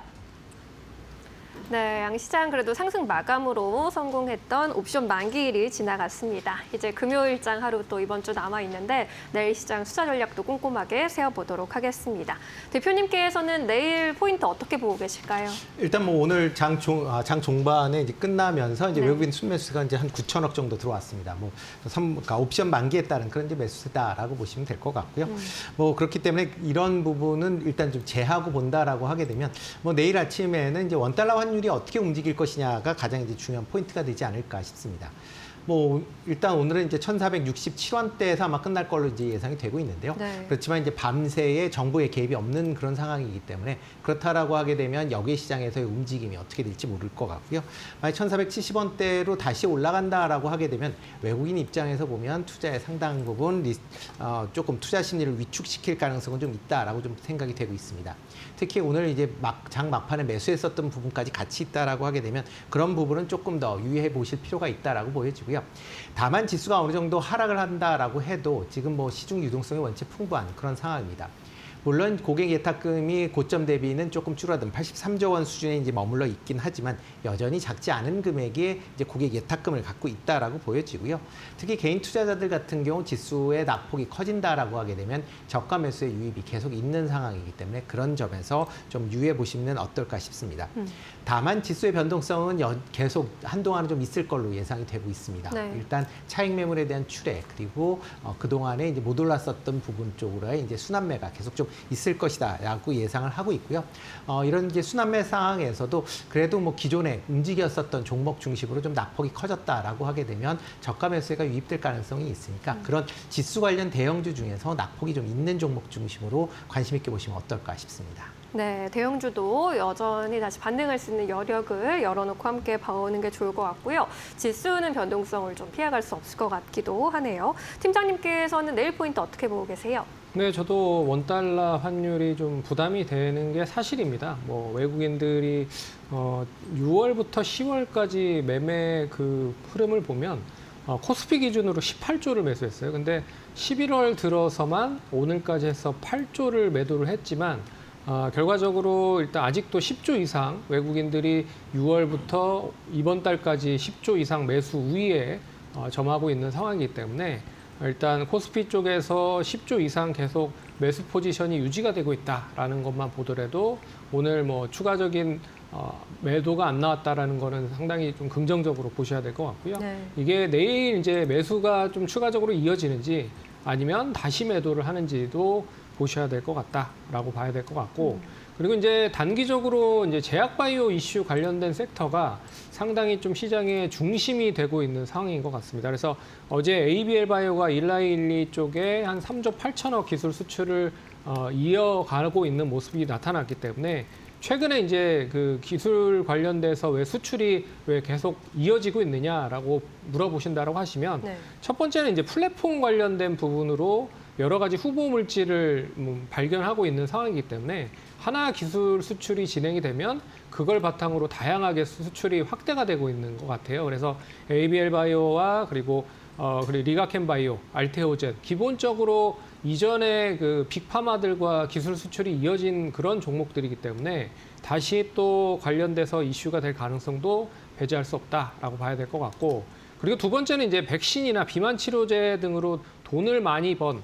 [SPEAKER 3] 네, 양시장 그래도 상승 마감으로 성공했던 옵션 만기일이 지나갔습니다. 이제 금요일장 하루 또 이번 주 남아 있는데 내일 시장 투자 전략도 꼼꼼하게 세워보도록 하겠습니다. 대표님께서는 내일 포인트 어떻게 보고 계실까요?
[SPEAKER 11] 일단 뭐 오늘 장 종반에 이제 끝나면서 이제 외국인 순매수가 이제 한 9천억 정도 들어왔습니다. 그러니까 옵션 만기에 따른 그런 이제 매수세다라고 보시면 될 것 같고요. 뭐 그렇기 때문에 이런 부분은 일단 좀 제하고 본다라고 하게 되면 뭐 내일 아침에는 이제 원달러 환율이 어떻게 움직일 것이냐가 가장 이제 중요한 포인트가 되지 않을까 싶습니다. 뭐 일단 오늘은 이제 1,467원대에서 아마 끝날 걸로 이제 예상이 되고 있는데요.
[SPEAKER 3] 네.
[SPEAKER 11] 그렇지만 이제 밤새에 정부의 개입이 없는 그런 상황이기 때문에 그렇다라고 하게 되면 여기 시장에서의 움직임이 어떻게 될지 모를 것 같고요. 만약 1,470원대로 다시 올라간다라고 하게 되면 외국인 입장에서 보면 투자의 상당 부분 조금 투자 심리를 위축시킬 가능성은 좀 있다라고 좀 생각이 되고 있습니다. 특히 오늘 이제 장 막판에 매수했었던 부분까지 같이 있다라고 하게 되면 그런 부분은 조금 더 유의해 보실 필요가 있다라고 보여지고요. 다만 지수가 어느 정도 하락을 한다라고 해도 지금 뭐 시중 유동성이 원체 풍부한 그런 상황입니다. 물론 고객 예탁금이 고점 대비는 조금 줄어든 83조 원 수준에 이제 머물러 있긴 하지만 여전히 작지 않은 금액의 이제 고객 예탁금을 갖고 있다라고 보여지고요. 특히 개인 투자자들 같은 경우 지수의 낙폭이 커진다라고 하게 되면 저가 매수의 유입이 계속 있는 상황이기 때문에 그런 점에서 좀 유의해 보시면 어떨까 싶습니다. 다만 지수의 변동성은 계속 한동안은 좀 있을 걸로 예상이 되고 있습니다.
[SPEAKER 3] 네.
[SPEAKER 11] 일단 차익 매물에 대한 출회 그리고 그동안에 이제 못 올랐었던 부분 쪽으로의 이제 순환매가 계속 좀 있을 것이다라고 예상을 하고 있고요. 이런 이제 순환매 상황에서도 그래도 뭐 기존에 움직였었던 종목 중심으로 좀 낙폭이 커졌다라고 하게 되면 저가 매수가 유입될 가능성이 있으니까 그런 지수 관련 대형주 중에서 낙폭이 좀 있는 종목 중심으로 관심 있게 보시면 어떨까 싶습니다.
[SPEAKER 3] 네, 대형주도 여전히 다시 반등할 수 있는 여력을 열어놓고 함께 봐오는 게 좋을 것 같고요. 지수는 변동성을 좀 피해갈 수 없을 것 같기도 하네요. 팀장님께서는 내일 포인트 어떻게 보고 계세요?
[SPEAKER 12] 네, 저도 원달러 환율이 좀 부담이 되는 게 사실입니다. 뭐 외국인들이 6월부터 10월까지 매매 그 흐름을 보면 코스피 기준으로 18조를 매수했어요. 근데 11월 들어서만 오늘까지 해서 8조를 매도를 했지만 결과적으로 일단 아직도 10조 이상 외국인들이 6월부터 이번 달까지 10조 이상 매수 우위에 점하고 있는 상황이기 때문에 일단 코스피 쪽에서 10조 이상 계속 매수 포지션이 유지가 되고 있다라는 것만 보더라도 오늘 뭐 추가적인 매도가 안 나왔다라는 거는 상당히 좀 긍정적으로 보셔야 될 것 같고요.
[SPEAKER 3] 네.
[SPEAKER 12] 이게 내일 이제 매수가 좀 추가적으로 이어지는지 아니면 다시 매도를 하는지도 보셔야 될 것 같다라고 봐야 될 것 같고 그리고 이제 단기적으로 이제 제약바이오 이슈 관련된 섹터가 상당히 좀 시장의 중심이 되고 있는 상황인 것 같습니다. 그래서 어제 ABL 바이오가 일라일리 쪽에 한 3조 8천억 기술 수출을 이어가고 있는 모습이 나타났기 때문에 최근에 이제 그 기술 관련돼서 왜 수출이 왜 계속 이어지고 있느냐라고 물어보신다라고 하시면
[SPEAKER 3] 네.
[SPEAKER 12] 첫 번째는 이제 플랫폼 관련된 부분으로 여러 가지 후보 물질을 발견하고 있는 상황이기 때문에 하나 기술 수출이 진행이 되면 그걸 바탕으로 다양하게 수출이 확대가 되고 있는 것 같아요. 그래서 ABL 바이오와 그리고 리가켄 바이오, 알테오젠 기본적으로 이전에 그 빅파마들과 기술 수출이 이어진 그런 종목들이기 때문에 다시 또 관련돼서 이슈가 될 가능성도 배제할 수 없다라고 봐야 될 것 같고 그리고 두 번째는 이제 백신이나 비만 치료제 등으로 돈을 많이 번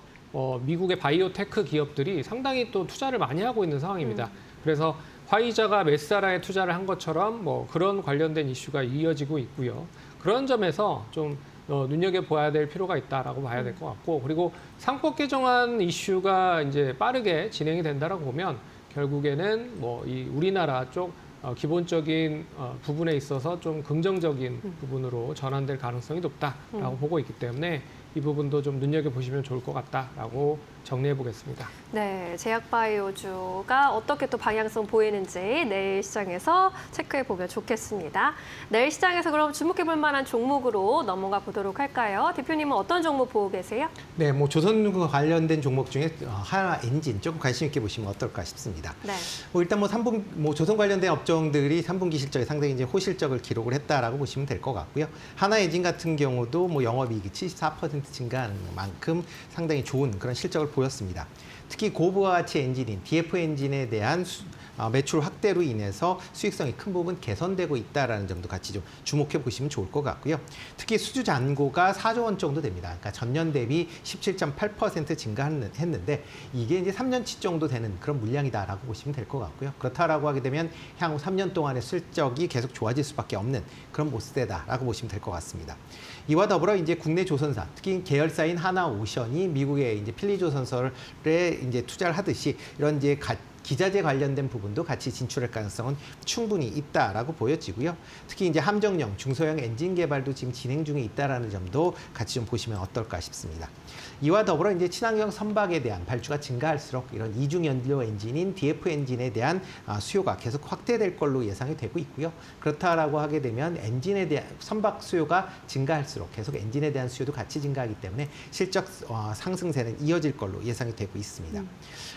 [SPEAKER 12] 미국의 바이오테크 기업들이 상당히 또 투자를 많이 하고 있는 상황입니다. 그래서 화이자가 메스라에 투자를 한 것처럼 뭐 그런 관련된 이슈가 이어지고 있고요. 그런 점에서 좀 눈여겨봐야 될 필요가 있다라고 봐야 될 것 같고 그리고 상법 개정안 이슈가 이제 빠르게 진행이 된다라고 보면 결국에는 뭐 이 우리나라 쪽 기본적인 부분에 있어서 좀 긍정적인 부분으로 전환될 가능성이 높다라고 보고 있기 때문에 이 부분도 좀 눈여겨보시면 좋을 것 같다라고 정리해 보겠습니다.
[SPEAKER 3] 네, 제약바이오주가 어떻게 또 방향성 보이는지 내일 시장에서 체크해 보면 좋겠습니다. 내일 시장에서 그럼 주목해 볼 만한 종목으로 넘어가 보도록 할까요? 대표님은 어떤 종목 보고 계세요?
[SPEAKER 11] 네, 뭐 조선과 관련된 종목 중에 하나 엔진 조금 관심 있게 보시면 어떨까 싶습니다.
[SPEAKER 3] 네.
[SPEAKER 11] 뭐 일단 뭐 조선 관련된 업종들이 3분기 실적에 상당히 이제 호실적을 기록을 했다라고 보시면 될 것 같고요. 하나 엔진 같은 경우도 뭐 영업이익이 74% 증가하는 만큼 상당히 좋은 그런 실적을 보였습니다. 특히 고부가 가치 엔진인 DF 엔진에 대한 매출 확대로 인해서 수익성이 큰 부분 개선되고 있다는 점도 같이 좀 주목해 보시면 좋을 것 같고요. 특히 수주 잔고가 4조 원 정도 됩니다. 그러니까 전년 대비 17.8% 증가했는데 이게 이제 3년치 정도 되는 그런 물량이다라고 보시면 될 것 같고요. 그렇다라고 하게 되면 향후 3년 동안의 실적이 계속 좋아질 수밖에 없는 그런 모습이다라고 보시면 될 것 같습니다. 이와 더불어 이제 국내 조선사, 특히 계열사인 하나오션이 미국의 이제 필리조선설에 이제 투자를 하듯이 이런 이제 기자재 관련된 부분도 같이 진출할 가능성은 충분히 있다라고 보여지고요. 특히 이제 함정용, 중소형 엔진 개발도 지금 진행 중에 있다라는 점도 같이 좀 보시면 어떨까 싶습니다. 이와 더불어 이제 친환경 선박에 대한 발주가 증가할수록 이런 이중 연료 엔진인 DF 엔진에 대한 수요가 계속 확대될 걸로 예상이 되고 있고요. 그렇다라고 하게 되면 엔진에 대한 선박 수요가 증가할수록 계속 엔진에 대한 수요도 같이 증가하기 때문에 실적 상승세는 이어질 걸로 예상이 되고 있습니다.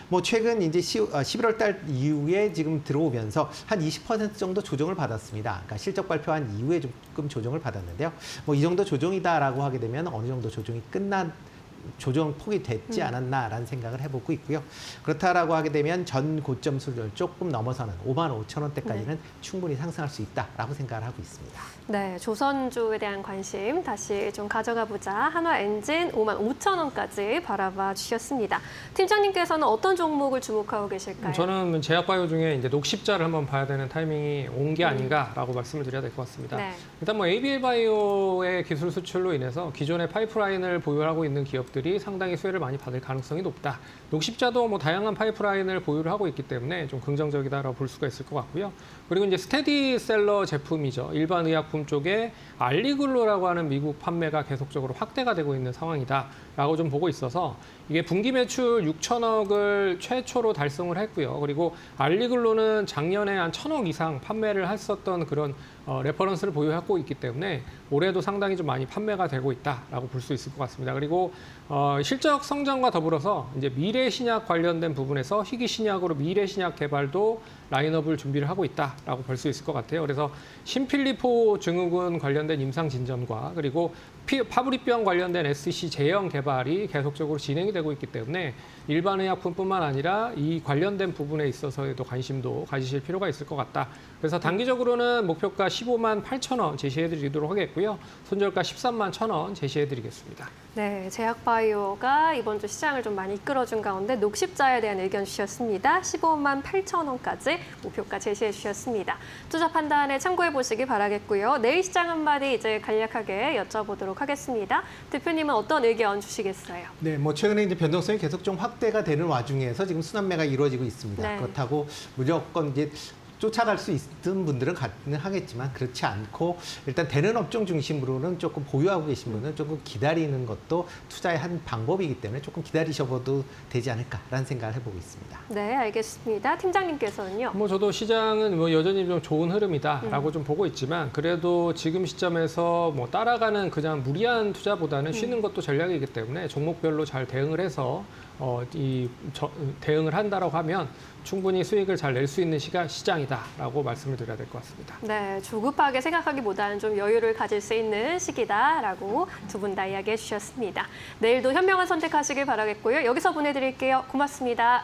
[SPEAKER 11] 뭐 최근 이제 11월 달 이후에 지금 들어오면서 한 20% 정도 조정을 받았습니다. 그러니까 실적 발표한 이후에 조금 조정을 받았는데요. 뭐 이 정도 조정이다라고 하게 되면 어느 정도 조정이 끝난 조정 폭이 됐지 않았나라는 생각을 해보고 있고요. 그렇다라고 하게 되면 전 고점 수준을 조금 넘어서는 55,000원대까지는 충분히 상승할 수 있다라고 생각을 하고 있습니다.
[SPEAKER 3] 네, 조선주에 대한 관심 다시 좀 가져가 보자. 한화엔진 55,000원까지 바라봐 주셨습니다. 팀장님께서는 어떤 종목을 주목하고 계실까요?
[SPEAKER 12] 저는 제약바이오 중에 이제 녹십자를 한번 봐야 되는 타이밍이 온 게 아닌가라고 말씀을 드려야 될 것 같습니다.
[SPEAKER 3] 네.
[SPEAKER 12] 일단 뭐 ABL바이오의 기술 수출로 인해서 기존의 파이프라인을 보유하고 있는 기업들이 상당히 수혜를 많이 받을 가능성이 높다. 녹십자도 뭐 다양한 파이프라인을 보유를 하고 있기 때문에 좀 긍정적이다라고 볼 수가 있을 것 같고요. 그리고 이제 스테디셀러 제품이죠. 일반 의약품 쪽에 알리글로라고 하는 미국 판매가 계속적으로 확대가 되고 있는 상황이다라고 좀 보고 있어서 이게 분기 매출 6천억을 최초로 달성을 했고요. 그리고 알리글로는 작년에 한 1,000억 이상 판매를 했었던 그런 레퍼런스를 보유하고 있기 때문에 올해도 상당히 좀 많이 판매가 되고 있다라고 볼 수 있을 것 같습니다. 그리고 실적 성장과 더불어서 이제 미래 신약 관련된 부분에서 희귀 신약으로 미래 신약 개발도 라인업을 준비를 하고 있다라고 볼 수 있을 것 같아요. 그래서 심필리포 증후군 관련된 임상 진전과 그리고 파브리병 관련된 SC 제형 개발이 계속적으로 진행이 되고 있기 때문에 일반 의약품뿐만 아니라 이 관련된 부분에 있어서에도 관심도 가지실 필요가 있을 것 같다. 그래서 단기적으로는 목표가 15만 8천 원 제시해드리도록 하겠고요. 손절가 13만 1천 원 제시해드리겠습니다.
[SPEAKER 3] 네, 제약바이오가 이번 주 시장을 좀 많이 이끌어준 가운데 녹십자에 대한 의견 주셨습니다. 15만 8천 원까지 목표가 제시해 주셨습니다. 투자 판단에 참고해 보시기 바라겠고요. 내일 시장 한마디 이제 간략하게 여쭤보도록 하겠습니다. 대표님은 어떤 의견 주시겠어요?
[SPEAKER 11] 네, 뭐 최근에 이제 변동성이 계속 좀 확대가 되는 와중에서 지금 순환매가 이루어지고 있습니다.
[SPEAKER 3] 네.
[SPEAKER 11] 그렇다고 무조건 이제 쫓아갈 수 있는 분들은 가능하겠지만 그렇지 않고 일단 되는 업종 중심으로는 조금 보유하고 계신 분은 조금 기다리는 것도 투자의 한 방법이기 때문에 조금 기다리셔도 되지 않을까라는 생각을 해보고 있습니다.
[SPEAKER 3] 네, 알겠습니다. 팀장님께서는요?
[SPEAKER 12] 뭐 저도 시장은 뭐 여전히 좀 좋은 흐름이다라고 좀 보고 있지만 그래도 지금 시점에서 뭐 따라가는 그냥 무리한 투자보다는 쉬는 것도 전략이기 때문에 종목별로 잘 대응을 해서 대응을 한다라고 하면 충분히 수익을 잘 낼 수 있는 시장이다라고 말씀을 드려야 될 것 같습니다.
[SPEAKER 3] 네, 조급하게 생각하기보다는 좀 여유를 가질 수 있는 시기다라고 두 분 다 이야기해 주셨습니다. 내일도 현명한 선택하시길 바라겠고요. 여기서 보내드릴게요. 고맙습니다.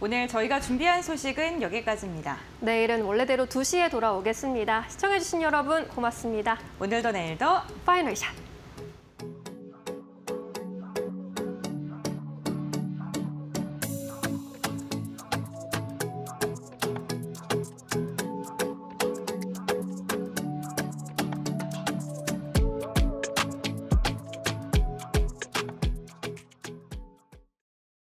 [SPEAKER 1] 오늘 저희가 준비한 소식은 여기까지입니다.
[SPEAKER 3] 내일은 원래대로 2시에 돌아오겠습니다. 시청해주신 여러분 고맙습니다.
[SPEAKER 1] 오늘도 내일도
[SPEAKER 3] 파이널 샷!